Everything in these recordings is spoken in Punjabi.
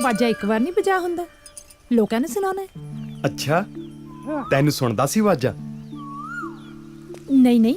ਵਾਜਾ ਇੱਕ ਵਾਰ ਨਹੀਂ ਵਜਾ ਹੁੰਦਾ, ਲੋਕਾਂ ਨੂੰ ਸੁਣਾਉਣਾ ਹੈ। ਅੱਛਾ, ਤੈਨੂੰ ਸੁਣਦਾ ਸੀ ਵਾਜਾ? ਨਹੀਂ ਨਹੀਂ,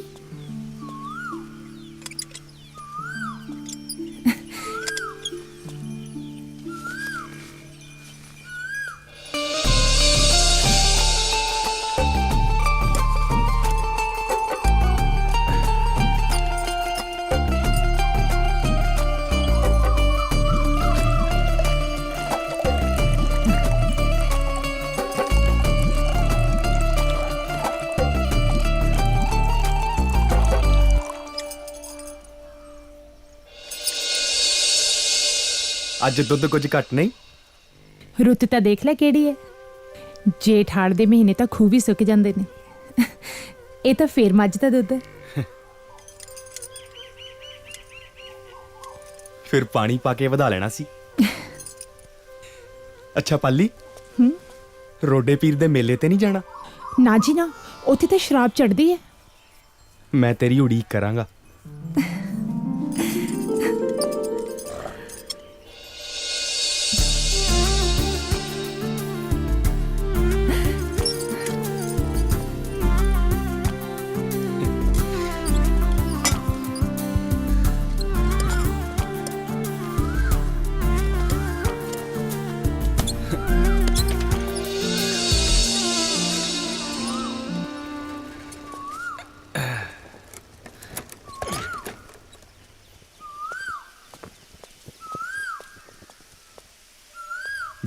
ਅੱਜ ਦੁੱਧ ਕੁਝ ਘੱਟ ਨਹੀਂ? ਰੁੱਤ ਤਾਂ ਦੇਖ ਲੈ ਕਿਹੜੀ ਹੈ। ਜੇਠ ਹਾੜ ਦੇ ਮਹੀਨੇ ਤਾਂ ਖੂਹ ਵੀ ਸੁੱਕ ਜਾਂਦੇ ਨੇ। ਇਹ ਤਾਂ ਫੇਰ ਮੱਝ ਦਾ ਦੁੱਧ ਹੈ। ਫਿਰ ਪਾਣੀ ਪਾ ਕੇ ਵਧਾ ਲੈਣਾ ਸੀ। ਅੱਛਾ ਪਾਲੀ, ਰੋਡੇ ਪੀਰ ਦੇ ਮੇਲੇ ਤੇ ਨਹੀਂ ਜਾਣਾ? ਨਾ ਜੀ ਨਾ, ਉੱਥੇ ਤਾਂ ਸ਼ਰਾਬ ਚੜਦੀ ਹੈ। ਮੈਂ ਤੇਰੀ ਉਡੀਕ ਕਰਾਂਗਾ।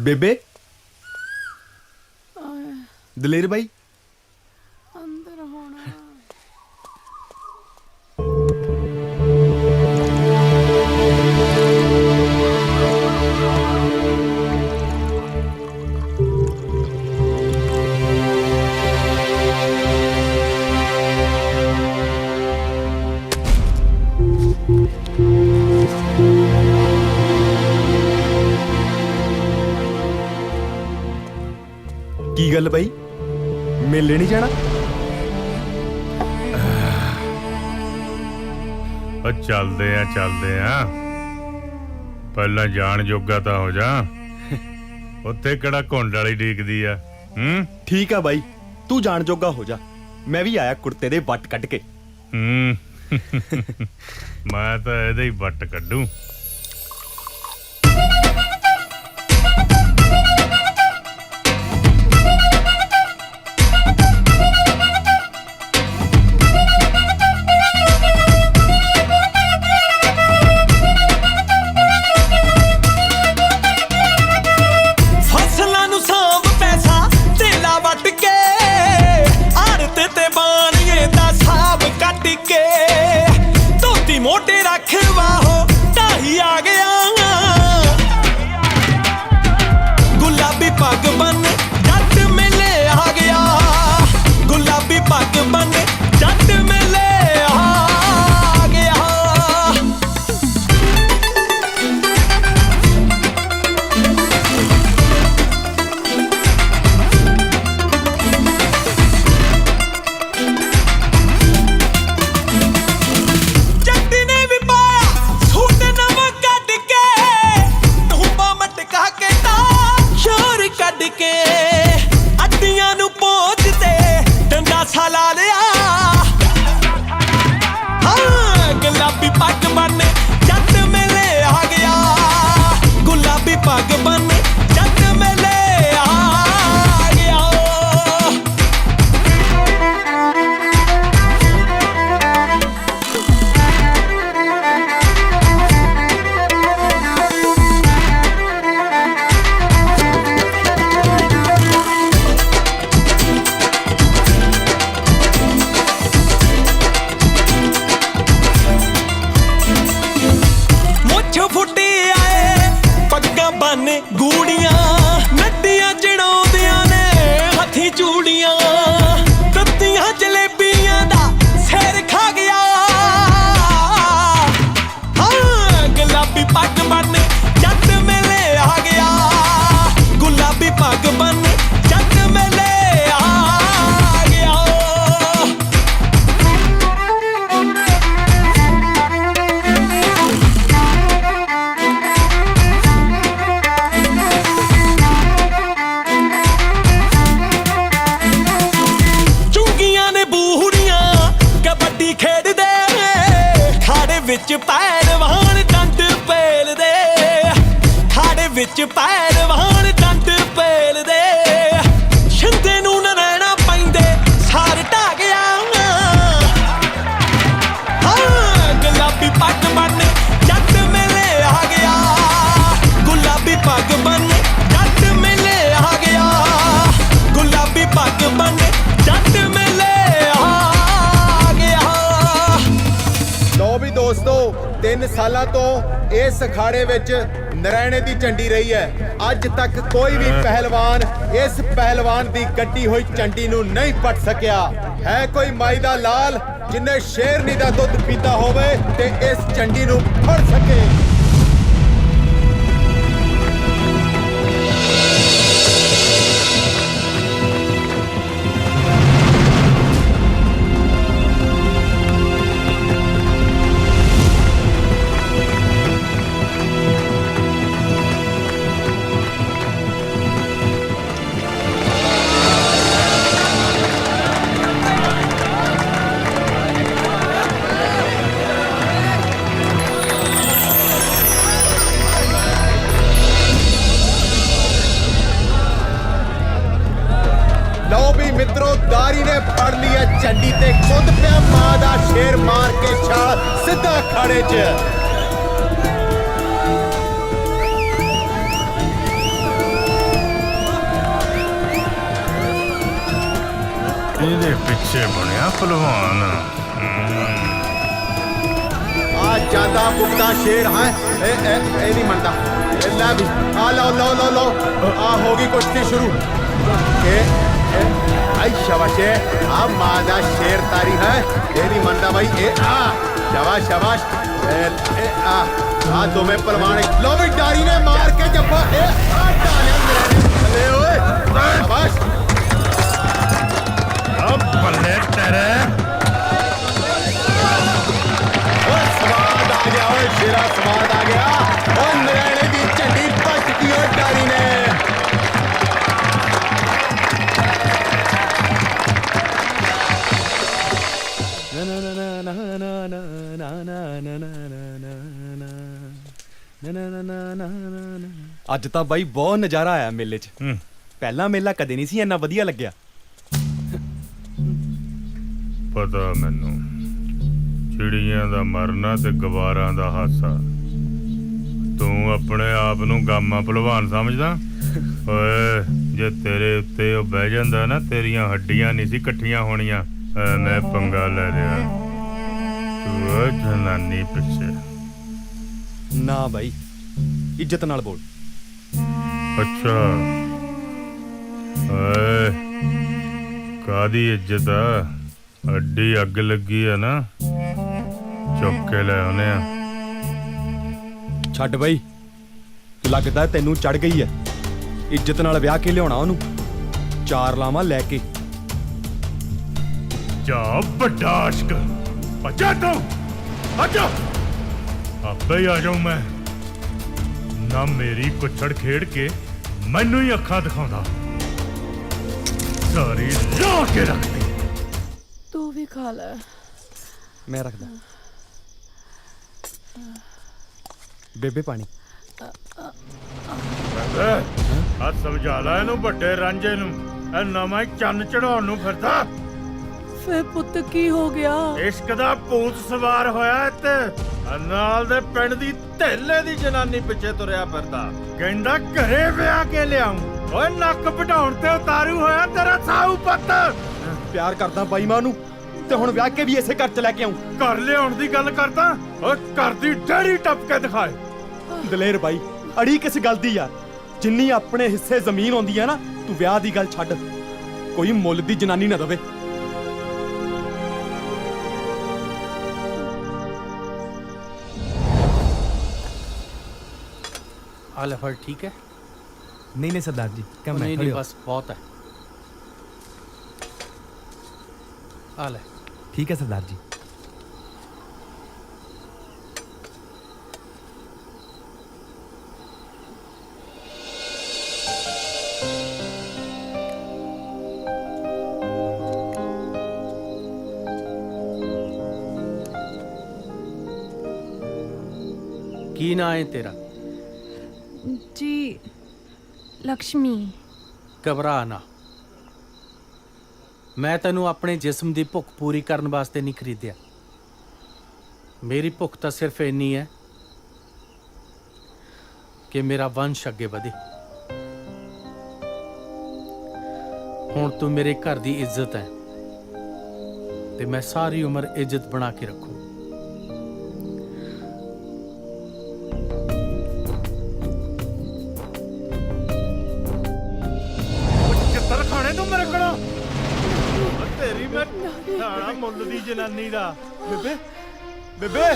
ਬੇਬੇ, ਦਲੇਰ ਬਾਈ ਅੰਦਰ ਹੋਣਾ। ਕੀ ਗੱਲ ਬਾਈ, ਮੇਲੇ ਨਹੀਂ ਜਾਣਾ? ਚੱਲਦੇ ਆ ਪਹਿਲਾਂ ਜਾਣ ਜੋਗਾ ਤਾਂ ਹੋ ਜਾ। ਉੱਥੇ ਕਿਹੜਾ ਘੁੰਡ ਵਾਲੀ ਡੀਕਦੀ ਆ। ਠੀਕ ਆ ਬਾਈ, ਤੂੰ ਜਾਣ ਜੋਗਾ ਹੋ ਜਾ। ਮੈਂ ਵੀ ਆਇਆ ਕੁੜਤੇ ਦੇ ਵੱਟ ਕੱਢ ਕੇ। ਮੈਂ ਤਾਂ ਇਹਦੇ ਹੀ ਵੱਟ ਕੱਢੂ। ਮੋਢੇ ਰੱਖ ਵਾਹੋ ਢਾਈ ਵਿੱਚ ਪਹਿਲਵਾਨ ਡੰਡ ਪੇਲਦੇ, ਖਾੜੇ ਵਿੱਚ ਪਹਿਲਵਾਨ ਡੰਡ ਪੇਲਦੇ, ਛਿੰਦੇ ਨੂੰ ਨਰੈਣਾ ਪੈਂਦੇ ਸਾਰ ਢਾਹ ਗਿਆ। ਹਾਂ ਗੁਲਾਬੀ ਪੱਗ ਬੰਨ ਜੱਟ ਮੇਲੇ ਆ ਗਿਆ, ਗੁਲਾਬੀ ਪੱਗ ਬੰਨ ਜੱਟ ਮੇਲੇ ਆ ਗਿਆ, ਗੁਲਾਬੀ ਪੱਗ ਬੰਨ ਜੱਟ ਮੇਲੇ ਆ ਗਿਆ। ਲੋ ਵੀ ਦੋਸਤੋ 3 ਸਾਲਾਂ ਤੋਂ ਇਸ ਅਖਾੜੇ ਵਿੱਚ ਨਰੈਣੇ ਦੀ ਝੰਡੀ ਰਹੀ ਹੈ। ਅੱਜ ਤੱਕ ਕੋਈ ਵੀ ਪਹਿਲਵਾਨ ਇਸ ਪਹਿਲਵਾਨ ਦੀ ਗੱਡੀ ਹੋਈ ਝੰਡੀ ਨੂੰ ਨਹੀਂ ਪੱਟ ਸਕਿਆ। ਹੈ ਕੋਈ ਮਾਈ ਦਾ ਲਾਲ ਜਿਨੇ ਸ਼ੇਰਨੀ ਦਾ ਦੁੱਧ ਪੀਤਾ ਹੋਵੇ ਤੇ ਇਸ ਝੰਡੀ ਨੂੰ ਫੜ ਸਕੇ। ਮਿੱਤਰੋ ਦਾਰੀ ਨੇ ਫੜ ਲਈ ਹੈ ਝੰਡੀ ਤੇ ਖੁਦ ਪਿਆ ਮਾਂ ਦਾ ਸ਼ੇਰ ਮਾਰ ਕੇ ਛਾਲ ਸਿੱਧਾ ਖਾੜੇ 'ਚ। ਇਹਦੇ ਪਿੱਛੇ ਬਣਿਆ ਪਹਿਲਵਾਨ। ਆ ਜਾਂਦਾ ਬੁੱਕਦਾ ਸ਼ੇਰ ਹੈ ਇਹ ਨਹੀਂ ਮੰਨਦਾ। ਲੈ ਵੀ ਆ ਲਓ ਆ ਹੋ ਗਈ ਕੁਸ਼ਤੀ ਸ਼ੁਰੂ। आई शाबाश आ मादा शेर तारी है ये नहीं मनता भाई ए आ शाबाश शाबाश ए आ दो में पहलवान लो भी डारी ने मार के जब्बा ए आ डालियां मेरे ओए शाबाश अब बल्ले तेरे ओए स्वाद आ गया ओए शेरा स्वाद आ गया ओ नरैणे दी झंडी बच गई ओ डारी ने। ਅੱਜ ਤਾਂ ਬਾਈ ਬਹੁਤ ਨਜ਼ਾਰਾ ਆਇਆ ਮੇਲੇ 'ਚ। ਪਹਿਲਾ ਮੇਲਾ ਕਦੇ ਨਹੀਂ ਸੀ ਇੰਨਾ ਵਧੀਆ ਲੱਗਿਆ। ਪਤਾ ਮੈਨੂੰ ਚਿੜੀਆਂ ਦਾ ਮਰਨਾ ਤੇ ਗਵਾਰਾਂ ਦਾ ਹਾਸਾ। ਤੂੰ ਆਪਣੇ ਆਪ ਨੂੰ ਗਾਮਾ ਪਹਿਲਵਾਨ ਸਮਝਦਾ? ਓਏ ਜੇ ਤੇਰੇ ਉੱਤੇ ਉਹ ਬਹਿ ਜਾਂਦਾ ਨਾ ਤੇਰੀਆਂ ਹੱਡੀਆਂ ਨਹੀਂ ਸੀ ਇਕੱਠੀਆਂ ਹੋਣੀਆਂ। ਮੈਂ ਪੰਗਾ ਲੈ ਲਿਆ। ਤੂੰ ਉਹ ਜਨਾਨੀ ਪਿੱਛੇ ਨਾ ਬਾਈ ਇੱਜ਼ਤ ਨਾਲ ਬੋਲ। ਅੱਛਾ ਓਏ ਕਾਦੀ ਇੱਜ਼ਤ ਆ? ਅੱਡੀ ਅੱਗ ਲੱਗੀ ਆ ਨਾ, ਚੁੱਕ ਕੇ ਲੈ ਆਉਨੇ ਆ। ਛੱਡ ਬਾਈ ਲੱਗਦਾ ਤੈਨੂੰ ਚੜ ਗਈ ਐ। ਇੱਜ਼ਤ ਨਾਲ ਵਿਆਹ ਕੇ ਲਿਆਉਣਾ ਉਹਨੂੰ 4 ਲਾਵਾਂ ਲੈ ਕੇ। ਜਾ ਵੱਡਾ ਆਸ਼ਕ ਬੱਚਾ ਤੂੰ ਅੱਜਾ ਆਪੇ ਹੀ ਆ ਜਾਊਂ ਮੈਂ ਨਾ। ਮੇਰੀ ਕੁੱਛੜ ਖੇਡ ਕੇ ਮੈਨੂੰ ਹੀ ਅੱਖਾਂ ਦਿਖਾਉਂਦਾ। ਸਾਰੀ ਲਾ ਕੇ ਰੱਖਦੀ। ਤੂੰ ਵੀ ਖਾ ਲੈ। ਮੈਂ ਰੱਖਦਾ। ਬੇਬੇ ਪਾਣੀ। ਆ ਸਮਝਾ ਲੈ ਇਹਨੂੰ ਵੱਡੇ ਰਾਂਝੇ ਨੂੰ। ਇਹ ਨਵਾਂ ਹੀ ਚੰਨ ਚੜਾਉਣ ਨੂੰ ਫਿਰਦਾ। ਫੇ ਪੁੱਤ ਕੀ ਹੋ ਗਿਆ? ਇਸ਼ਕ ਦਾ ਭੂਤ ਸਵਾਰ ਹੋਇਆ ਇੱਥੇ। ਨਾਲ ਦੇ ਪਿੰਡ ਦੀ ਢੇਲੇ ਦੀ ਜਨਾਨੀ ਪਿੱਛੇ ਤੁਰਿਆ ਫਿਰਦਾ। ਕਹਿੰਦਾ ਘਰੇ ਵਿਆਹ ਕੇ ਲਿਆਉਂ। ਓਏ ਨੱਕ ਵਢਾਉਣ ਤੇ ਉਤਾਰੂ ਹੋਇਆ ਤੇਰਾ ਸਾਊ ਪੁੱਤ। ਪਿਆਰ ਕਰਦਾ ਬਾਈ ਮਾਂ ਨੂੰ ਤੇ ਹੁਣ ਵਿਆਹ ਕੇ ਵੀ ਇਸੇ ਘਰ ਚ ਲੈ ਕੇ ਆਉਂ। ਘਰ ਲਿਆਉਣ ਦੀ ਗੱਲ ਕਰਦਾ? ਓਏ ਘਰ ਦੀ ਡੈਰੀ ਟੱਪ ਕੇ ਦਿਖਾਏ। ਦਲੇਰ ਬਾਈ ਅੜੀ ਕਿਸ ਗੱਲ ਦੀ ਯਾਰ? ਜਿੰਨੀ ਆਪਣੇ ਹਿੱਸੇ ਜ਼ਮੀਨ ਆਉਂਦੀ ਆ ਨਾ, ਤੂੰ ਵਿਆਹ ਦੀ ਗੱਲ ਛੱਡ। ਕੋਈ ਮੁੱਲ ਦੀ ਜਨਾਨੀ ਨਾ ਦਵੇ। हाल फल ठीक है? नहीं नहीं सरदार जी कम है। नहीं बस बहुत है। हाल है ठीक है सरदार जी। ਕੀ ਨਾਂ ਹੈ ਤੇਰਾ? जी लक्ष्मी। ਘਬਰਾ ਨਾ। ਮੈਂ ਤੈਨੂੰ ਆਪਣੇ ਜਿਸਮ ਦੀ ਭੁੱਖ ਪੂਰੀ ਕਰਨ ਵਾਸਤੇ ਨਹੀਂ ਖਰੀਦਿਆ। ਮੇਰੀ ਭੁੱਖ ਤਾਂ ਸਿਰਫ ਇੰਨੀ ਹੈ ਕਿ ਮੇਰਾ ਵੰਸ਼ ਅੱਗੇ ਵਧੇ। ਹੁਣ ਤੂੰ ਮੇਰੇ ਘਰ ਦੀ ਇੱਜ਼ਤ ਹੈ ਤੇ ਮੈਂ ਸਾਰੀ ਉਮਰ ਇੱਜ਼ਤ ਬਣਾ ਕੇ ਰੱਖੂ। ਕਿੱਧਰ ਖਾਣੇ ਤੂੰ ਮੇਰੇ ਕੋਲੋਂ? ਤੇਰੀ ਮੈਂ ਸਾਲਾ ਮੁੱਲ ਦੀ ਜਨਾਨੀ ਦਾ। ਬੇਬੇ ਬੇਬੇ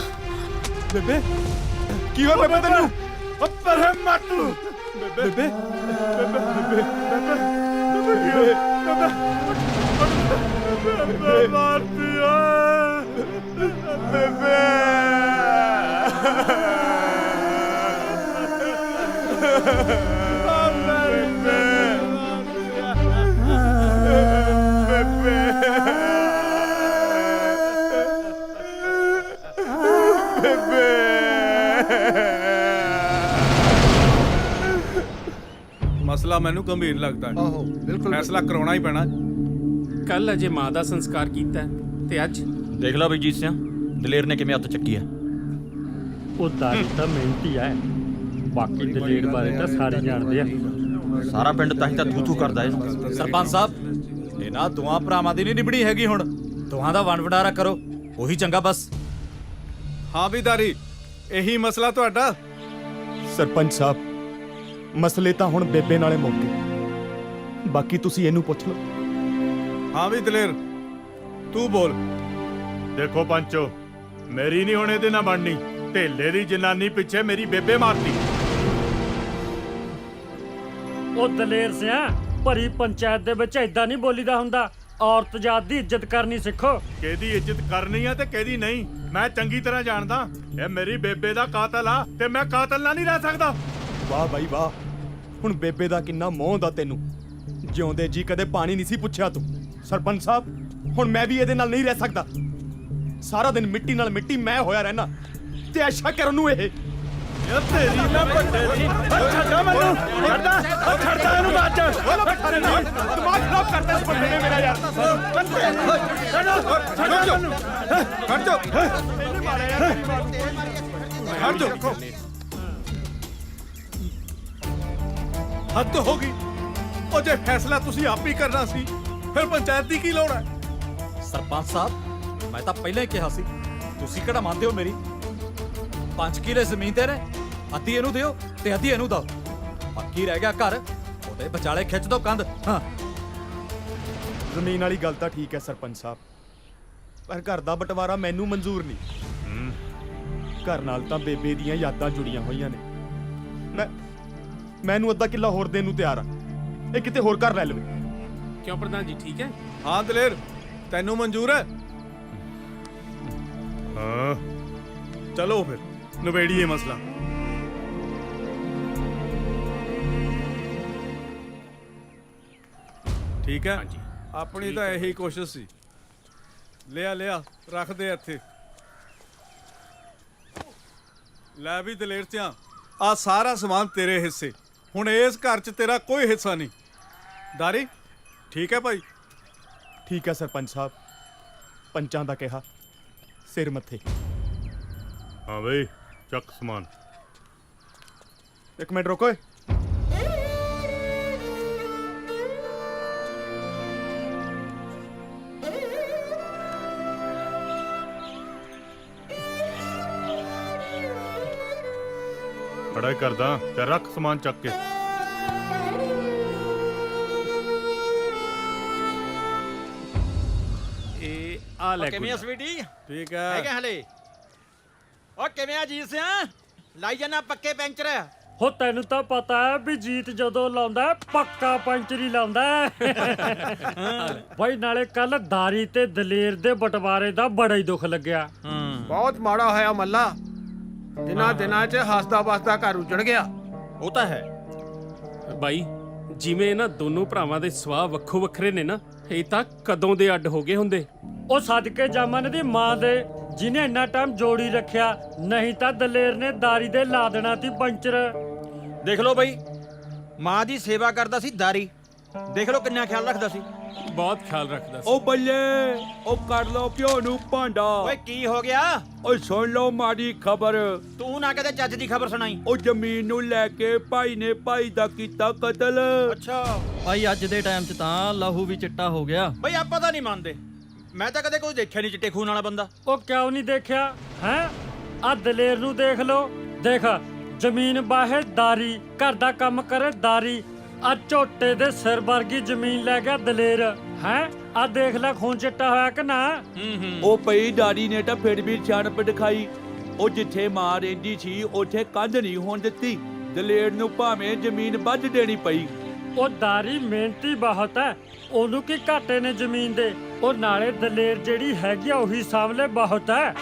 ਬੇਬੇ ਕੀ ਹੋਇਆ ਬੇਬੇ ਤੈਨੂੰ? ਉੱਪਰ ਹੈ ਮਾਟੂ। ਬੇਬੇ ਬੇਬੇ ਬੇਬੇ ਬੇਬੇ ਮਾਰਦੀ ਆ। ਬੇਬੇ ਮਸਲਾ ਮੈਨੂੰ ਗੰਭੀਰ ਲੱਗਦਾ ਹੈ। ਆਹੋ ਬਿਲਕੁਲ ਫੈਸਲਾ ਕਰਾਉਣਾ ਹੀ ਪੈਣਾ। ਕੱਲ ਅਜੇ ਮਾਂ ਦਾ ਸੰਸਕਾਰ ਕੀਤਾ ਤੇ ਅੱਜ ਦੇਖ ਲਾ ਬਈ ਜੀਤ ਸਿੰਘ ਦਲੇਰ ਨੇ ਕਿਵੇਂ ਹੱਥ ਚੱਕੀ ਆ। ਉਹ ਦਾਰੀ ਤਾਂ ਮਿਹਨਤੀ ਐ, ਬਾਕੀ ਦਲੇਰ ਬਾਰੇ ਤਾਂ ਸਾਰੇ ਜਾਣਦੇ ਆ। ਸਾਰਾ ਪਿੰਡ ਤਾਂ ਹੀ ਤਾਂ ਥੂ ਥੂ ਕਰਦਾ ਏ। ਸਰਪੰਚ ਸਾਹਿਬ ਇਹਨਾਂ ਦੋਹਾਂ ਭਰਾਵਾਂ ਦੀ ਨਹੀਂ ਨਿਬੜੀ ਹੈਗੀ, ਹੁਣ ਦੋਹਾਂ ਦਾ ਵੰਡ ਵਡਾਰਾ ਕਰੋ, ਉਹੀ ਚੰਗਾ ਬਸ। ਹਾਂ ਵੀ ਦਾਰੀ, ਇਹੀ ਮਸਲਾ ਤੁਹਾਡਾ? ਸਰਪੰਚ ਸਾਹਿਬ ਮਸਲੇ ਤਾਂ ਹੁਣ ਬੇਬੇ ਨਾਲੇ ਮੁੱਕ ਗਏ, ਬਾਕੀ ਤੁਸੀਂ ਇਹਨੂੰ ਪੁੱਛ ਲਓ। ਹਾਂ ਵੀ ਦਲੇਰ, ਤੂੰ ਬੋਲ। ਦੇਖੋ ਪੰਚੋ, ਮੇਰੀ ਨਹੀਂ ਹੁਣ ਇਹਦੇ ਨਾਲ ਬਣਨੀ। ਢੇਲੇ ਦੀ ਜਨਾਨੀ ਪਿੱਛੇ ਮੇਰੀ ਬੇਬੇ ਮਾਰਤੀ। ਉਹ ਦਲੇਰ ਸਿਆ, ਭਰੀ ਪੰਚਾਇਤ ਦੇ ਵਿੱਚ ਏਦਾਂ ਨਹੀਂ ਬੋਲੀਦਾ ਹੁੰਦਾ। ਔਰਤ ਜਾਤ ਦੀ ਇੱਜ਼ਤ ਕਰਨੀ ਸਿੱਖੋ। ਕਿਹਦੀ ਇੱਜ਼ਤ ਕਰਨੀ ਆ ਤੇ ਕਿਹਦੀ ਨਹੀਂ, ਮੈਂ ਚੰਗੀ ਤਰ੍ਹਾਂ ਜਾਣਦਾ। ਇਹ ਮੇਰੀ ਬੇਬੇ ਦਾ ਕਾਤਲ ਆ ਤੇ ਮੈਂ ਕਾਤਲ ਨਾਲ ਨਹੀਂ ਰਹਿ ਸਕਦਾ। ਵਾਹ ਬਾਈ ਵਾਹ, ਹੁਣ ਬੇਬੇ ਦਾ ਕਿੰਨਾ ਮੋਹ ਦਾ ਤੈਨੂੰ। ਜਿਉਂਦੇ ਜੀ ਕਦੇ ਪਾਣੀ ਨਹੀਂ ਸੀ ਪੁੱਛਿਆ ਤੂੰ। ਸਰਪੰਚ ਸਾਹਿਬ ਹੁਣ ਮੈਂ ਵੀ ਇਹਦੇ ਨਾਲ ਨਹੀਂ ਰਹਿ ਸਕਦਾ। ਸਾਰਾ ਦਿਨ ਮਿੱਟੀ ਨਾਲ ਮਿੱਟੀ ਮੈਂ ਹੋਇਆ ਰਹਿਣਾ ਤੇ ਐਸ਼ਾ ਕਰਨ ਨੂੰ ਇਹ। ਇਹ ਤੇਰੀ ਨਾ ਵੱਡੇ ਦੀ। ਛੱਡਾ ਮੈਨੂੰ, ਛੱਡਦਾ ਇਹਨੂੰ ਬਾਅਦ ਚ। ਦਿਮਾਗ ਖਰਾਬ ਕਰਦਾ ਇਸ ਬੰਦੇ ਨੇ ਮੇਰਾ ਯਾਰ। ਹਟ ਜਾ, ਹਟ ਜਾ। ਹੱਦ ਹੋ ਗਈ। ਉਹ ਜੇ ਫੈਸਲਾ ਤੁਸੀਂ ਆਪ ਹੀ ਕਰਨਾ ਸੀ, ਫਿਰ ਪੰਚਾਇਤ ਦੀ ਕੀ ਲੋੜ ਹੈ? ਸਰਪੰਚ ਸਾਹਿਬ ਮੈਂ ਤਾਂ ਪਹਿਲਾਂ ਹੀ ਕਿਹਾ ਸੀ, ਤੁਸੀਂ ਕਿਹੜਾ ਮੰਨਦੇ ਹੋ ਮੇਰੀ? 5 ਕਿੱਲੇ ਜ਼ਮੀਨ ਤੇ ਨੇ, ਅੱਧੀ ਇਹਨੂੰ ਦਿਓ ਤੇ ਅੱਧੀ ਇਹਨੂੰ ਦਿਓ। ਬਾਕੀ ਰਹਿ ਗਿਆ ਘਰ, ਉਹਦੇ ਵਿਚਾਲੇ ਖਿੱਚ ਦੋ ਕੰਧ। ਹਾਂ ਜ਼ਮੀਨ ਵਾਲੀ ਗੱਲ ਤਾਂ ਠੀਕ ਹੈ ਸਰਪੰਚ ਸਾਹਿਬ, ਪਰ ਘਰ ਦਾ ਬਟਵਾਰਾ ਮੈਨੂੰ ਮਨਜ਼ੂਰ ਨਹੀਂ। ਘਰ ਨਾਲ ਤਾਂ ਬੇਬੇ ਦੀਆਂ ਯਾਦਾਂ ਜੁੜੀਆਂ ਹੋਈਆਂ ਨੇ। ਮੈਨੂੰ ਅੱਧਾ ਕਿੱਲਾ ਹੋਰ ਦੇਣ ਨੂੰ ਤਿਆਰ ਆ। ਇਹ ਕਿਤੇ ਹੋਰ ਘਰ ਲੈ ਲਵੇ। ਕਿਉਂ ਪ੍ਰਧਾਨ ਜੀ, ਠੀਕ ਹੈ? ਹਾਂ ਦਲੇਰ, ਤੈਨੂੰ ਮਨਜ਼ੂਰ ਹੈ? ਹਾਂ ਚਲੋ ਫਿਰ ਨਿਬੇੜੀਏ ਮਸਲਾ। ਠੀਕ ਹੈ, ਆਪਣੀ ਤਾਂ ਇਹੀ ਕੋਸ਼ਿਸ਼ ਸੀ। ਲਿਆ ਰੱਖ ਦੇ ਇੱਥੇ। ਲੈ ਵੀ ਦਲੇਰ ਸਿਆਂ, ਆ ਸਾਰਾ ਸਮਾਨ ਤੇਰੇ ਹਿੱਸੇ। ਹੁਣ ਇਸ ਘਰ 'ਚ ਤੇਰਾ ਕੋਈ ਹਿੱਸਾ ਨਹੀਂ। ਦਾਰੀ ਠੀਕ ਹੈ ਭਾਈ? ਠੀਕ ਹੈ ਸਰਪੰਚ ਸਾਹਿਬ, ਪੰਚਾਂ ਦਾ ਕਿਹਾ ਸਿਰ ਮੱਥੇ। ਹਾਂ ਬਈ, ਚੱਕ ਸਮਾਨ। ਇੱਕ ਮਿੰਟ ਰੁਕੋ। ਬੜਾ ਕਰਦਾ ਤੇ ਰੱਖ ਸਮਾਨ ਚੱਕ ਕੇ। ਇਹ ਆ ਲੈ ਕਿਵੇਂ ਆ ਸਵੀਟੀ? ਠੀਕ ਹੈ। ਹੈਗੇ ਹਲੇ? ਓ ਕਿਵੇਂ ਆ ਜੀਤ ਸਿਆ? ਲਾਈ ਜਾਣਾ ਪੱਕੇ ਪੈਂਚਰ। ਹੋ ਤੈਨੂੰ ਤਾਂ ਪਤਾ ਹੈ ਵੀ ਜੀਤ ਜਦੋਂ ਲਾਉਂਦਾ ਹੈ, ਪੱਕਾ ਪੰਚਰੀ ਲਾਉਂਦਾ ਹੈ। ਬਾਈ ਨਾਲੇ ਕੱਲ ਦਾਰੀ ਤੇ ਦਲੇਰ ਦੇ ਬਟਵਾਰੇ ਦਾ ਬੜਾ ਹੀ ਦੁੱਖ ਲੱਗਿਆ। ਬਹੁਤ ਮਾੜਾ ਹੋਇਆ ਮੱਲਾ। ਦਿਨਾਂ 'ਚ ਹੱਸਦਾ ਵਸਦਾ ਘਰ ਉਜੜ ਗਿਆ। ਉਹ ਤਾਂ ਹੈ ਬਾਈ ਜਿਵੇਂ ਇਹਨਾਂ ਦੋਨੋਂ ਭਰਾਵਾਂ ਦੇ ਸੁਭਾਅ ਵੱਖੋ ਵੱਖਰੇ ਨੇ ਨਾ, ਇਹ ਤਾਂ ਕਦੋਂ ਦੇ ਅੱਡ ਹੋ ਗਏ ਹੁੰਦੇ। ਉਹ ਸਦਕੇ ਜਾਮਨ ਦੀ ਮਾਂ ਦੇ ਜਿਹਨੇ ਇੰਨਾ ਟਾਈਮ ਜੋੜੀ ਰੱਖਿਆ, ਨਹੀਂ ਤਾਂ ਦਲੇਰ ਨੇ ਦਾਰੀ ਦੇ ਲਾ ਦੇਣਾ ਸੀ ਪੰਚਰ। ਦੇਖ ਲਓ ਬਈ, ਮਾਂ ਦੀ ਸੇਵਾ ਕਰਦਾ ਸੀ ਦਾਰੀ, ਦੇਖ ਲਓ ਕਿੰਨਾ ਖਿਆਲ ਰੱਖਦਾ ਸੀ। ਬਹੁਤ ਖਿਆਲ ਰੱਖਦਾ ਸੀ। ਉਹ ਬੱਲੇ, ਉਹ ਕਰ ਲਓ ਪਿਓ ਨੂੰ ਭਾਂਡਾ। ਓਏ ਕੀ ਹੋ ਗਿਆ? ਓਏ ਸੁਣ ਲਓ ਮਾੜੀ ਖਬਰ। ਤੂੰ ਨਾ ਕਦੇ ਚੱਜ ਦੀ ਖਬਰ ਸੁਣਾਈ। ਉਹ ਜ਼ਮੀਨ ਨੂੰ ਲੈ ਕੇ ਭਾਈ ਨੇ ਭਾਈ ਦਾ ਕੀਤਾ ਕਤਲ। ਅੱਛਾ ਭਾਈ ਅੱਜ ਦੇ ਟਾਈਮ 'ਚ ਤਾਂ ਲਹੂ ਵੀ ਚਿੱਟਾ ਹੋ ਗਿਆ। ਬਈ ਆਪਾਂ ਤਾਂ ਨਹੀਂ ਮੰਨਦੇ, ਮੈਂ ਤਾਂ ਕਦੇ ਕੋਈ ਦੇਖਿਆ ਨਹੀਂ ਚਿੱਟੇ ਖੂਨ ਵਾਲਾ ਬੰਦਾ। ਉਹ ਕਿਉਂ ਨਹੀਂ ਦੇਖਿਆ ਹੈ? ਆ ਦਲੇਰ ਨੂੰ ਦੇਖ ਲਓ, ਦੇਖ ਜ਼ਮੀਨ ਬਾਹਰ ਦਾਰੀ, ਘਰ ਦਾ ਕੰਮ ਕਰੇ ਦਾਰੀ। ਆ ਝੋਟੇ ਦੇ ਸਿਰ ਵਰਗੀ ਜ਼ਮੀਨ ਲੈ ਗਿਆ ਦਲੇਰ ਹੈ। ਆ ਦੇਖ ਲੈ ਖੂਨ ਚਿੱਟਾ ਹੋਇਆ ਕਿ ਨਾ। ਉਹ ਪਈ ਡਾੜੀ ਨੇ ਤਾਂ ਫਿਰ ਵੀ ਸਿਆਣਪ ਦਿਖਾਈ। ਉਹ ਜਿੱਥੇ ਮਾਂ ਰਹਿੰਦੀ ਸੀ ਉੱਥੇ ਕੰਧ ਨਹੀਂ ਹੋਣ ਦਿੱਤੀ। ਦਲੇਰ ਨੂੰ ਭਾਵੇਂ ਜ਼ਮੀਨ ਵੱਧ ਦੇਣੀ ਪਈ। ਉਹ ਦਾਰੀ ਮਿਹਨਤੀ ਬਹੁਤ ਹੈ, ਉਹਨੂੰ ਕੀ ਘਾਟੇ ਨੇ ਜ਼ਮੀਨ ਦੇ। ਉਹ ਨਾਲੇ ਦਲੇਰ ਜਿਹੜੀ ਹੈਗੀ ਆ ਉਹੀ ਸਾਹਮਣੇ ਬਹੁਤ ਹੈ।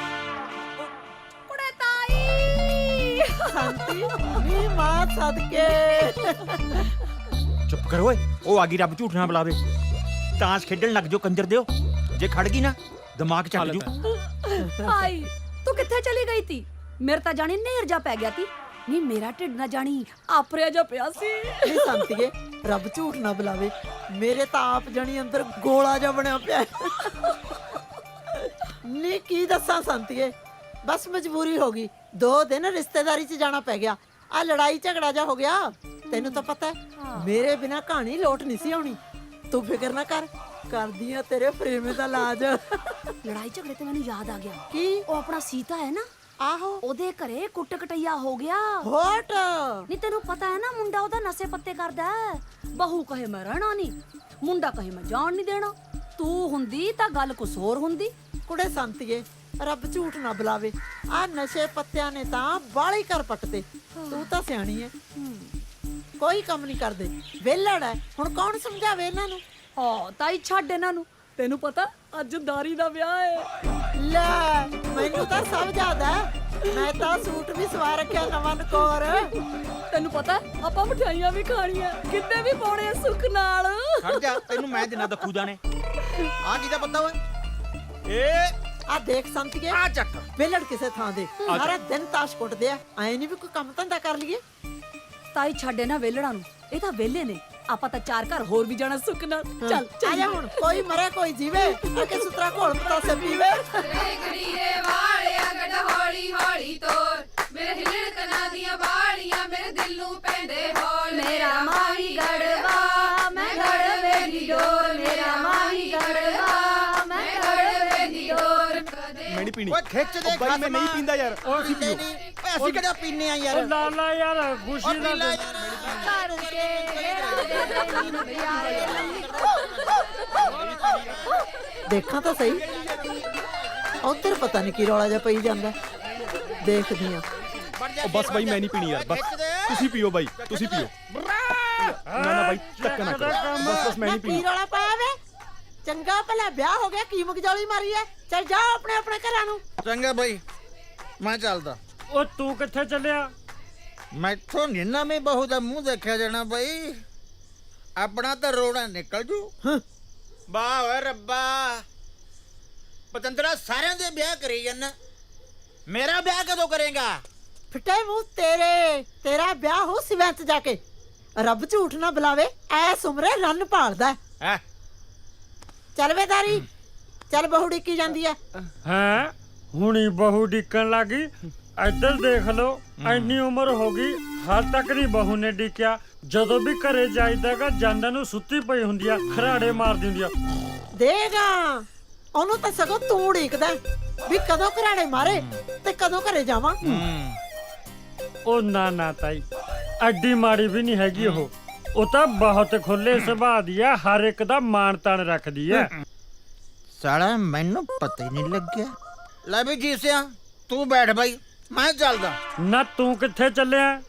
ਕੁੜੇ ਤਾਈ ਸ਼ਾਂਤੀ ਨੀ ਮਾਂ ਸਦਕੇ। ਚੁੱਪ ਕਰ ਓਏ, ਉਹ ਆ ਗਈ, ਰੱਬ ਝੂਠ ਨਾ ਬੁਲਾਵੇ। ਤਾਂਸ ਖੇਡਣ ਲੱਗ ਜਾਓ ਕੰਜਰ ਦਿਓ, ਜੇ ਖੜ ਗਈ ਨਾ ਦਿਮਾਗ ਚੱਲ ਜੂ। ਆਈ ਤੂੰ ਕਿੱਥੇ ਚਲੀ ਗਈ ਤੀ? ਮੇਰੇ ਤਾਂ ਜਾਣੀ ਨੇਰ ਜਾ ਪੈ ਗਿਆ ਤੀ। ਨਹੀਂ ਮੇਰਾ ਢਿੱਡ ਨਾ ਜਾਣੀ ਆਪਰਿਆ ਜਾ ਪਿਆ ਸੀ। ਨੀ ਸ਼ਾਂਤੀਏ, ਰੱਬ ਝੂਠ ਨਾ ਬੁਲਾਵੇ, ਮੇਰੇ ਤਾਂ ਆਪ ਜਣੀ ਅੰਦਰ ਗੋਲਾ ਜਿਹਾ ਬਣਿਆ ਪਿਆ। ਨੀ ਕੀ ਦੱਸਾਂ ਸ਼ਾਂਤੀਏ, ਬਸ ਮਜਬੂਰੀ ਹੋ ਗਈ। 2 ਦਿਨ ਰਿਸ਼ਤੇਦਾਰੀ 'ਚ ਜਾਣਾ ਪੈ ਗਿਆ। ਆ ਲੜਾਈ ਝਗੜਾ ਜਾ ਹੋ ਗਿਆ। ਤੈਨੂੰ ਤਾਂ ਪਤਾ ਹੈ ਮੇਰੇ ਬਿਨਾ ਕਹਾਣੀ ਲੋਟ ਨਹੀਂ ਸੀ ਆਉਣੀ। ਤੂੰ ਫਿਕਰ ਨਾ ਕਰ, ਕਰਦੀ ਆ ਤੇਰੇ ਪ੍ਰੇਮੇ ਦਾ ਇਲਾਜ। ਲੜਾਈ ਝਗੜੇ ਤੇ ਮੈਨੂੰ ਯਾਦ ਆ ਗਿਆ। ਕੀ? ਉਹ ਆਪਣਾ ਸੀਤਾ ਹੈ ਨਾ, ਆਹੋ ਉਹਦੇ ਘਰੇ ਕੁੱਟ ਕਟਈਆ ਹੋ ਗਿਆ। ਹੋਟ ਨਹੀਂ ਤੈਨੂੰ ਪਤਾ ਹੈ ਨਾ, ਮੁੰਡਾ ਉਹਦਾ ਨਸ਼ੇ ਪੱਤੇ ਕਰਦਾ ਹੈ। ਬਹੂ ਕਹੇ ਮੈਂ ਰਹਿਣਾ ਨਹੀਂ, ਮੁੰਡਾ ਕਹੇ ਮੈਂ ਜਾਣ ਨਹੀਂ ਦੇਣਾ। ਤੂੰ ਹੁੰਦੀ ਤਾਂ ਗੱਲ ਕੁਛ ਹੋਰ ਹੁੰਦੀ। ਕੁੜੇ ਸੰਤੀਏ, ਰੱਬ ਝੂਠ ਨਾ ਬੁਲਾਵੇ, ਆ ਨਸ਼ੇ ਪੱਤਿਆਂ ਨੇ ਤਾਂ ਬਾਲੀ ਕਰ ਪੱਟਦੇ। ਤੂੰ ਤਾਂ ਸਿਆਣੀ ਐ, ਕੋਈ ਕੰਮ ਨਹੀਂ ਕਰਦੇ, ਵਿਹਲੜ ਐ। ਹੁਣ ਕੌਣ ਸਮਝਾਵੇ ਇਹਨਾਂ ਨੂੰ? ਹਾਂ ਤਾਈ ਛੱਡ ਇਹਨਾਂ ਨੂੰ, ਤੈਨੂੰ ਪਤਾ ਅੱਜ ਦਾਰੀ ਦਾ ਵਿਆਹ ਹੈ। ਲੈ ਮੈਨੂੰ ਤਾਂ ਸਭ ਯਾਦ ਐ, ਮੈਂ ਤਾਂ ਸੂਟ ਵੀ ਸਵਾ ਰੱਖਿਆ ਨਵਾਂ ਨਕੋਰ। ਤੈਨੂੰ ਪਤਾ ਆਪਾਂ ਮਠਿਆਈਆਂ ਵੀ ਖਾਣੀਆਂ, ਕਿੰਨੇ ਵੀ ਪਾਉਣੇ ਆ ਸੁੱਖ ਨਾਲ। ਖੜ ਜਾ, ਤੈਨੂੰ ਮੈਂ ਦਿਨਾ ਦਖੂਦਾ ਨੇ। ਆ ਕੀ ਦਾ ਪਤਾ ਓਏ? ਏ ਆ ਦੇਖ ਸੰਤੀਏ, ਆ ਚੱਕ। ਵਿਹਲੜ ਕਿਸੇ ਥਾਂ ਦੇ ਸਾਰਾ ਦਿਨ ਤਾਸ਼ ਕੁੱਟਦੇ ਆ। ਐ ਨਹੀਂ ਵੀ ਕੋਈ ਕੰਮ ਧੰਦਾ ਕਰ ਲਈਏ। ਤਾਈ ਛੱਡ ਇਹਨਾਂ ਵੇਲੜਾਂ ਨੂੰ, ਇਹ ਤਾਂ ਵੇਲੇ ਨੇ। ਆਪਾਂ ਤਾਂ 4 ਘਰ ਹੋਰ ਵੀ ਜਾਣਾ ਸੁੱਖ ਨਾਲ। ਚੱਲ ਆ ਜਾ ਹੁਣ, ਕੋਈ ਮਰੇ ਕੋਈ ਜੀਵੇ, ਅਕੇ ਸੁਤਰਾ ਘੋਲ ਪਤਾਸੇ ਪੀਵੇ। ਗੜੀਏ ਵਾਲਿਆ ਗੱਡ ਹੌਲੀ ਹੌਲੀ ਤੋਰ, ਮੇਰੇ ਹਿਲਣ ਕਨਾਂ ਦੀਆਂ ਬਾਲੀਆਂ ਮੇਰੇ ਦਿਲ ਨੂੰ ਪੈਂਦੇ ਹੌਲ। ਮੇਰਾ ਮਾਹੀ ਗੜਵਾ ਮੈਂ ਗੜਵੇ ਦੀ ਡੋਰ, ਮੇਰਾ ਮਾਹੀ ਗੜਵਾ ਮੈਂ ਗੜਵੇ ਦੀ ਡੋਰ। ਮੈਂ ਨਹੀਂ ਪੀਣੀ। ਓਏ ਖਿੱਚ ਦੇ ਬਾਈ ਮੈਂ ਨਹੀਂ ਪੀਂਦਾ ਯਾਰ। ਓਏ ਅਸੀਂ ਕਿਹੜਾ ਪੀਨੇ ਆ ਯਾਰ। ਉਹ ਲਾਲਾ ਯਾਰ ਖੁਸ਼ੀ ਦਾ ਦੇਖਾਂ ਤਾਂ ਸਹੀ, ਉਧਰ ਪਤਾ ਨਹੀਂ ਕੀ ਰੌਲਾ ਜਿਹਾ ਪਈ ਜਾਂਦਾ। ਦੇਖਦੀ ਆ। ਉਹ ਬਸ ਬਾਈ ਮੈਂ ਨਹੀਂ ਪੀਣੀ ਯਾਰ, ਬਸ ਤੁਸੀਂ ਪੀਓ ਬਾਈ, ਤੁਸੀਂ ਪੀਓ। ਨਾ ਨਾ ਬਾਈ ਧੱਕਾ ਨਾ ਕਰੋ, ਬਸ ਮੈਂ ਨਹੀਂ ਕੀ ਪੀਣੀ। ਰੌਲਾ ਪਾਇਆ ਵੇ? ਚੰਗਾ ਭਲਾ ਵਿਆਹ ਹੋ ਗਿਆ, ਕੀ ਮਗਜੌਲੀ ਮਾਰੀ ਐ? ਚੱਲ ਜਾ ਆਪਣੇ ਆਪਣੇ ਘਰਾਂ ਨੂੰ। ਚੰਗਾ ਬਾਈ, ਮੈਂ ਚੱਲਦਾ। ਉਹ ਤੂੰ ਕਿੱਥੇ ਚੱਲਿਆ? ਮੈਥੋਂ ਨੀ ਨਵੀਂ ਬਹੂ ਦਾ ਮੂੰਹ ਦੇਖਿਆ ਜਾਣਾ ਬਈ, ਆਪਣਾ ਤਾਂ ਰੋੜਾ ਨਿਕਲ ਜੂ। ਵਾਹ ਓਏ ਰੱਬਾ, ਪਤੰਦਰਾ ਸਾਰਿਆਂ ਦੇ ਵਿਆਹ ਕਰੀ ਜਾਂਦਾ, ਮੇਰਾ ਵਿਆਹ ਕਦੋਂ ਕਰੇਗਾ? ਫਿੱਟੇ ਮੂੰਹ ਤੇਰੇ, ਤੇਰਾ ਵਿਆਹ ਹੋ ਸਿਵੈਂ ਚ ਜਾ ਕੇ। ਰੱਬ ਝੂਠ ਨਾ ਬੁਲਾਵੇ, ਐਸ ਉਮਰੇ ਰੰਨ ਭਾਲਦਾ ਹੈ। ਚੱਲ ਵੇ ਤਾਰੀ, ਚੱਲ ਬਹੂ ਡਿੱਕੀ ਜਾਂਦੀ ਐ। ਹੈ ਹੁਣੀ ਬਹੂ ਡਿੱਕਣ ਲੱਗੀ। ਇੱਧਰ ਦੇਖ ਲਓ, ਇੰਨੀ ਉਮਰ ਹੋ ਗਈ ਹਾਲ ਤੱਕ ਨਹੀਂ ਬਹੂ ਨੇ ਡਿੱਕਿਆ। ਜਦੋਂ ਵੀ ਘਰੇ ਜਾਈਦਾਗਾ ਜਾਂਦਾ ਨੂੰ ਸੁੱਤੀ ਪਈ ਹੁੰਦੀ ਆ, ਖਰਾੜੇ ਮਾਰਦੀ ਹੁੰਦੀ ਆ। ਦੇਗਾ ਉਹਨੂੰ ਤਾਂ ਸਗੋਂ ਤੂੰ ਢੀਕਦਾ ਵੀ ਕਦੋਂ ਘਰਾੜੇ ਮਾਰੇ ਤੇ ਕਦੋਂ ਘਰੇ ਜਾਵਾਂ। ਉਹ ਨਾ ਨਾ ਤਾਈ, ਐਡੀ ਮਾੜੀ ਵੀ ਨਹੀਂ ਹੈਗੀ ਉਹ ਤਾਂ ਬਹੁਤ ਖੁੱਲੇ ਸੁਭਾਅ ਦੀ ਆ, ਹਰ ਇੱਕ ਦਾ ਮਾਣ ਤਾਣ ਰੱਖਦੀ ਆ। ਸਾਲਾ ਮੈਨੂੰ ਪਤਾ ਹੀ ਨਹੀਂ ਲੱਗਿਆ। ਲੈ ਵੀ ਜੀਸਿਆ, ਤੂੰ ਬੈਠ ਬਾਈ, ਮੈਂ ਚੱਲਦਾ। ਨਾ ਤੂੰ ਕਿੱਥੇ ਚੱਲਿਆ?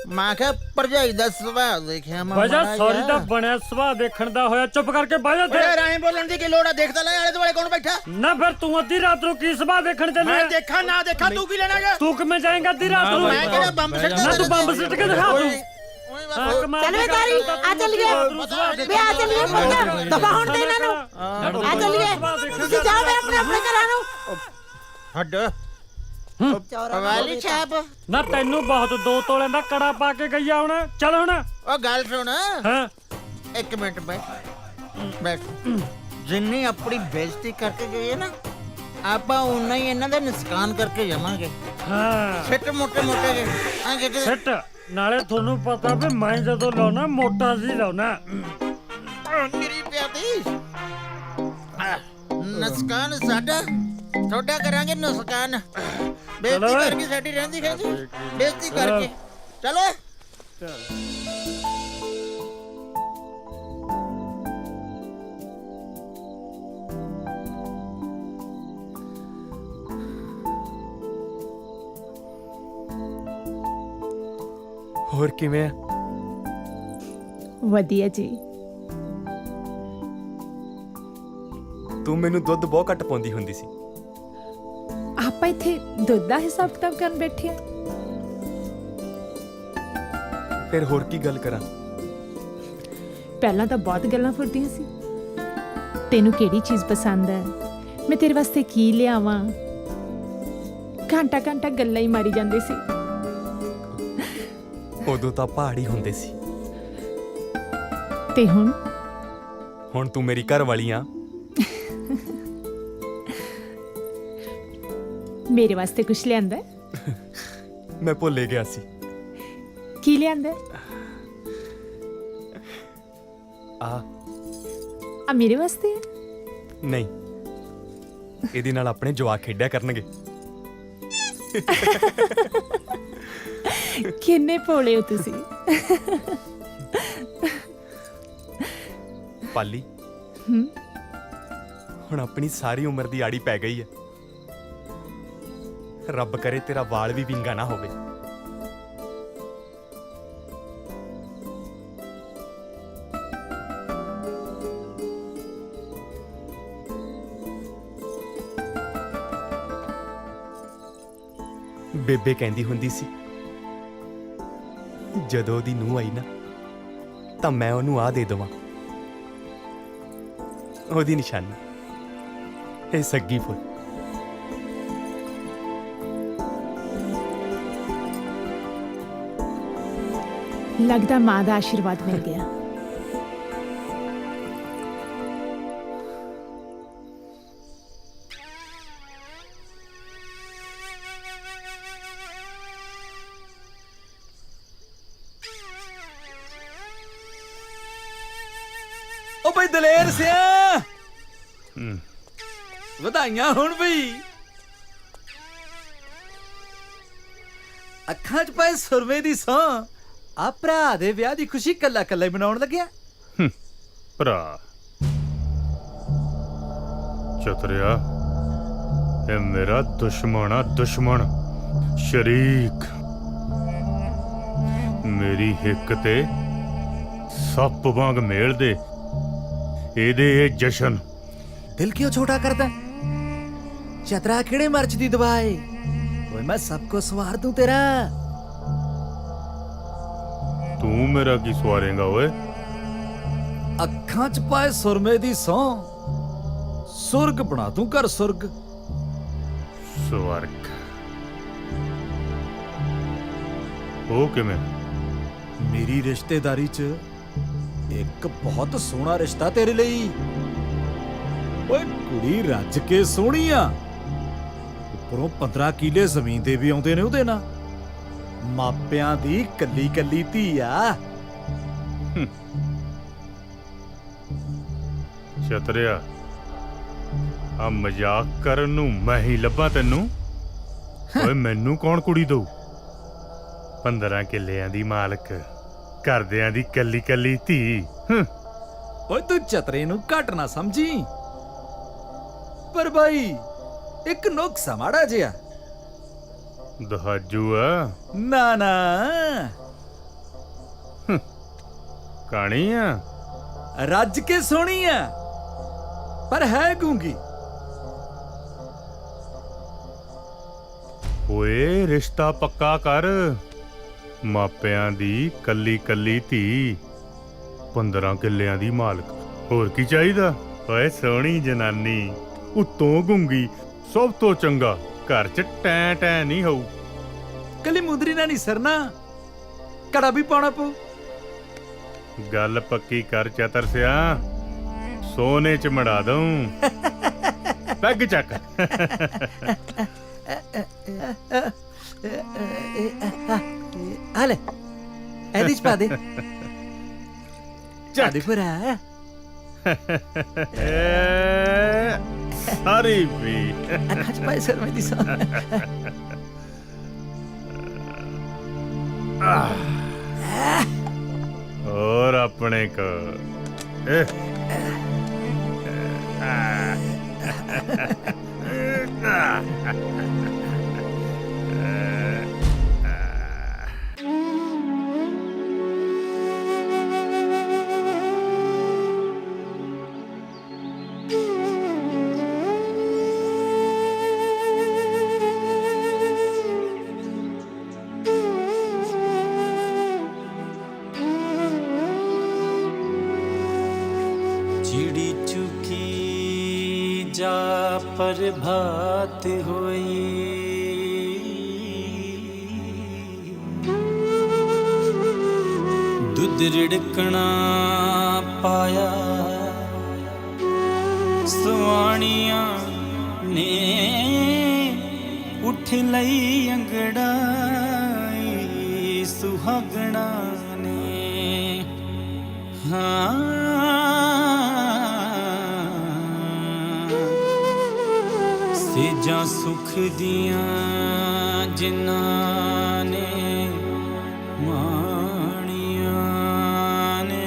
ਮੈਂ ਕਿਹਾ ਭਰਜਾਈ ਦਾ ਸੁਭਾਅ ਦੇਖਿਆ ਮੈਂ। ਵਜਾ ਸੌਰੀ ਦਾ ਬਣਿਆ ਸੁਭਾਅ ਦੇਖਣ ਦਾ ਹੋਇਆ, ਚੁੱਪ ਕਰਕੇ ਬਹਿ ਜਾ ਤੇ। ਰਾਏ ਬੋਲਣ ਦੀ ਕੀ ਲੋੜ ਆ? ਦੇਖਦਾ ਲੈ ਆਲੇ ਦੁਆਲੇ ਕੌਣ ਬੈਠਾ। ਨਾ ਫਿਰ ਤੂੰ ਅੱਧੀ ਰਾਤ ਨੂੰ ਕੀ ਸੁਭਾਅ ਦੇਖਣ ਚੱਲਿਆ? ਮੈਂ ਦੇਖਾਂ ਨਾ ਦੇਖਾਂ, ਤੂੰ ਕੀ ਲੈਣਾ ਗਾ? ਤੂੰ ਕਿਵੇਂ ਜਾਏਂਗਾ ਅੱਧੀ ਰਾਤ ਨੂੰ? ਮੈਂ ਕਿਹੜਾ ਬੰਬ ਸਿੱਟਦਾ? ਨਾ ਤੂੰ ਬੰਬ ਸਿੱਟ ਕੇ ਦਿਖਾ ਤੂੰ। ਓਏ ਚੱਲ ਵੇ ਤਾਰੀ ਆ ਚੱਲੀਏ ਵੇ ਆ ਚੱਲੀਏ ਪੁੱਤ ਦਫਾ ਹੋਣ ਦੇ ਇਹਨਾਂ ਨੂੰ ਆ ਚੱਲੀਏ ਤੁਸੀਂ ਜਾਓ ਵੇ ਆਪਣੇ ਆਪਣੇ ਘਰਾਂ ਨੂੰ ਹੱਡ ਵਾਲੀ ਸਾਹਿਬ ਨਾ ਤੈਨੂੰ ਬਹੁਤ 2 ਤੋਲਿਆਂ ਦਾ ਕੜਾ ਪਾ ਕੇ ਗਈ ਆ ਹੁਣ ਚੱਲ ਹੁਣ ਉਹ ਗੱਲ ਸੁਣ ਹਾਂ 1 ਮਿੰਟ ਬੈਠ ਜਿੰਨੀ ਆਪਣੀ ਬੇਇੱਜ਼ਤੀ ਕਰਕੇ ਗਏ ਨਾ ਆਪਾਂ ਉਨਾ ਹੀ ਇਹਨਾਂ ਦਾ ਨੁਕਸਾਨ ਕਰਕੇ ਜਾਵਾਂਗੇ ਹਾਂ ਛਿੱਟ ਮੋਟੇ ਜਿਹੇ ਆ ਕਿਤੇ ਸਿੱਟ ਨਾਲੇ ਤੁਹਾਨੂੰ ਪਤਾ ਵੀ ਮੈਂ ਜਦੋਂ ਲਾਉਣਾ ਮੋਟਾ ਜੀ ਲਾਉਣਾ ਮੇਰੀ ਪਿਆਦੀ ਨੁਕਸਾਨ ਸਾਡਾ ਤੁਹਾਡਾ ਕਰਾਂਗੇ ਨੁਕਸਾਨ ਬੇਇੱਜ਼ਤੀ ਕਰਕੇ ਸਾਡੀ ਰਹਿੰਦੀ ਹੈ ਜੀ ਬੇਇੱਜ਼ਤੀ ਕਰਕੇ ਚਲੋ ਹੋਰ ਕਿਵੇਂ ਆ? ਵਧੀਆ ਜੀ। ਤੂੰ ਮੈਨੂੰ ਦੁੱਧ ਬਹੁਤ ਘੱਟ ਪਾਉਂਦੀ ਹੁੰਦੀ ਸੀ। ਆਪਾਂ ਇੱਥੇ ਦੁੱਧ ਦਾ ਹਿਸਾਬ ਕਿਤਾਬ ਕਰਨ ਬੈਠੇ ਆ। ਫਿਰ ਹੋਰ ਕੀ ਗੱਲ ਕਰਾਂ? ਪਹਿਲਾਂ ਤਾਂ ਬਹੁਤ ਗੱਲਾਂ ਫੁਰਦੀਆਂ ਸੀ। ਤੈਨੂੰ ਕਿਹੜੀ ਚੀਜ਼ ਪਸੰਦ ਹੈ, ਮੈਂ ਤੇਰੇ ਵਾਸਤੇ ਕੀ ਲਿਆਵਾਂ, ਘੰਟਾ ਘੰਟਾ ਗੱਲਾਂ ਹੀ ਮਾਰੀ ਜਾਂਦੇ ਸੀ। ਉਦੋਂ ਤਾਂ ਪਹਾੜੀ ਹੁੰਦੇ ਸੀ ਤੇ ਹੁਣ ਤੂੰ ਮੇਰੀ ਘਰ ਵਾਲੀ ਆ। ਮੇਰੇ ਵਾਸਤੇ ਕੁਝ ਲਿਆਂਦਾ? ਮੈਂ ਭੁੱਲੇ ਗਿਆ ਸੀ। ਕੀ ਲਿਆਂਦਾ? ਆ ਮੇਰੇ ਵਾਸਤੇ? ਨਹੀਂ, ਇਹਦੇ ਨਾਲ ਆਪਣੇ ਜਵਾਕ ਖੇਡਿਆ ਕਰਨਗੇ। ਕਿੰਨੇ ਭੋਲੇ ਹੋ ਤੁਸੀਂ। ਪਾਲੀ, ਹੁਣ ਆਪਣੀ ਸਾਰੀ ਉਮਰ ਦੀ ਆੜੀ ਪੈ ਗਈ ਹੈ। ਰੱਬ ਕਰੇ ਤੇਰਾ ਵਾਲ ਵੀ ਵਿੰਗਾ ਨਾ ਹੋਵੇ। ਬੇਬੇ ਕਹਿੰਦੀ ਹੁੰਦੀ ਸੀ ਜਦੋਂ ਉਹਦੀ ਨੂੰਹ ਆਈ ਨਾ ਤਾਂ ਮੈਂ ਉਹਨੂੰ ਆ ਦੇ ਦੇਵਾਂ। ਉਹਦੀ ਨਿਸ਼ਾਨੀ ਇਹ ਸੱਗੀ ਫੁੱਲ। ਲੱਗਦਾ ਮਾਂ ਦਾ ਆਸ਼ੀਰਵਾਦ ਮਿਲ ਗਿਆ। ਓ ਬਈ ਦਲੇਰ ਸਿਆ, ਵਧਾਈਆਂ ਹੁਣ ਬਈ। ਅੱਖਾਂ 'ਚ ਪਏ ਸੁਰਮੇ ਦੀ ਸੌਂ, ਆ ਭਰਾ ਦੇ ਵਿਆਹ ਦੀ ਖੁਸ਼ੀ ਕੱਲਾ ਕੱਲਾ ਹੀ ਮਨਾਉਣ ਲੱਗਿਆ। ਭਰਾ ਚਤਰਿਆ, ਇਹ ਮੇਰਾ ਦੁਸ਼ਮਣ ਆ, ਦੁਸ਼ਮਣ ਸ਼ਰੀਕ। ਮੇਰੀ ਹਿੱਕ ਤੇ ਸੱਪ ਵਾਂਗ ਮੇਲ ਦੇ ਇਹਦੇ ਇਹ ਜਸ਼ਨ। ਦਿਲ ਕਿਉਂ ਛੋਟਾ ਕਰਦਾ? ਚਤਰਾ ਕਿਹੜੇ ਮਰਚ ਦੀ ਦਵਾਈ? ਓਏ ਮੈਂ ਸਭ ਕੋ ਸਵਾਰ ਦੂੰ ਤੇਰਾ। ਤੂੰ ਮੇਰਾ ਕੀ ਸਵਾਰੇਂਗਾ ਓਏ? ਅੱਖਾਂ 'ਚ ਪਾਏ ਸੁਰਮੇ ਦੀ ਸੌਂ, ਸੁਰਗ ਬਣਾ ਦੂੰ ਘਰ ਸੁਰਗ। ਸਵਰਗ? ਉਹ ਕਿਵੇਂ? ਮੇਰੀ ਰਿਸ਼ਤੇਦਾਰੀ 'ਚ ਇੱਕ ਬਹੁਤ ਸੋਹਣਾ ਰਿਸ਼ਤਾ ਤੇਰੇ ਲਈ। ਓਏ ਕੁੜੀ ਰੱਜ ਕੇ ਸੋਹਣੀ ਆ, ਉੱਪਰੋਂ 15 ਕਿੱਲੇ ਜ਼ਮੀਨ ਦੇ ਵੀ ਆਉਂਦੇ ਨੇ ਉਹਦੇ ਨਾਲ। ਮਾਪਿਆਂ ਦੀ ਕੱਲੀ ਕੱਲੀ ਧੀ ਆ। ਚਤਰਿਆ, ਆ ਮਜ਼ਾਕ ਕਰਨ ਨੂੰ ਮੈਂ ਹੀ ਲੱਭਾਂ ਤੈਨੂੰ? ਓਏ ਮੈਨੂੰ ਕੌਣ ਕੁੜੀ ਦਊ? 15 ਕਿੱਲਿਆਂ ਦੀ ਮਾਲਕ, ਘਰਦਿਆਂ ਦੀ ਕੱਲੀ ਕੱਲੀ ਧੀ। ਓਏ ਤੂੰ ਚਤਰੇ ਨੂੰ ਘੱਟ ਨਾ ਸਮਝੀ, ਪਰ ਬਾਈ ਇੱਕ ਨੁਕਸਾ ਮਾੜਾ ਜਿਹਾ। ਦਹਾਜੂ ਆ? ਨਾ ਨਾ, ਕਾਣੀ ਆ? ਰੱਜ ਕੇ ਸੋਹਣੀ ਆ, ਪਰ ਹੈ ਗੂੰਗੀ। ਓਏ ਰਿਸ਼ਤਾ ਪੱਕਾ ਕਰ, ਮਾਪਿਆਂ ਦੀ ਕੱਲੀ ਕੱਲੀ ਧੀ 15 ਕਿੱਲਿਆਂ ਦੀ ਮਾਲਕ। ਹੋਰ ਕੀ ਚਾਹੀਦਾ? ਓਏ ਸੋਹਣੀ ਜਨਾਨੀ, ਉੱਤੋਂ ਗੁੰਗੀ, ਸਭ ਤੋਂ ਚੰਗਾ, ਘਰ 'ਚ ਟੈਂ ਟੈਂ ਨਹੀਂ ਹੋਊ। ਕੱਲੀ ਮੁੰਦਰੀ ਨਾਲ ਨਹੀਂ ਸਰਨਾ, ਕੜਾ ਵੀ ਪਾਉਣਾ ਪਊ। ਗੱਲ ਪੱਕੀ ਕਰ ਚਤਰ ਸਿਆ, ਸੋਨੇ 'ਚ ਮੜਾ ਦਊਂ। ਪੈਗ ਚੱਕ। ਆ ਲੈ, ਇਹਦੇ 'ਚ ਪਾ ਦੇ। ਚੱਲ ਭਰਾ। ਸਾਰੀ ਵੀ ਅੱਖਾਂ 'ਚ ਪਾਏ ਸਰਮੇ ਦੀ ਸਾਂ। ਹੋਰ ਆਪਣੇ ਕੋ चिड़ी चुकी जा प्रभात होई, दुध रिड़कना पाया सुआणिया ने, उठ लई अंगड़ाई सुहागणा ने। हाँ सेजा सुख दिया जिन्हां ने माणिया ने।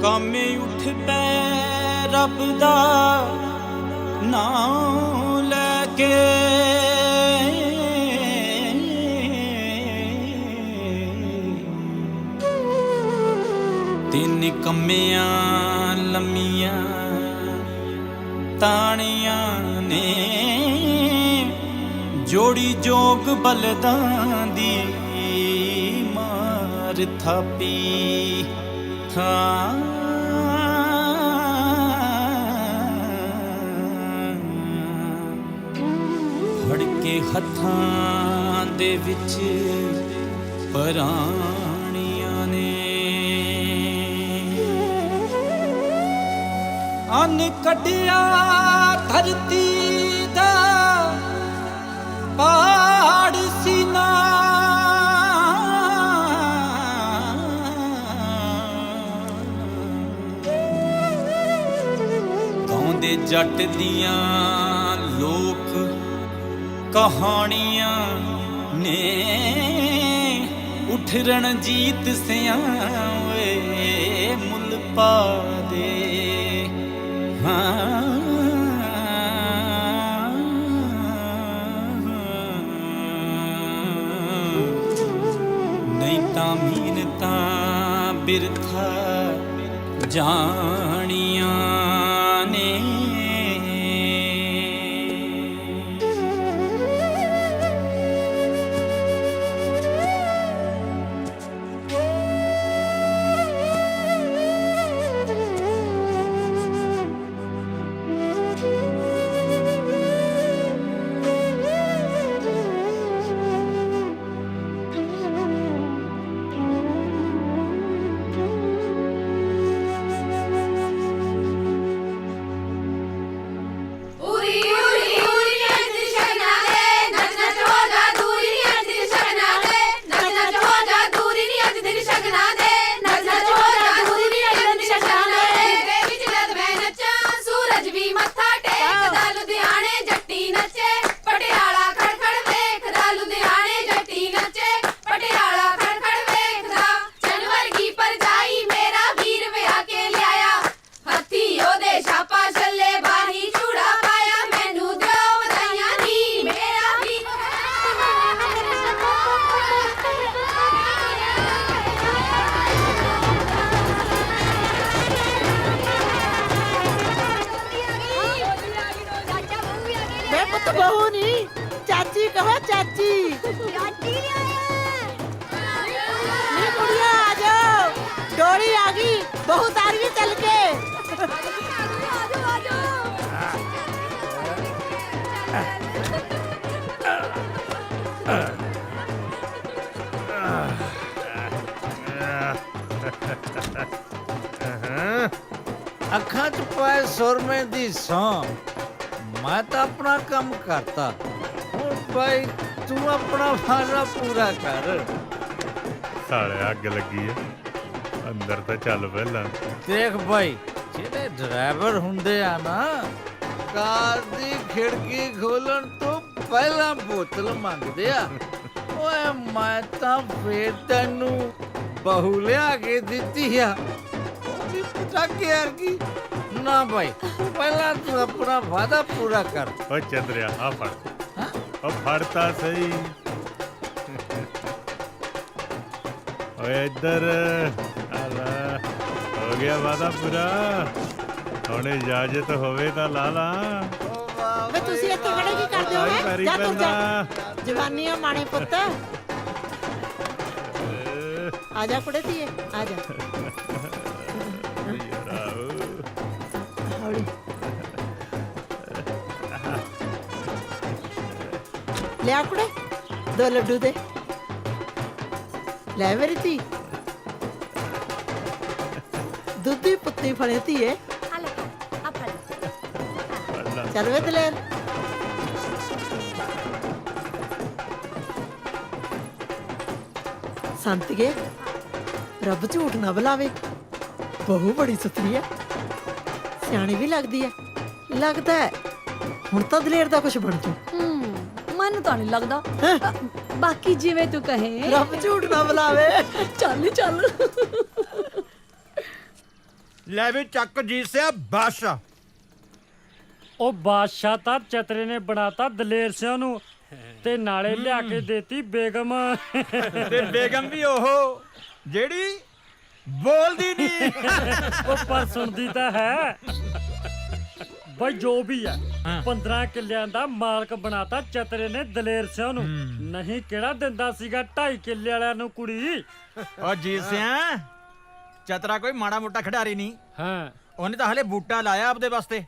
कामे उठ पै रब दा नाम लैके, तिन कम्मियां लम्मियां तानियां ने, जोड़ी जोग बलदां दी मार थापी। हाँ ਫੜ ਕੇ ਹੱਥਾਂ ਦੇ ਵਿੱਚ ਪਰਾਣੀਆਂ ਨੇ, ਅੰਨ ਕੱਢਿਆ ਧਰਤੀ ਦਾ ਪਾੜ ਸੀਨਾ, ਗਾਉਂਦੇ ਜੱਟ ਦੀਆਂ ਲੋਕ ਕਹਾਣੀਆਂ ਨੇ, ਉਠ ਰਣਜੀਤ ਸਿਆਂ ਵੇ ਮੁੱਲ ਪਾ ਦੇ। ਹਾਂ ਨਹੀਂ ਤਾਂ ਮਿਹਨਤਾਂ ਬਿਰਥਾ ਜਾਣੀਆਂ ਨੇ। ਕਹੋ ਚਾਚੀ ਚਾਚੀ ਨੀ ਕੁੜੀਆਂ ਆ ਜਾਓ ਡੋਲੀ ਆ ਗਈ ਬਹੂ ਤਾਰੀ ਚੱਲ ਕੇ ਅੱਖਾਂ 'ਚ ਪਾਏ ਸੁਰਮੇ ਦੀ ਸੌਂ ਮੈਂ ਤਾਂ ਆਪਣਾ ਕੰਮ ਕਰਤਾ ਹੁਣ ਭਾਈ ਤੂੰ ਆਪਣਾ ਫਾਇਦਾ ਪੂਰਾ ਕਰ ਸਾਲੇ ਅੱਗ ਲੱਗੀ ਆ ਅੰਦਰ ਤਾਂ ਚੱਲ ਪਹਿਲਾਂ ਦੇਖ ਭਾਈ ਜਿਹੜੇ ਡਰਾਈਵਰ ਹੁੰਦੇ ਆ ਨਾ ਕਾਰ ਦੀ ਖਿੜਕੀ ਖੋਲਣ ਤੋਂ ਪਹਿਲਾਂ ਬੋਤਲ ਮੰਗਦੇ ਆ ਓਏ ਮੈਂ ਤਾਂ ਫੇਰ ਤੈਨੂੰ ਬਹੂ ਲਿਆ ਕੇ ਦਿੱਤੀ ਆ ਉਹ ਵੀ ਪਟਾਕੇ ਵਰਗੀ ਨਾ ਭਾਈ ਪਹਿਲਾਂ ਤੂੰ ਆਪਣਾ ਵਾਅਦਾ ਪੂਰਾ ਕਰ ਓ ਚੰਦਰਿਆ ਆ ਫੜ ਓ ਫੜਤਾ ਸਹੀ ਓਏ ਇੱਧਰ ਆ ਲੈ ਹੋ ਗਿਆ ਵਾਦਾ ਪੂਰਾ ਹੁਣ ਇਜਾਜ਼ਤ ਹੋਵੇ ਤਾਂ ਲਾ ਲਾ ਵੇ ਤੁਸੀਂ ਇੱਥੇ ਖੜੇ ਕੀ ਕਰਦੇ ਹੋ ਹੈਂ? ਜਾ ਤੂੰ ਜਾ ਜਵਾਨੀਆਂ ਮਾਣੇ ਪੁੱਤ ਆ ਜਾ ਕੁੜੇ ਧੀਏ ਆ ਜਾ ਹੌਲੀ ਲਿਆ ਕੁੜੇ 2 ਲੱਡੂ ਦੇ ਲੈ ਮੇਰੀ ਧੀ ਦੁੱਧੀ ਪੁੱਤੀ ਫੜੇ ਧੀਏ ਚੱਲ ਵੇ ਦਲੇਰ ਸੰਤਗੇ ਰੱਬ ਝੂਠ ਨਾ ਬੁਲਾਵੇ ਬਹੂ ਬੜੀ ਸੁਥਰੀ ਹੈ ਸਿਆਣੀ ਵੀ ਲੱਗਦੀ ਹੈ ਲੱਗਦਾ ਹੈ ਹੁਣ ਤਾਂ ਦਲੇਰ ਦਾ ਕੁਝ ਬਣ ਜੂ ਮੈਨੂੰ ਤਾਂ ਨਹੀਂ ਲੱਗਦਾ ਬਾਕੀ ਜਿਵੇਂ ਤੂੰ ਕਹੇ ਰੱਬ ਝੂਠ ਨਾ ਬੁਲਾਵੇ ਚੱਲ ਚੱਲ ਲੈ ਵੀ ਚੱਕ ਜੀ ਸਿਆ ਬਾਦਸ਼ਾਹ ਉਹ ਬਾਦਸ਼ਾਹ ਤਾਂ ਚਤਰੇ ਨੇ ਬਣਾਤਾ ਦਲੇਰ ਸਿਆਂ ਨੂੰ ਤੇ ਨਾਲੇ ਲਿਆ ਕੇ ਦੇਤੀ ਬੇਗਮ ਤੇ ਬੇਗਮ ਵੀ ਉਹ ਜਿਹੜੀ ਬੋਲਦੀ ਨਹੀਂ ਉਹ ਪਰ ਸੁਣਦੀ ਤਾਂ ਹੈ ਬਈ ਜੋ ਵੀ ਆ 15 ਕਿੱਲਿਆਂ ਦਾ ਮਾਲਕ ਬਣਾਤਾ ਚਤਰੇ ਨੇ ਦਲੇਰ ਸਿਆਂ ਨੂੰ ਨਹੀਂ ਕਿਹੜਾ ਦਿੰਦਾ ਸੀਗਾ 2.5 ਕਿੱਲੇ ਵਾਲਿਆਂ ਨੂੰ ਕੁੜੀ ਓ ਜੀ ਸਿਆ ਚਤਰਾ ਕੋਈ ਮਾੜਾ ਮੋਟਾ ਖਿਡਾਰੀ ਨਹੀਂ ਹਾਂ ਉਹਨੇ ਤਾਂ ਹਲੇ ਬੂਟਾ ਲਾਇਆ ਆਪਦੇ ਵਾਸਤੇ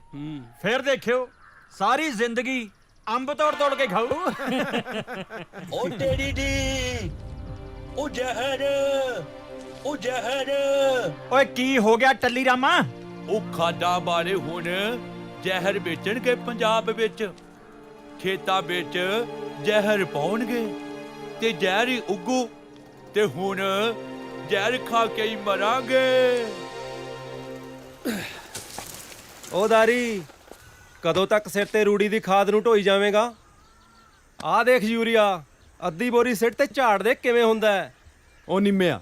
ਫਿਰ ਦੇਖਿਓ ਸਾਰੀ ਜ਼ਿੰਦਗੀ ਅੰਬ ਤੋੜ ਤੋੜ ਕੇ ਖਾਊ ਓ ਤੇਰੀ ਦੀ ਉਹ ਜ਼ਹਿਰ ਓਏ ਕੀ ਹੋ ਗਿਆ ਟੱਲੀ ਰਾਮਾ ਉਹ ਖਾਦਾ ਬਾਰੇ ਹੁਣ ਜ਼ਹਿਰ ਵੇਚਣਗੇ ਪੰਜਾਬ ਵਿੱਚ ਖੇਤਾਂ ਵਿੱਚ ਜ਼ਹਿਰ ਪਾਉਣਗੇ ਤੇ ਜ਼ਹਿਰ ਹੀ ਉੱਗੂ ਤੇ ਹੁਣ ਜ਼ਹਿਰ ਖਾ ਕੇ ਹੀ ਮਰਾਂਗੇ ਓ ਦਾਰੀ ਕਦੋਂ ਤੱਕ ਸਿਰ ਤੇ ਰੂੜੀ ਦੀ ਖਾਦ ਨੂੰ ਢੋਈ ਜਾਵੇਂਗਾ ਆਹ ਦੇਖ ਯੂਰੀਆ ਅੱਧੀ ਬੋਰੀ ਸਿੱਟ ਤੇ ਝਾੜ ਦੇ ਕਿਵੇਂ ਹੁੰਦਾ ਹੈ ਉਹ ਨਿੰਮਿਆ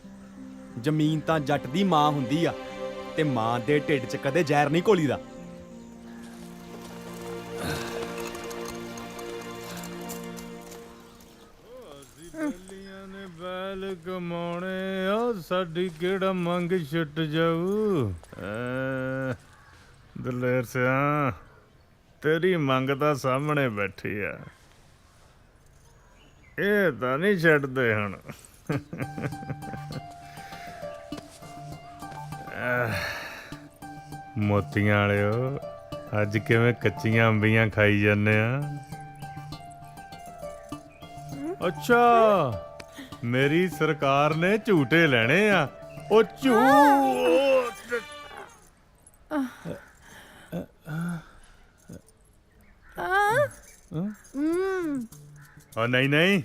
ਜ਼ਮੀਨ ਤਾਂ ਜੱਟ ਦੀ ਮਾਂ ਹੁੰਦੀ ਆ ਤੇ ਮਾਂ ਦੇ ਢਿੱਡ 'ਚ ਕਦੇ ਜ਼ਹਿਰ ਨਹੀਂ ਘੋਲੀਦਾ ਬਲੀਆਂ ਨੇ ਬੈਲ ਕਮਾਉਣੇ ਆ ਸਾਡੀ ਕਿਹੜਾ ਮੰਗ ਛੁੱਟ ਜਾਊ ਦਲੇਰ ਸਿਆ ਤੇਰੀ ਮੰਗ ਤਾਂ ਸਾਹਮਣੇ ਬੈਠੀ ਆ ਇਹ ਤਾਂ ਨਹੀਂ ਛੱਡਦੇ ਹੁਣ ਮੋਤੀਆਂ ਵਾਲਿਓ ਅੱਜ ਕਿਵੇਂ ਕੱਚੀਆਂ ਅੰਬੀਆਂ ਖਾਈ ਜਾਂਦੇ ਆ ਅੱਛਾ ਮੇਰੀ ਸਰਕਾਰ ਨੇ ਝੂਟੇ ਲੈਣੇ ਆ ਉਹ ਝੂਟ ਉਹ ਨਹੀਂ ਨਹੀਂ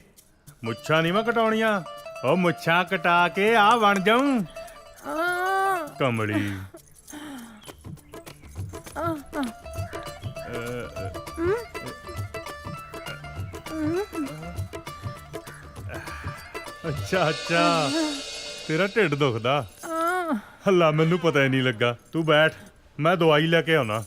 ਮੁੱਛਾਂ ਨਹੀਂ ਮੈਂ ਕਟਾਉਣੀਆਂ ਉਹ ਮੁੱਛਾਂ ਕਟਾ ਕੇ ਆ ਬਣ ਜਾਊਂ ਕਮਲੀ ਅੱਛਾ ਅੱਛਾ ਤੇਰਾ ਢਿੱਡ ਦੁਖਦਾ ਹੱਲਾ ਮੈਨੂੰ ਪਤਾ ਹੀ ਨਹੀਂ ਲੱਗਾ ਤੂੰ ਬੈਠ ਮੈਂ ਦਵਾਈ ਲੈ ਕੇ ਆਉਣਾ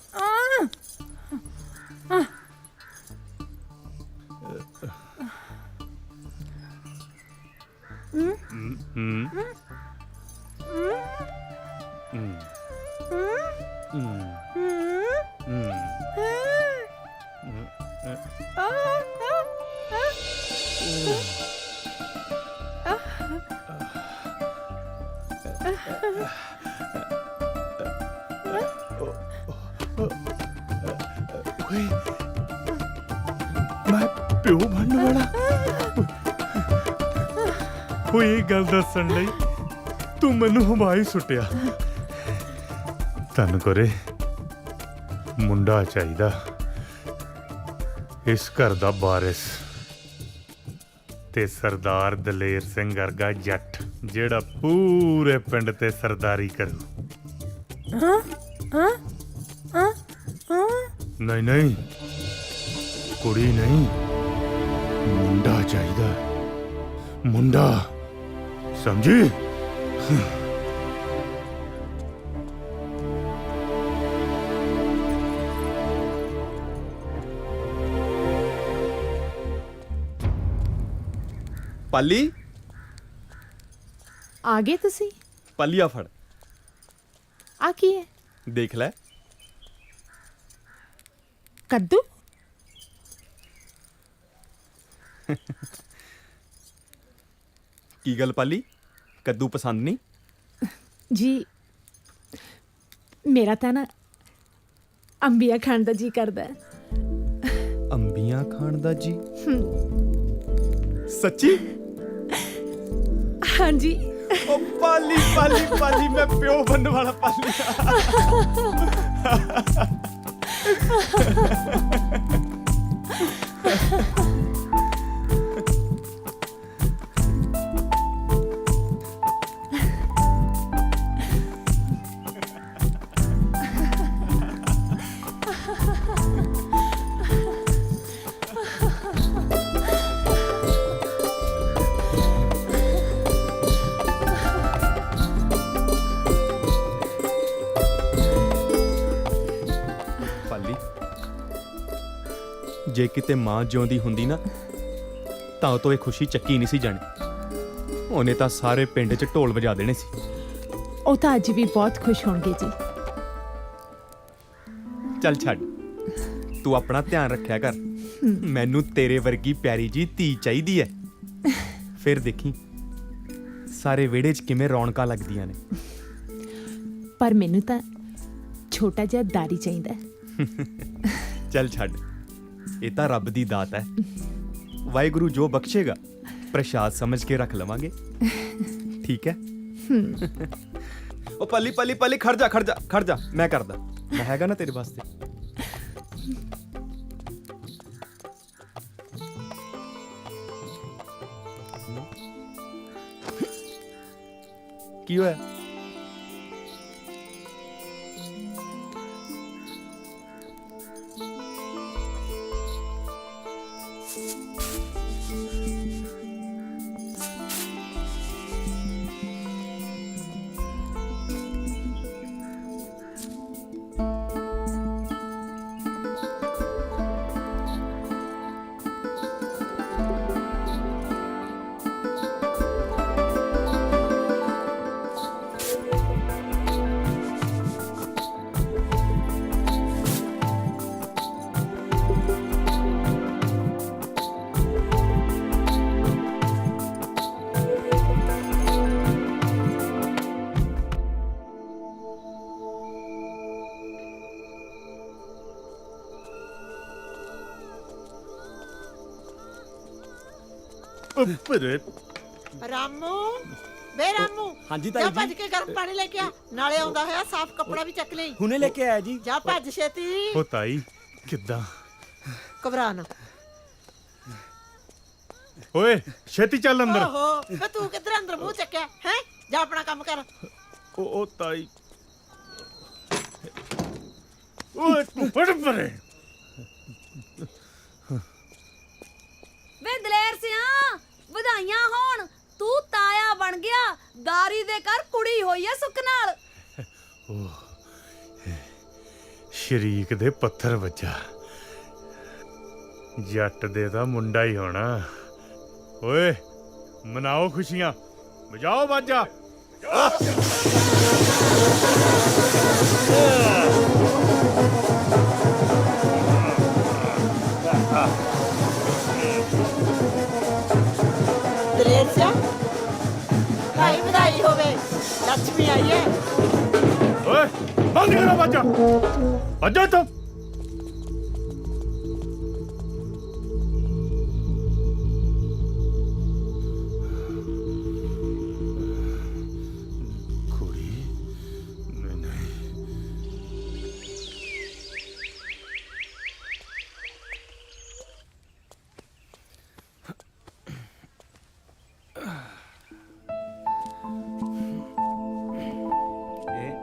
ਪਿਓ ਬਣਨ ਵਾਲਾ। ਓਏ ਇਹ ਗੱਲ ਦੱਸਣ ਲਈ ਤੂੰ ਮੈਨੂੰ ਹਵਾਈ ਸੁੱਟਿਆ। ਤਨ ਕਰੇ ਮੁੰਡਾ ਚਾਹੀਦਾ, ਇਸ ਘਰ ਦਾ ਵਾਰਿਸ ਤੇ ਸਰਦਾਰ ਦਲੇਰ ਸਿੰਘ ਵਰਗਾ ਜੱਟ ਜਿਹੜਾ ਪੂਰੇ ਪਿੰਡ ਤੇ ਸਰਦਾਰੀ ਕਰੂ। ਨਹੀਂ ਨਹੀਂ, ਕੁੜੀ ਨਹੀਂ, ਮੁੰਡਾ ਚਾਹੀਦਾ, ਮੁੰਡਾ, ਸਮਝੀ? ਪਾਲੀ, ਆ ਗਏ ਤੁਸੀਂ? ਪਾਲੀ ਆ ਫੜ, ਆ ਕੀ ਹੈ? ਦੇਖ ਲੈ। ਕੱਦੂ? ਕੀ ਗੱਲ ਪਾਲੀ, ਕੱਦੂ ਪਸੰਦ ਨਹੀਂ? ਜੀ ਮੇਰਾ ਤਾਂ ਨਾ ਅੰਬੀਆਂ ਖਾਣ ਦਾ ਜੀ ਕਰਦਾ ਹੈ। ਅੰਬੀਆਂ ਖਾਣ ਦਾ ਜੀ? ਸੱਚੀ? ਹਾਂਜੀ। ਓ ਪਾਲੀ ਪਾਲੀ ਪਾਲੀ, ਮੈਂ ਪਿਓ ਬਣਨ ਵਾਲਾ ਪਾਲੀ। ਜੇ ਕਿਤੇ ਮਾਂ ਜਿਉਂਦੀ ਹੁੰਦੀ ਨਾ ਤਾਂ ਉਹ ਤੋਂ ਇਹ ਖੁਸ਼ੀ ਚੱਕੀ ਨਹੀਂ ਸੀ ਜਾਣੀ। ਉਹਨੇ ਤਾਂ ਸਾਰੇ ਪਿੰਡ 'ਚ ਢੋਲ ਵਜਾ ਦੇਣੇ ਸੀ। ਉਹ ਤਾਂ ਅੱਜ ਵੀ ਬਹੁਤ ਖੁਸ਼ ਹੋਣਗੇ ਜੀ। ਚੱਲ ਛੱਡ, ਤੂੰ ਆਪਣਾ ਧਿਆਨ ਰੱਖਿਆ ਕਰ। ਮੈਨੂੰ ਤੇਰੇ ਵਰਗੀ ਪਿਆਰੀ ਜੀ ਧੀ ਚਾਹੀਦੀ ਹੈ। ਫਿਰ ਦੇਖੀ ਸਾਰੇ ਵਿਹੜੇ 'ਚ ਕਿਵੇਂ ਰੌਣਕਾਂ ਲੱਗਦੀਆਂ ਨੇ। ਪਰ ਮੈਨੂੰ ਤਾਂ ਛੋਟਾ ਜਿਹਾ ਦਾਰੀ ਚਾਹੀਦਾ। ਚੱਲ ਛੱਡ, ਇਹ ਤਾਂ ਰੱਬ ਦੀ ਦਾਤ ਹੈ। ਵਾਹਿਗੁਰੂ ਜੋ ਬਖਸ਼ੇਗਾ ਪ੍ਰਸ਼ਾਦ ਸਮਝ ਕੇ ਰੱਖ ਲਵਾਂਗੇ। ਠੀਕ ਹੈ? ਉਹ ਪੱਲੀ ਪੱਲੀ ਪੱਲੀ, ਖੜ ਜਾ ਖੜ ਜਾ ਖੜ ਜਾ, ਮੈਂ ਕਰਦਾ, ਮੈਂ ਹੈਗਾ ਨਾ ਤੇਰੇ ਵਾਸਤੇ। ਕੀ ਹੋਇਆ? ਰਾਮੂ, ਬੇ ਰਾਮੂ, ਹਾਂਜੀ ਜਾ ਭੱਜ ਕੇ ਗਰਮ ਪਾਣੀ ਲੈ ਕੇ ਆ, ਨਾਲੇ ਆਉਂਦਾ ਹੋਇਆ ਸਾਫ਼ ਕੱਪੜਾ ਵੀ ਚੱਕ ਲਈ। ਹੁਣੇ ਲੈ ਕੇ ਆਇਆ ਜੀ। ਜਾ ਭੱਜ ਛੇਤੀ। ਉਹ ਤਾਈ ਕਿੱਦਾਂ? ਘਬਰਾ ਨਾ। ਓਏ ਛੇਤੀ ਚੱਲ ਅੰਦਰ। ਓਹੋ, ਵੇ ਤੂੰ ਕਿੱਧਰ ਅੰਦਰ ਮੂੰਹ ਚੱਕਿਆ ਹੈ? ਜਾ ਆਪਣਾ ਕੰਮ ਕਰ। ਉਹ ਤਾਈ, ਓਏ ਤੂੰ ਫੜ ਪਰੇ। ਵੇ ਦਲੇਰ ਸਿਆ, ਵਧਾਈਆਂ ਹੋਣ, ਤੂੰ ਤਾਇਆ ਬਣ ਗਿਆ। ਦਾਰੀ ਦੇ ਘਰ ਕੁੜੀ ਹੋਈ ਐ ਸੁੱਖ ਨਾਲ। ਸ਼ਰੀਕ ਦੇ ਪੱਥਰ ਵੱਜਾ, ਜੱਟ ਦੇ ਦਾ ਮੁੰਡਾ ਹੀ ਹੋਣਾ। ਓਏ ਮਨਾਓ ਖੁਸ਼ੀਆਂ, ਵਜਾਓ ਬਾਜਾ। ਦਲੇਰ ਸਿਆ, ਭਾਈ ਵਧਾਈ ਹੋਵੇ, ਲక్ష్ਮੀ ਆਈ ਹੈ। ਓਏ ਬੰਦ ਕਰੋ ਬਾਜਾ, ਬਾਜਾ ਤੋ।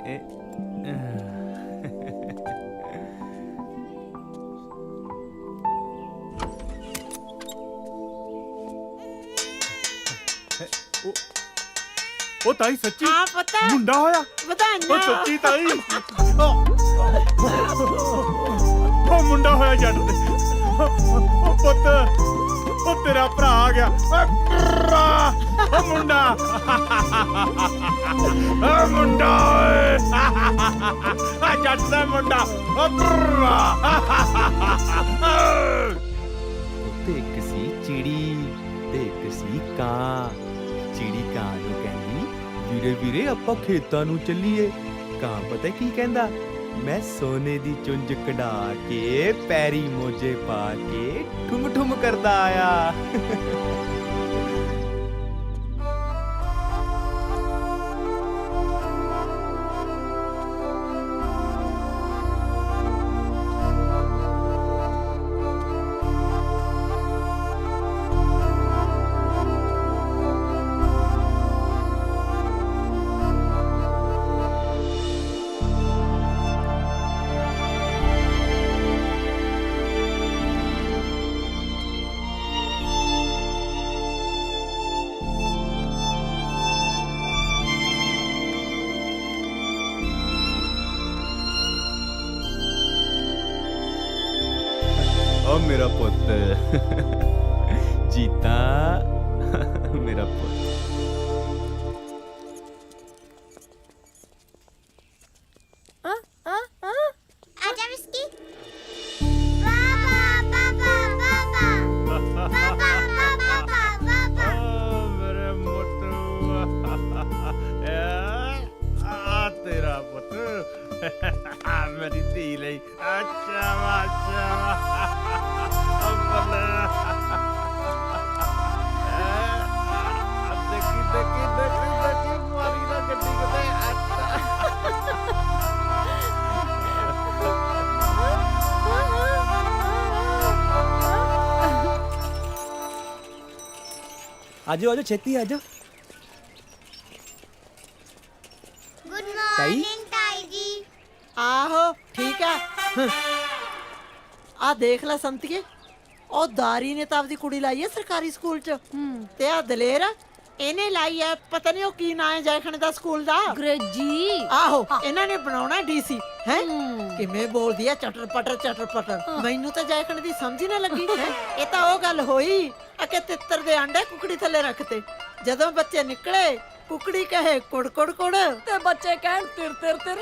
ਉਹ ਤਾਈ ਸੱਚੀ ਹਾਂ ਪਤਾ ਮੁੰਡਾ ਹੋਇਆ। ਵਧਾਈਆਂ। ਉਹ ਸੱਚੀ ਤਾਈ ਉਹ ਮੁੰਡਾ ਹੋਇਆ ਜੱਟ ਦੇ। ਉਹ ਪੁੱਤ ਉਹ ਤੇਰਾ ਭਰਾ ਆ ਗਿਆ। ਉਹ ਮੁੰਡਾ ਉਹ ਮੁੰਡਾ ਓਏ ਆ ਜੱਟ ਦਾ ਮੁੰਡਾ। ਉੱਤੇ ਇੱਕ ਸੀ ਚਿੜੀ ਤੇ ਇੱਕ ਸੀ ਕਾਂ। ਚਿੜੀ ਕਾਂ ਨੂੰ ਕਹਿੰਦੀ ਵੀਰੇ ਵੀਰੇ ਆਪਾਂ ਖੇਤਾਂ ਨੂੰ ਚੱਲੀਏ। ਕਾਂ ਪਤਾ ਕੀ ਕਹਿੰਦਾ, ਮੈਂ ਸੋਨੇ ਦੀ ਚੁੰਝ ਕਢਾ ਕੇ ਪੈਰੀ ਮੋਜੇ ਪਾ ਕੇ ਠੁਮ ਠੁਮ ਕਰਦਾ ਆਇਆ। ਓ ਮੇਰਾ ਪੁੱਤ ਜੀਤਾ ਮੇਰਾ ਪੁੱਤ। आजा विस्की पापा पापा पापा पापा पापा पापा ਮੇਰੇ ਮੋਟੂ ਆ ਤੇਰਾ ਪੁੱਤ ਮੇਰੀ ਧੀ ਲਈ। ਅੱਛਾ ਵਾਚਾ ਅੱਬਲਾ ਦੇਖੀ ਦੇਖੀ ਦੇਖੀ ਦੇਖੀ ਮਾਰੀ ਨਾ ਗੱਡੀ ਕਿਤੇ। ਆਜੋ ਆਜੋ ਛੇਤੀ ਆਜੋ। गुड मॉर्निंग ताई जी। ਆਹੋ ਠੀਕ ਹੈ। ਆ ਦੇਖ ਲੈ ਸੰਤੀਏ, ਉਹ ਦਾਰੀ ਨੇ ਤਾਂ ਆਪਦੀ ਕੁੜੀ ਲਾਈ ਹੈ ਸਰਕਾਰੀ ਸਕੂਲ ਚ। ਤੇ ਆ ਦਲੇਰ ਇਹਨੇ ਲਾਈ ਹੈ, ਪਤਾ ਨਹੀਂ ਉਹ ਕੀ ਨਾਂ ਹੈ ਜੈਖਣ ਦਾ ਸਕੂਲ ਦਾ। ਅੰਗਰੇਜ਼ੀ। ਆਹੋ ਇਹਨਾਂ ਨੇ ਬਣਾਉਣਾ ਡੀਸੀ ਹੈ। ਕਿਵੇਂ ਬੋਲਦੀ ਹੈ ਚਟਰ ਪਟਰ। ਮੈਨੂੰ ਤਾਂ ਜੈਖਣ ਦੀ ਸਮਝ ਹੀ ਨਾ ਲੱਗੀ ਹੈ। ਇਹ ਤਾਂ ਉਹ ਗੱਲ ਹੋਈ ਕਿ ਤਿੱਤਰ ਦੇ ਆਂਡੇ ਕੁਕੜੀ ਥੱਲੇ ਰੱਖਤੇ। ਜਦੋਂ ਬੱਚੇ ਨਿਕਲੇ ਕੁਕੜੀ ਕਹੇ ਕੁੜ ਕੁੜ ਕੁੜ ਤੇ ਬੱਚੇ ਕਹਿਣ ਤਿਰ ਤਿਰ ਤਿਰ।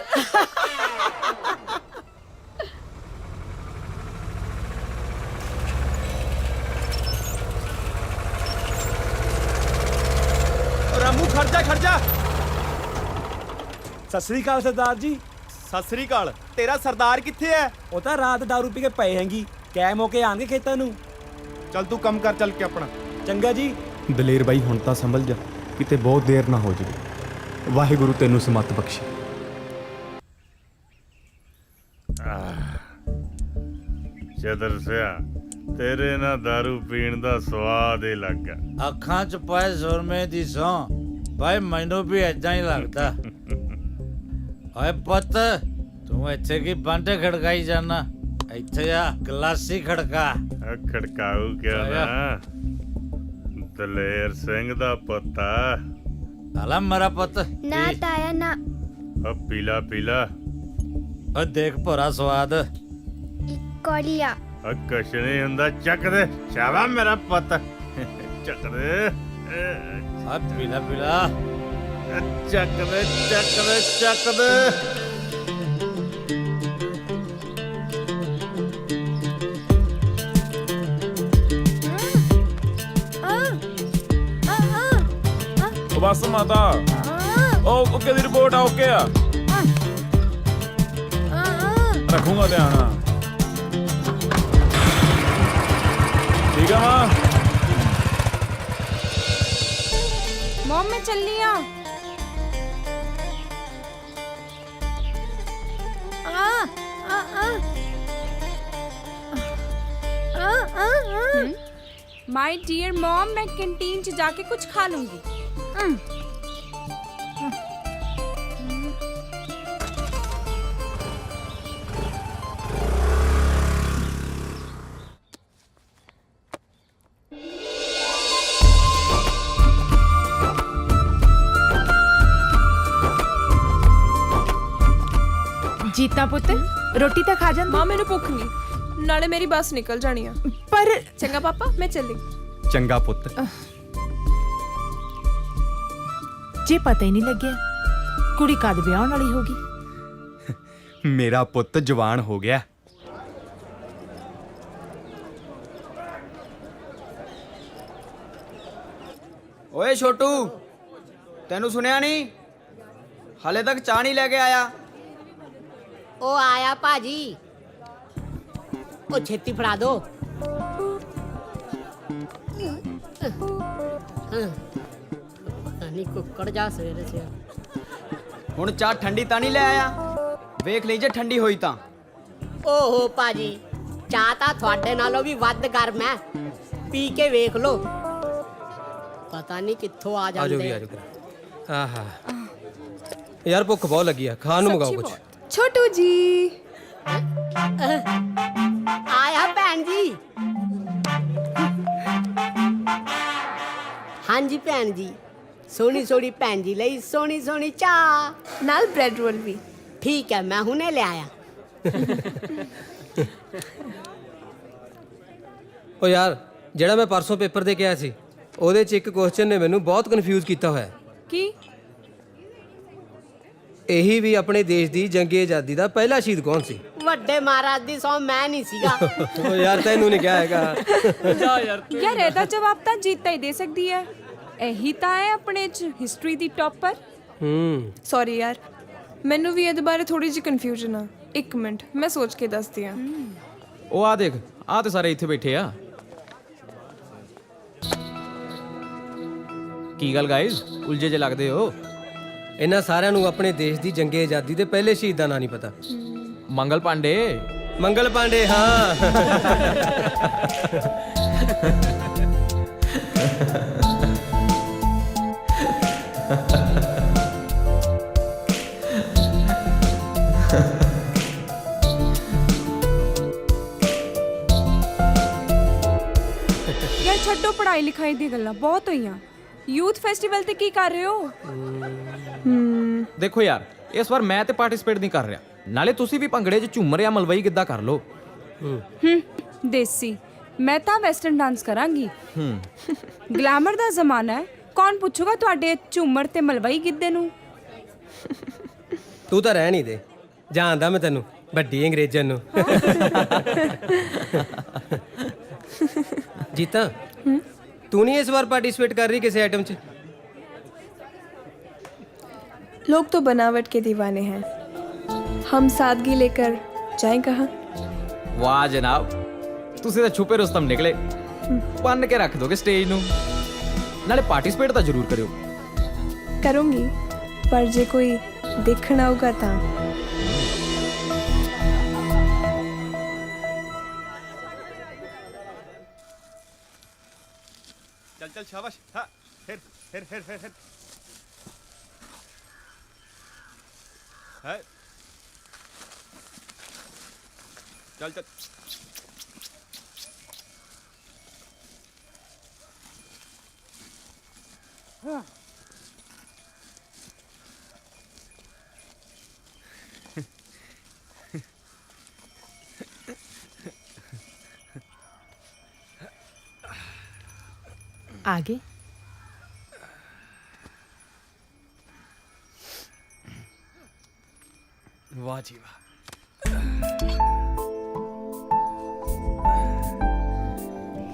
ਰਾਮੂ ਖੜ ਜਾ। ਸਤਿ ਸ੍ਰੀ ਅਕਾਲ ਸਰਦਾਰ ਜੀ। ਸਤਿ ਸ੍ਰੀ ਅਕਾਲ। ਤੇਰਾ ਸਰਦਾਰ ਕਿੱਥੇ ਹੈ? ਉਹ ਤਾਂ ਰਾਤ ਦਾਰੂ ਪੀ ਕੇ ਪਏ ਹੈਂਗੀ। ਕੈ ਮੌਕੇ ਆਣਗੇ ਖੇਤਾਂ ਨੂੰ। ਚੱਲ ਤੂੰ ਕੰਮ ਕਰ ਚੱਲ ਕੇ ਆਪਣਾ। ਚੰਗਾ ਜੀ। ਦਲੇਰ ਬਾਈ ਹੁਣ ਤਾਂ ਸੰਭਲ ਜਾ, ਕਿਤੇ ਬਹੁਤ ਦੇਰ ਨਾ ਹੋ ਜਾਵੇ। ਵਾਹਿਗੁਰੂ ਤੈਨੂੰ ਸਮਤ ਬਖਸ਼ੇ। ਚਦਰ ਸਿਆ ਤੇਰੇ ਨਾਲ ਦਾਰੂ ਪੀਣ ਦਾ ਸਵਾਦ ਹੀ ਲੱਗ ਗਿਆ। ਅੱਖਾਂ 'ਚ ਪਾਏ ਸੁਰਮੇ ਦੀ ਸੌਂ ਭਾਈ ਮੈਨੂੰ ਵੀ ਏਦਾਂ ਹੀ ਲੱਗਦਾ। ਓਏ ਪੁੱਤ ਤੂੰ ਇੱਥੇ ਕੀ ਬੰਟੇ ਖੜਕਾਈ ਜਾਣਾ? ਇੱਥੇ ਆ ਗਲਾਸੀ ਖੜਕਾ। ਖੜਕਾਊ ਕਿਉਂ ਨਾ, ਦਲੇਰ ਸਿੰਘ ਦਾ ਪੁੱਤ ਆ। ਆਲਾ ਮੇਰਾ ਪੁੱਤ ना ताया ना। ਉਹ ਪੀਲਾ ਪੀਲਾ। ਓ ਦੇਖ ਭੋਰਾ ਸਵਾਦ। कौड़िया ਉਹ ਕੁਛ ਨਹੀਂ ਹੁੰਦਾ, ਚੱਕ ਦੇ। ਸ਼ਾਬਾਸ਼ ਮੇਰਾ ਪੁੱਤ, ਚੱਕ ਦੇ। ਆ ਪੀਲਾ ਪੀਲਾ। ਚੱਕ ਦੇ ਚੱਕ ਦੇ ਚੱਕ ਦੇ। ਬਸ ਮਾਤਾ ਉਹ ਓਕੇ ਦੀ ਰਿਪੋਰਟ ਆ ਓਕੇ ਆ। ਰੱਖੂਗਾ ਧਿਆਨ। ਠੀਕ ਆ ਮਾਂ। मॉम मैं चल लिया। माय डियर मॉम, मैं कैंटीन से जाके कुछ खा लूंगी। ਜੀਤਾ ਪੁੱਤ ਰੋਟੀ ਤਾਂ ਖਾ ਜਾਂਦੀ। ਮਾਂ ਮੈਨੂੰ ਭੁੱਖ ਨਹੀਂ, ਨਾਲੇ ਮੇਰੀ ਬੱਸ ਨਿਕਲ ਜਾਣੀ ਆ। ਪਰ ਚੰਗਾ ਪਾਪਾ, ਮੈਂ ਚੱਲੀ। ਚੰਗਾ ਪੁੱਤ। ਜੇ ਪਤਾ ਹੀ ਨਹੀਂ ਲੱਗਿਆ ਕੁੜੀ ਕਦ ਵਿਆਹਣ ਵਾਲੀ ਹੋਗੀ। ਮੇਰਾ ਪੁੱਤ ਜਵਾਨ ਹੋ ਗਿਆ। ਓਏ ਛੋਟੂ, ਤੈਨੂੰ ਸੁਣਿਆ ਨਹੀਂ? ਹਾਲੇ ਤੱਕ ਚਾਹ ਨਹੀਂ ਲੈ ਕੇ ਆਇਆ। ਉਹ ਆਇਆ ਭਾਜੀ। ਉਹ ਛੇਤੀ ਫੜਾ ਦੋ। ਨਹੀਂ ਕੁੱਕੜ ਜਾ ਸਵੇਰੇ ਸੇ। ਹੁਣ ਚਾਹ ਠੰਡੀ ਤਾਂ ਨਹੀਂ ਲੈ ਆਇਆ? ਵੇਖ ਲਈ ਜੇ ਠੰਡੀ ਹੋਈ ਤਾਂ। ਓਹੋ ਭਾਜੀ, ਚਾਹ ਤਾਂ ਤੁਹਾਡੇ ਨਾਲੋਂ ਵੀ ਵੱਧ ਗਰਮ ਹੈ। ਪੀ ਕੇ ਵੇਖ ਲੋ, ਪਤਾ ਨਹੀਂ ਕਿੱਥੋਂ ਆ ਜਾਂਦੇ। ਆਹਾ ਯਾਰ ਭੁੱਖ ਬਹੁਤ ਲੱਗੀ ਆ, ਖਾਣ ਨੂੰ ਮੰਗਾਓ ਕੁਝ। ਛੋਟੂ ਜੀ ਆਇਆ ਭੈਣ ਜੀ। ਹਾਂਜੀ ਭੈਣ ਜੀ, ਸੋਹਣੀ ਸੋਹਣੀ ਭੈਣ ਜੀ ਲਈ ਸੋਹਣੀ ਸੋਹਣੀ ਚਾਹ ਨਾਲ ਬ੍ਰੈਡ ਰੋਲ ਵੀ। ਠੀਕ ਹੈ, ਮੈਂ ਹੁਣੇ ਲੈ ਆਇਆ। ਓ ਯਾਰ ਜਿਹੜਾ ਮੈਂ ਪਰਸੋਂ ਪੇਪਰ ਦੇ ਕੇ ਆਇਆ ਸੀ ਉਹਦੇ 'ਚ ਇੱਕ ਕੁਐਸਚਨ ਨੇ ਮੈਨੂੰ ਬਹੁਤ ਕਨਫਿਊਜ਼ ਕੀਤਾ ਹੋਇਆ। ਕੀ? ਇਹੀ ਵੀ ਆਪਣੇ ਦੇਸ਼ ਦੀ ਜੰਗੀ ਆਜ਼ਾਦੀ ਦਾ ਪਹਿਲਾ ਸ਼ਹੀਦ ਕੌਣ ਸੀ? ਵੱਡੇ ਮਹਾਰਾਜ ਦੀ ਸੌ ਮੈਂ ਨਹੀਂ ਸੀਗਾ। ਓ ਯਾਰ ਤੈਨੂੰ ਨਹੀਂ ਕਿਹਾ ਹੈਗਾ। ਜਾ ਯਾਰ ਇਹਦਾ ਜਵਾਬ ਤਾਂ ਜੀਤਾ ਹੀ ਦੇ ਸਕਦੀ ਹੈ। ਇਹੀ ਤਾਂ ਹੈ ਆਪਣੇ ਚ ਹਿਸਟਰੀ ਦੀ ਟੌਪਰ। ਸੌਰੀ ਯਾਰ, ਮੈਨੂੰ ਵੀ ਇਹਦੇ ਬਾਰੇ ਥੋੜੀ ਜਿਹੀ ਕਨਫਿਊਜ਼ਨ ਆ। ਇੱਕ ਮਿੰਟ ਮੈਂ ਸੋਚ ਕੇ ਦੱਸਦੀ ਆ। ਉਹ ਆ ਦੇਖ, ਆ ਤੇ ਸਾਰੇ ਇੱਥੇ ਬੈਠੇ ਆ। ਕੀ ਗੱਲ ਗਾਇਜ਼, ਉਲਝੇ ਜੇ ਲੱਗਦੇ ਹੋ? ਇਹਨਾਂ ਸਾਰਿਆਂ ਨੂੰ ਆਪਣੇ ਦੇਸ਼ ਦੀ ਜੰਗੀ ਆਜ਼ਾਦੀ ਦੇ ਪਹਿਲੇ ਸ਼ਹੀਦ ਦਾ ਨਾਂ ਨਹੀਂ ਪਤਾ। ਮੰਗਲ ਪਾਂਡੇ। ਮੰਗਲ ਪਾਂਡੇ, ਹਾਂ। ਯਾਰ ਛੱਡੋ ਪੜ੍ਹਾਈ ਲਿਖਾਈ ਦੀ ਗੱਲਾਂ, ਬਹੁਤ ਹੋਈਆਂ। ਯੂਥ ਫੈਸਟੀਵਲ ਤੇ ਕੀ ਕਰ ਰਹੇ ਹੋ? ਦੇਖੋ ਯਾਰ, ਇਸ ਵਾਰ ਮੈਂ ਤੇ ਪਾਰਟਿਸਿਪੇਟ ਨਹੀਂ ਕਰ ਰਿਹਾ। ਨਾਲੇ ਤੁਸੀਂ ਵੀ ਭੰਗੜੇ 'ਚ ਝੂਮਰ ਜਾਂ ਮਲਵਈ ਗਿੱਧਾ ਕਰ ਲਓ। ਦੇਸੀ, ਮੈਂ ਤਾਂ ਵੈਸਟਰਨ ਡਾਂਸ ਕਰਾਂਗੀ। ਗਲੈਮਰ ਦਾ ਜ਼ਮਾਨਾ ਹੈ, ਕੌਣ ਪੁੱਛੂਗਾ ਤੁਹਾਡੇ ਝੂਮਰ ਤੇ ਮਲਵਈ ਗਿੱਧੇ ਨੂੰ? ਤੂੰ ਤਾਂ ਰਹਿ ਨਹੀਂ ਦੇ, ਜਾਣਦਾ ਮੈਂ ਤੈਨੂੰ, ਵੱਡੀ ਅੰਗਰੇਜ਼ਨ ਨੂੰ। ਜੀਤਾ, ਤੂੰ नहीं इस बार पार्टिसिपेट कर रही किसी आइटम च? लोग तो बनावट के दीवाने हैं, हम सादगी लेकर जाएं कहाँ? ਵਾਹ ਜਨਾਬ, ਤੁਸੀਂ ਤਾਂ ਛੁਪੇ ਰੁਸਤਮ ਨਿਕਲੇ। ਬੰਨ ਕੇ ਰੱਖ ਦੋਗੇ ਸਟੇਜ ਨੂੰ। ਨਾਲੇ ਪਾਰਟਿਸਿਪੇਟ ਤਾਂ ਜ਼ਰੂਰ ਕਰਿਓ। करूँगी, पर जे कोई देखना होगा ਤਾਂ। चल चल शाबाश। हाँ, फिर फिर फिर फिर फिर है। चल चल। हाँ। आगे वाह जी वाह।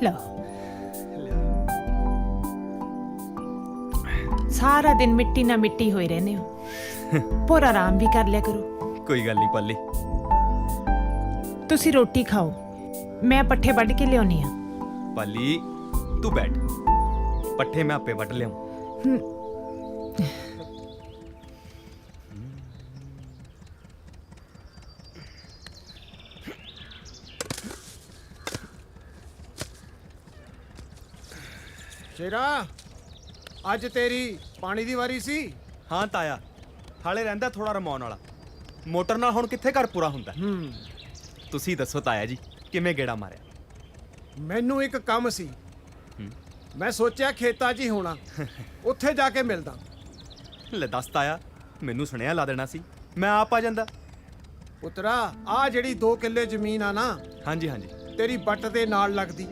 लो, सारा दिन मिट्टी ना मिट्टी होए रहने हो। पूरा आराम भी कर लिया करो। कोई गल नहीं पाली। तुसी रोटी खाओ, मैं पट्ठे वढ़ के लियानी आ। पाली तू बैठ, पट्ठे मैं आपे वट लियाऊं। ਸ਼ੇਰਾ, ਅੱਜ ਤੇਰੀ ਪਾਣੀ ਦੀ ਵਾਰੀ ਸੀ? ਹਾਂ ਤਾਇਆ, ਹਾਲੇ ਰਹਿੰਦਾ ਥੋੜਾ ਰਮਾਉਣ ਵਾਲਾ। ਮੋਟਰ ਨਾਲ ਹੁਣ ਕਿੱਥੇ ਘਰ ਪੂਰਾ ਹੁੰਦਾ। ਤੁਸੀਂ ਦੱਸੋ ਤਾਇਆ ਜੀ, ਕਿਵੇਂ ਗੇੜਾ ਮਾਰਿਆ? ਮੈਨੂੰ ਇੱਕ ਕੰਮ ਸੀ, ਮੈਂ ਸੋਚਿਆ ਖੇਤਾਂ 'ਚ ਹੀ ਹੋਣਾ, ਉੱਥੇ ਜਾ ਕੇ ਮਿਲਦਾ। ਲੈ ਦੱਸ ਤਾਇਆ, ਮੈਨੂੰ ਸੁਣਿਆ ਲਾ ਦੇਣਾ ਸੀ, ਮੈਂ ਆਪ ਆ ਜਾਂਦਾ। ਪੁੱਤਰਾ ਆ ਜਿਹੜੀ 2 ਕਿੱਲੇ ਜ਼ਮੀਨ ਆ ਨਾ, ਹਾਂਜੀ ਹਾਂਜੀ ਤੇਰੀ ਬੱਟ ਦੇ ਨਾਲ ਲੱਗਦੀ,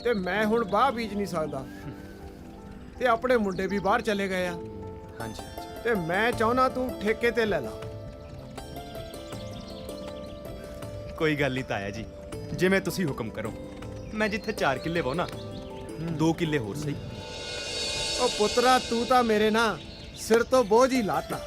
ਤੇ ਮੈਂ ਹੁਣ ਬਾਹ ਬੀਜ ਨਹੀਂ ਸਕਦਾ, ਤੇ ਆਪਣੇ ਮੁੰਡੇ ਵੀ ਬਾਹਰ ਚਲੇ ਗਏ ਆ, ਹਾਂਜੀ ਤੇ ਮੈਂ ਚਾਹੁੰਦਾ ਤੂੰ ਠੇਕੇ ਤੇ ਲੈ ਲਾ। ਕੋਈ ਗੱਲ ਨਹੀਂ ਤਾਇਆ ਜੀ, ਜਿਵੇਂ ਤੁਸੀਂ ਹੁਕਮ ਕਰੋ। ਮੈਂ ਜਿੱਥੇ 4 ਕਿੱਲੇ ਵਾਹੁਣਾ 2 ਕਿੱਲੇ ਹੋਰ ਸਹੀ। ਉਹ ਪੁੱਤਰਾ ਤੂੰ ਤਾਂ ਮੇਰੇ ਨਾ ਸਿਰ ਤੋਂ ਬੋਝ ਹੀ ਲਾਤਾ।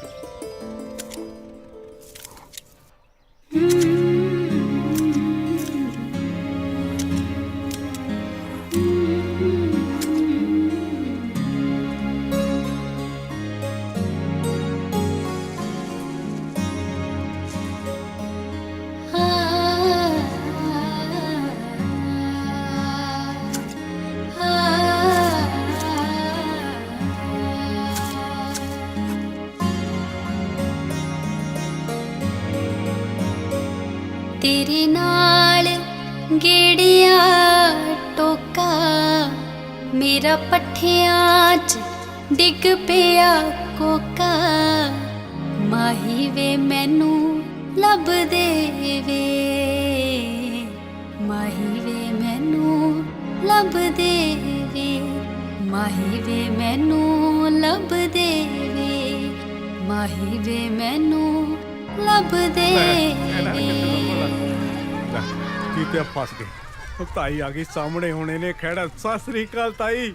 तेरे नाल गेड़िया टोका मेरा पट्ठियां च डिग पिया कोका माही वे मैनू लब दे वे माही वे मैनू लब दे वे माही वे मैनू लब दे वे माही वे मैनू लब दे वे ਕੀਤੇ ਫਸ ਗਏ। ਉਹ ਤਾਈ ਆ ਗਈ ਸਾਹਮਣੇ, ਹੁਣ ਇਹਨੇ ਖੜਾ। ਸਤਿ ਸ੍ਰੀ ਅਕਾਲ ਤਾਈ।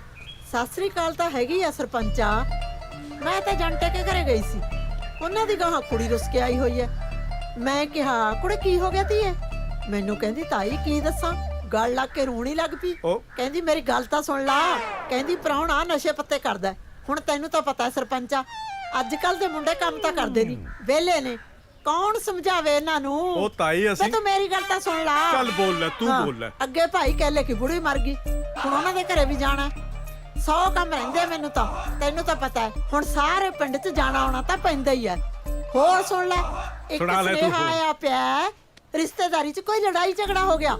ਸਤਿ ਸ੍ਰੀ ਅਕਾਲ ਤਾਂ ਹੈਗੀ ਆ ਸਰਪੰਚਾ। ਮੈਂ ਤਾਂ ਜੰਟੇ ਕੇ ਘਰੇ ਗਈ ਸੀ, ਉਹਨਾਂ ਦੀ ਗਾਹਾਂ ਕੁੜੀ ਰੁੱਸ ਕੇ ਆਈ ਹੋਈ ਐ। ਮੈਂ ਕਿਹਾ ਕੁੜੇ ਕੀ ਹੋ ਗਿਆ ਧੀਏ? ਮੈਨੂੰ ਕਹਿੰਦੀ ਤਾਈ ਕੀ ਦੱਸਾਂ, ਗਲ ਲੱਗ ਕੇ ਰੋਣੀ ਲੱਗ ਪਈ। ਕਹਿੰਦੀ ਮੇਰੀ ਗੱਲ ਤਾਂ ਸੁਣ ਲਾ, ਕਹਿੰਦੀ ਪ੍ਰਾਹੁਣਾ ਨਸ਼ੇ ਪੱਤੇ ਕਰਦਾ। ਹੁਣ ਤੈਨੂੰ ਤਾਂ ਪਤਾ ਸਰਪੰਚਾ, ਅੱਜ ਕੱਲ ਦੇ ਮੁੰਡੇ ਕੰਮ ਤਾਂ ਕਰਦੇ ਨਹੀਂ, ਵਿਹਲੇ ਨੇ, ਕੌਣ ਸਮਝਾਵੇ ਇਹਨਾਂ ਨੂੰ? ਉਹ ਤਾਈ ਅਸੀਂ ਤੂੰ ਮੇਰੀ ਗੱਲ ਤਾਂ ਸੁਣ ਲਾ। ਚੱਲ ਬੋਲ ਲੈ, ਤੂੰ ਬੋਲ ਲੈ। ਅੱਗੇ ਭਾਈ ਕਹਿਲੇ ਕਿ ਬੁੜੀ ਮਰ ਗਈ, ਹੁਣ ਉਹਨਾਂ ਦੇ ਘਰੇ ਵੀ ਜਾਣਾ। 100 ਕੰਮ ਰਹਿੰਦੇ ਮੈਨੂੰ ਤਾਂ, ਤੈਨੂੰ ਤਾਂ ਪਤਾ ਹੈ। ਹੁਣ ਸਾਰੇ ਪਿੰਡ 'ਚ ਜਾਣਾ ਆਉਣਾ ਤਾਂ ਪੈਂਦਾ ਹੀ ਹੈ। ਹੋਰ ਸੁਣ ਲੈ, ਇੱਕ ਸੁਨੇਹਾ ਆਇਆ ਪਿਆ, ਰਿਸ਼ਤੇਦਾਰੀ 'ਚ ਕੋਈ ਲੜਾਈ ਝਗੜਾ ਹੋ ਗਿਆ,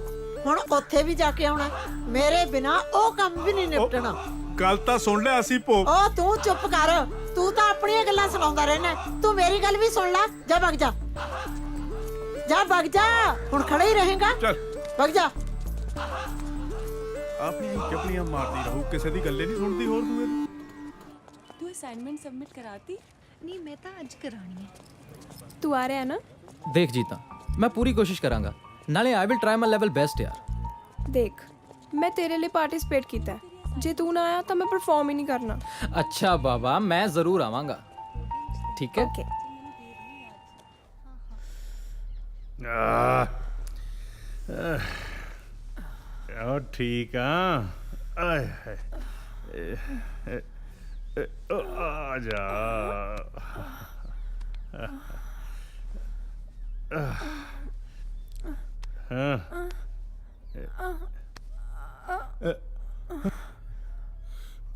ਹੁਣ ਉੱਥੇ ਵੀ ਜਾ ਕੇ ਆਉਣਾ। ਮੇਰੇ ਬਿਨਾ ਉਹ ਕੰਮ ਵੀ ਨਹੀਂ ਨਿਪਟਣਾ। ਗੱਲ ਤਾਂ ਸੁਣ ਲੈ, ਅਸੀਂ ਭੋਗ। ਉਹ ਤੂੰ ਚੁੱਪ ਕਰ, ਤੂੰ ਤਾਂ ਆਪਣੀਆਂ ਗੱਲਾਂ ਸੁਣਾਉਂਦਾ ਰਹਿਣਾ। ਤੂੰ ਮੇਰੀ ਗੱਲ ਵੀ ਸੁਣ ਲੈ। ਜਾ ਭੱਗ ਜਾ, ਜਾ ਭੱਗ ਜਾ, ਹੁਣ ਖੜਾ ਹੀ ਰਹੇਗਾ। ਚੱਲ ਭੱਗ ਜਾ। ਆਪਣੀ ਚੱਪਲੀਆਂ ਮਾਰਦੀ ਰਹੂ, ਕਿਸੇ ਦੀ ਗੱਲੇ ਨਹੀਂ ਸੁਣਦੀ। ਹੋਰ ਤੂੰ ਅਸਾइनमेंट सबमिट कराती? नहीं मैं तो आज करानी है। तू आ रहा है ना? ਦੇਖ ਜੀਤਾ, ਮੈਂ ਪੂਰੀ ਕੋਸ਼ਿਸ਼ ਕਰਾਂਗਾ, ਨਾਲੇ I will try my level best ਯਾਰ। देख मैं तेरे लिए पार्टिसिपेट किया है, जे तू ना आया तो मैं परफॉर्म ही नहीं करना। अच्छा बाबा, मैं जरूर आवांगा, ठीक है? ओके। ठीक आए आ जा।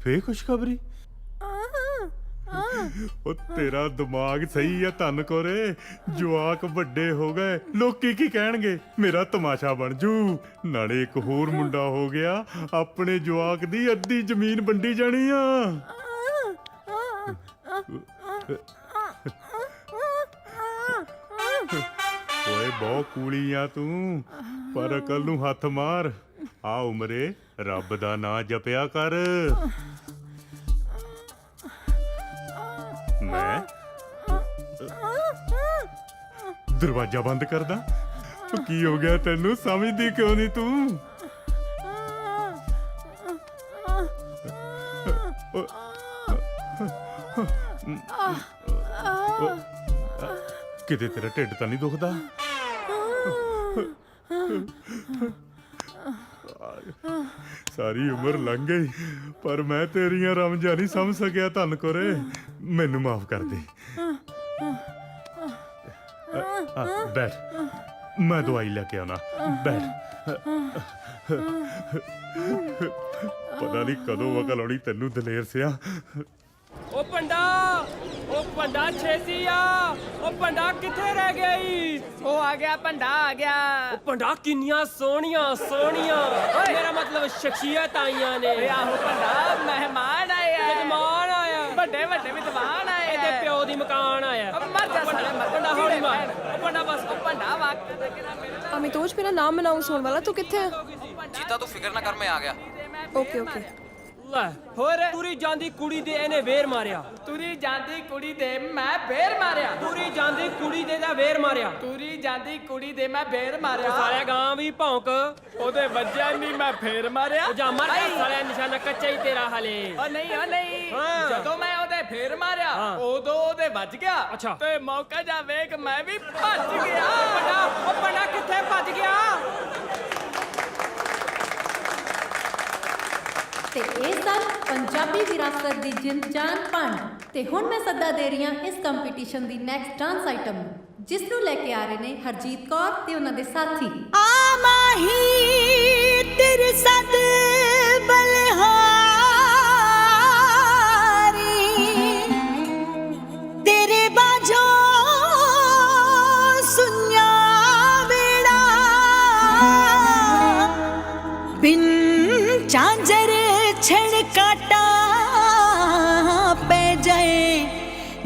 ਫੇਰ ਖੁਸ਼ਖਬਰੀ? ਉਹ ਤੇਰਾ ਦਿਮਾਗ ਸਹੀ ਆ ਧੰਨ ਕੋਰੇ, ਜਵਾਕ ਵੱਡੇ ਹੋ ਗਏ, ਲੋਕੀ ਕੀ ਕਹਿਣਗੇ? ਮੇਰਾ ਤਮਾਸ਼ਾ ਬਣ ਜੂ। ਨਾਲੇ ਇੱਕ ਹੋਰ ਮੁੰਡਾ ਹੋ ਗਿਆ, ਆਪਣੇ ਜਵਾਕ ਦੀ ਅੱਧੀ ਜ਼ਮੀਨ ਵੰਡੀ ਜਾਣੀ ਆ। ਓਏ ਬਹੁਤ ਕੂਲੀ ਆ ਤੂੰ, ਪਰ ਅਕਲ ਨੂੰ ਹੱਥ ਮਾਰ। ਆ ਉਮਰੇ ਰੱਬ ਦਾ ਨਾਂ ਜਪਿਆ ਕਰ। ਮੈਂ ਦਰਵਾਜ਼ਾ ਬੰਦ ਕਰਦਾ? ਕੀ ਹੋ ਗਿਆ ਤੈਨੂੰ, ਸਮਝਦੀ ਕਿਉਂ ਨਹੀਂ ਤੂੰ? ਕਿਤੇ ਤੇਰਾ ਢਿੱਡ ਤਾਂ ਨਹੀਂ ਦੁਖਦਾ? ਸਾਰੀ ਉਮਰ ਲੰਘ ਗਈ, ਪਰ ਮੈਂ ਤੇਰੀਆਂ ਰਮਜਾਂ ਨਹੀਂ ਸਮਝ ਸਕਿਆ ਧੰਨ ਕੋਰੇ। ਮੈਨੂੰ ਮਾਫ ਕਰ ਦੇ। ਬੈਠ, ਮੈਂ ਦਵਾਈ ਲੈ ਕੇ ਆਉਣਾ। ਬੈਠ। ਪਤਾ ਨਹੀਂ ਕਦੋਂ ਅਕਲ ਆਉਣੀ ਤੈਨੂੰ ਦਲੇਰ ਸਿਆ। ਓ ਪੰਡਾ ਛੇਤੀ ਆ। ਓ ਪੰਡਾ ਕਿੱਥੇ ਰਹਿ ਗਈ? ਉਹ ਆ ਗਿਆ, ਪੰਡਾ ਆ ਗਿਆ। ਓ ਪੰਡਾ ਕਿੰਨੀਆਂ ਸੋਹਣੀਆਂ ਮੇਰਾ ਮਤਲਬ ਸ਼ਖਸੀਅਤ ਆਈਆਂ ਨੇ। ਆਹੋ ਪੰਡਾ, ਮਹਿਮਾਨ ਆਏ ਆ। ਮਹਿਮਾਨ ਆਇਆ, ਵੱਡੇ ਵਿਦਵਾਨ ਆਏ। ਇਹਦੇ ਪਿਓ ਦੀ ਮਕਾਨ ਆਇਆ। ਮਰ ਜਾ ਸਾਲੇ, ਪੰਡਾ ਹੌਲੀ ਮਾਰ। ਅਮਿਤੋਜ ਮੇਰਾ ਨਾਮ ਅਨਾਉਂਸ ਹੋਣ ਵਾਲਾ, ਤੂੰ ਕਿੱਥੇ ਹੈ? ਜੀਤਾ ਤੂੰ ਫਿਕਰ ਨਾ ਕਰ, ਮੈਂ ਆ ਗਿਆ। Okay okay. ਲੈ ਹੋਰ ਤੁਰੀ ਜਾਂਦੀ ਕੁੜੀ ਦੇ ਇਹਨੇ ਵੇਰ ਮਾਰਿਆ, ਤੁਰੀ ਜਾਂਦੀ ਕੁੜੀ ਦੇ ਮੈਂ ਵੇਰ ਮਾਰਿਆ, ਤੁਰੀ ਜਾਂਦੀ ਕੁੜੀ ਦੇ ਦਾ ਵੇਰ ਮਾਰਿਆ, ਤੁਰੀ ਜਾਂਦੀ ਕੁੜੀ ਦੇ ਮੈਂ ਵੇਰ ਮਾਰਿਆ। ਸਾਲਿਆ ਗਾਂ ਵੀ ਭੌਂਕ, ਉਹਦੇ ਵੱਜਿਆ ਨਹੀਂ ਮੈਂ ਫੇਰ ਮਾਰਿਆ। ਜਾ ਮਰ ਜਾ ਸਾਲਿਆ, ਨਿਸ਼ਾਨਾ ਕੱਚਾ ਹੀ ਤੇਰਾ ਹਲੇ। ਓ ਨਹੀਂ ਜਦੋਂ ਮੈਂ ਉਹਦੇ ਫੇਰ ਮਾਰਿਆ ਉਦੋਂ ਉਹਦੇ ਵੱਜ ਗਿਆ। ਅੱਛਾ ਤੇ ਮੌਕਾ ਜਾ ਵੇਖ ਮੈਂ ਵੀ ਭੱਜ ਗਿਆ। ਉਹ ਬੜਾ ਕਿੱਥੇ ਭੱਜ ਗਿਆ? ਤੇ ਇਹ ਸਨ ਪੰਜਾਬੀ ਵਿਰਾਸਤ ਦੀ ਜਿੰਦ ਜਾਨ ਭੰਡ। ਤੇ ਹੁਣ ਮੈਂ ਸੱਦਾ ਦੇ ਰਹੀ ਹਾਂ ਇਸ ਕੰਪੀਟੀਸ਼ਨ ਦੀ ਨੈਕਸਟ ਡਾਂਸ ਆਈਟਮ ਨੂੰ, ਜਿਸ ਨੂੰ ਲੈ ਕੇ ਆ ਰਹੇ ਨੇ ਹਰਜੀਤ ਕੌਰ ਤੇ ਉਹਨਾਂ ਦੇ ਸਾਥੀ। ਆ ਮਾਹੀ ਤੇਰੇ ਸਦ ਬਲਹਾਰੀ, ਤੇਰੇ ਬਾਝੋਂ ਸੁਨਿਆ ਵੇੜਾ, ਬਿਨ ਚਾਂਜਰ ਛੜ ਕਾਟਾ ਪੈ ਜਾਏ,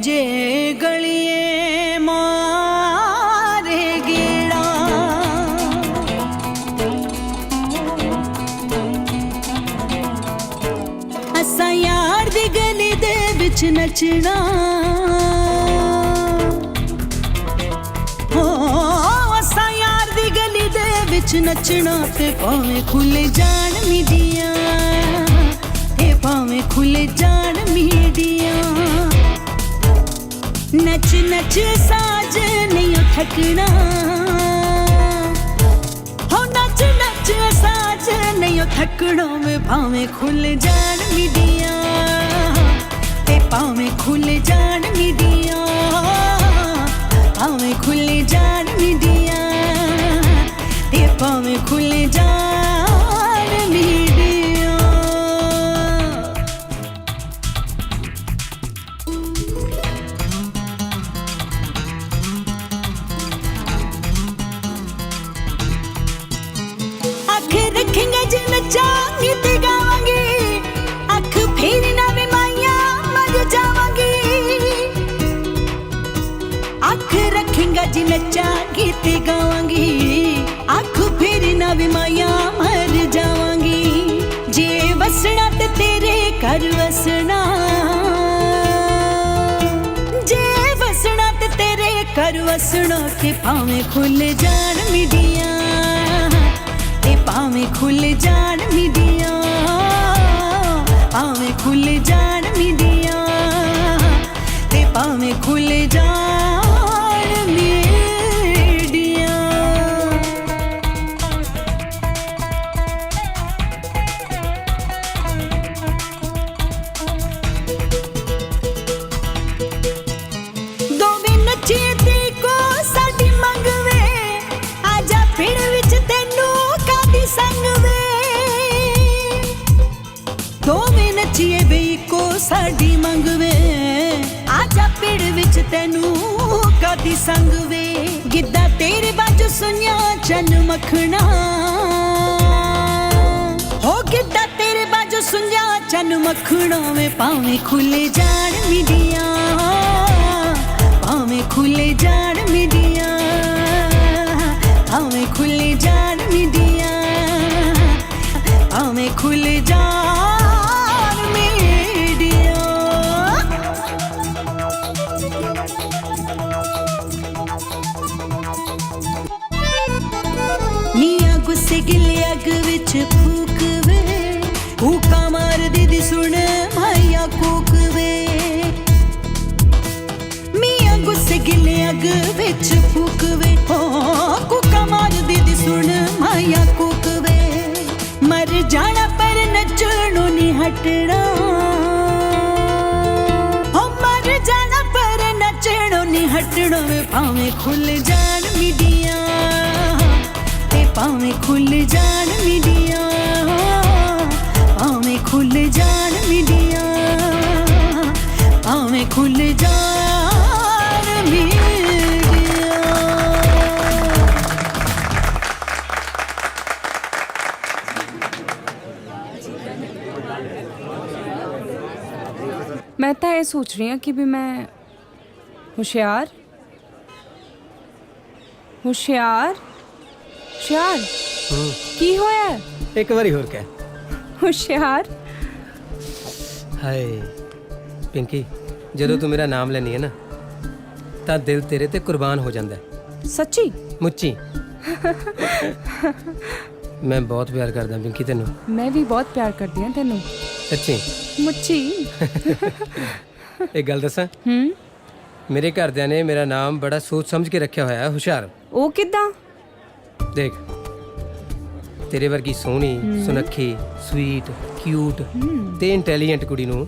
ਜੇ ਗਲੀਏ ਮਾਰੇ ਗੇੜਾ। ਅਸਾਂ ਯਾਰ ਦੀ ਗਲੀ ਦੇ ਵਿੱਚ ਨੱਚਣਾ, ਅਸਾਂ ਯਾਰ ਦੀ ਗਲੀ ਦੇ ਵਿੱਚ ਨੱਚਣਾ, ਤੇ ਭਾਵੇਂ ਖੁੱਲੇ ਜਾਣ ਮੀਡੀਆਂ, ਤੇ ਭਾਵੇਂ ਖੁੱਲੇ ਜਾਣ ਮੀਡੀਆਂ। ਨੱਚ ਨੱਚ ਸਾਜ ਨਹੀਂ ਥੱਕਣਾ, ਹੋ ਨੱਚ ਨੱਚ ਸਾਜ ਨਹੀਂ ਥੱਕਣਾ, ਵੇ ਭਾਵੇਂ ਖੁੱਲ ਜਾਣ ਮੀਡੀਆਂ, ਤੇ ਭਾਵੇਂ ਖੁੱਲ ਜਾਣ ਮੀਡੀਆਂ, ਭਾਵੇਂ ਖੁੱਲ ਜਾਣ ਮੀਡੀਆਂ, ਤੇ ਭਾਵੇਂ ਖੁੱਲ ਜਾਣ ਮੀਡੀਆਂ। ਅੱਖ ਰੱਖੇਂਗੇ ਜੇ ਨੱਚਾਂਗੀ ਤੇ ਗਾਵਾਂਗੀ, ਅੱਖ ਫੇਰ ਨਾ ਵੀ ਮਾਈਆਂ ਮਰ ਜਾਵਾਂਗੀ। ਅੱਖ ਰੱਖੇਂਗਾ ਜੇ ਨੱਚਾਂਗੀ ਤੇ ਗਾਵਾਂਗੀ, ਅੱਖ ਫੇਰ ਨਾ ਵੀ ਮਾਈਆਂ ਮਰ ਜਾਵਾਂਗੀ। ਜੇ ਵਸਣਾ ਤੇ ਤੇਰੇ ਘਰ ਵਸਣਾ, ਜੇ ਵਸਣਾ ਤੇ ਤੇਰੇ ਘਰ ਵਸਣਾ, ਤੇ ਭਾਵੇਂ ਖੁੱਲ ਜਾਣ ਮੀਡੀਆਂ, ਤੇ ਭਾਵੇਂ ਖੁੱਲ ਜਾਣ ਮੀਡੀਆਂ, ਭਾਵੇਂ ਖੁੱਲ ਜਾਣ ਮੀਡੀਆਂ, ਤੇ ਭਾਵੇਂ ਖੁੱਲ ਜਾਣ ਮੀਡੀਆਂ। ਦੋਵੇਂ ਨੱਚੇ ਤੇ ਕੋ ਸਾਡੀ ਮੰਗਵੇ, ਆਜਾ ਪਿੰਡ ਵਿੱਚ ਤੈਨੂੰ ਕਾਦੀ ਸੰਗ ਵੇ। ਦੋਵੇਂ ਨੱਚੀਏ ਵੇ ਕੋ ਸਾਡੀ ਮੰਗਵੇ, ਆਜਾ ਪਿੰਡ ਵਿੱਚ ਤੈਨੂੰ ਕਾਦੀ ਸੰਗ ਵੇ। ਗਿੱਧਾ ਤੇਰੇ ਬਾਝੋਂ ਸੁਣਿਆ ਚੰਨ ਮੱਖਣਾ, ਹੋ ਗਿੱਧਾ ਤੇਰੇ ਬਾਝੋਂ ਸੁਣਿਆ ਚੰਨ ਮੱਖਣਾ, ਵੇ ਭਾਵੇਂ ਖੁੱਲੇ ਜਾਣ ਮੀਡੀਆਂ, ਭਾਵੇਂ ਖੁੱਲੇ ਜਾਣ ਮੀਡੀਆਂ, ਭਾਵੇਂ ਖੁੱਲੇ ਜਾਣ ਮੀਡੀਆਂ, ਭਾਵੇਂ ਖੁੱਲੇ ਜਾਣ ਮੀਡੀਆਂ। ਨੀਆਂ ਗੁੱਸੇ ਗਿਲੇ ਅੱਗ ਵਿੱਚ ਫੂਕ ਵੇ, ਹੂਕਾਂ ਮਾਰਦੀ ਦੀ ਸੁਣ ਮਾਇਆ ਕੂਕ ਵੇ। ਮੀਆਂ ਗੁੱਸੇ ਗਿਲੇ ਅੱਗ ਵਿੱਚ ਫੂਕ ਵੇ, ਕੂਕਾਂ ਮਾਰਦੀ ਦੀ ਸੁਣ ਮਾਇਆ ਕੂਕ ਵੇ। ਮਰ ਜਾਣਾ ਪਰ ਨੱਚਣੋਂ ਨਹੀਂ ਹਟਣਾ, ਹੋ ਮਰ ਜਾਣਾ ਪਰ ਨੱਚਣੋਂ ਨਹੀਂ ਹਟਣਾ, ਵੇ ਭਾਵੇਂ ਖੁੱਲ ਜਾਣ ਮੀਡੀਆਂ, ਤੇ ਭਾਵੇਂ ਖੁੱਲ ਜਾਣ ਮੀਡੀਆਂ, ਭਾਵੇਂ ਖੁੱਲ ਜਾਣ ਮੀਡੀਆਂ, ਭਾਵੇਂ ਖੁੱਲ ਜਾਣ ਮੀਡੀਆਂ। ਮੈਂ ਤਾਂ ਇਹ ਸੋਚ ਰਹੀ ਹਾਂ ਕਿ ਵੀ ਮੈਂ ਹੁਸ਼ਿਆਰ ਹੁਸ਼ਿਆਰ ਹੁਸ਼ਿਆਰ ਕੀ ਹੋਇਆ? ਇੱਕ ਵਾਰੀ ਹੋਰ ਕਹਿ। ਹੁਸ਼ਿਆਰ। ਹਾਏ ਪਿੰਕੀ, ਜਦੋਂ ਤੂੰ ਮੇਰਾ ਨਾਮ ਲੈਣੀ ਹੈ ਨਾ ਤਾਂ ਦਿਲ ਤੇਰੇ ਤੇ ਕੁਰਬਾਨ ਹੋ ਜਾਂਦਾ ਹੈ। ਸੱਚੀ? ਮੁੱਚੀ। ਮੈਂ ਬਹੁਤ ਪਿਆਰ ਕਰਦਾ ਪਿੰਕੀ ਤੈਨੂੰ। ਮੈਂ ਵੀ ਬਹੁਤ ਪਿਆਰ ਕਰਦੀ ਹਾਂ ਤੈਨੂੰ। ਸੱਚੀ? ਮੁੱਚੀ। ਇੱਕ ਗੱਲ ਦੱਸਾਂ, ਮੇਰੇ ਘਰਦਿਆਂ ਨੇ ਮੇਰਾ ਨਾਮ ਬੜਾ ਸੋਚ ਸਮਝ ਕੇ ਰੱਖਿਆ ਹੋਇਆ ਹੈ, ਹੁਸ਼ਿਆਰ। ਉਹ ਕਿੱਦਾਂ? ਦੇਖ, ਤੇਰੇ ਵਰਗੀ ਸੋਹਣੀ, ਸੁਨੱਖੀ, ਸਵੀਟ, ਕਿਊਟ ਤੇ ਇੰਟੈਲੀਜੈਂਟ ਕੁੜੀ ਨੂੰ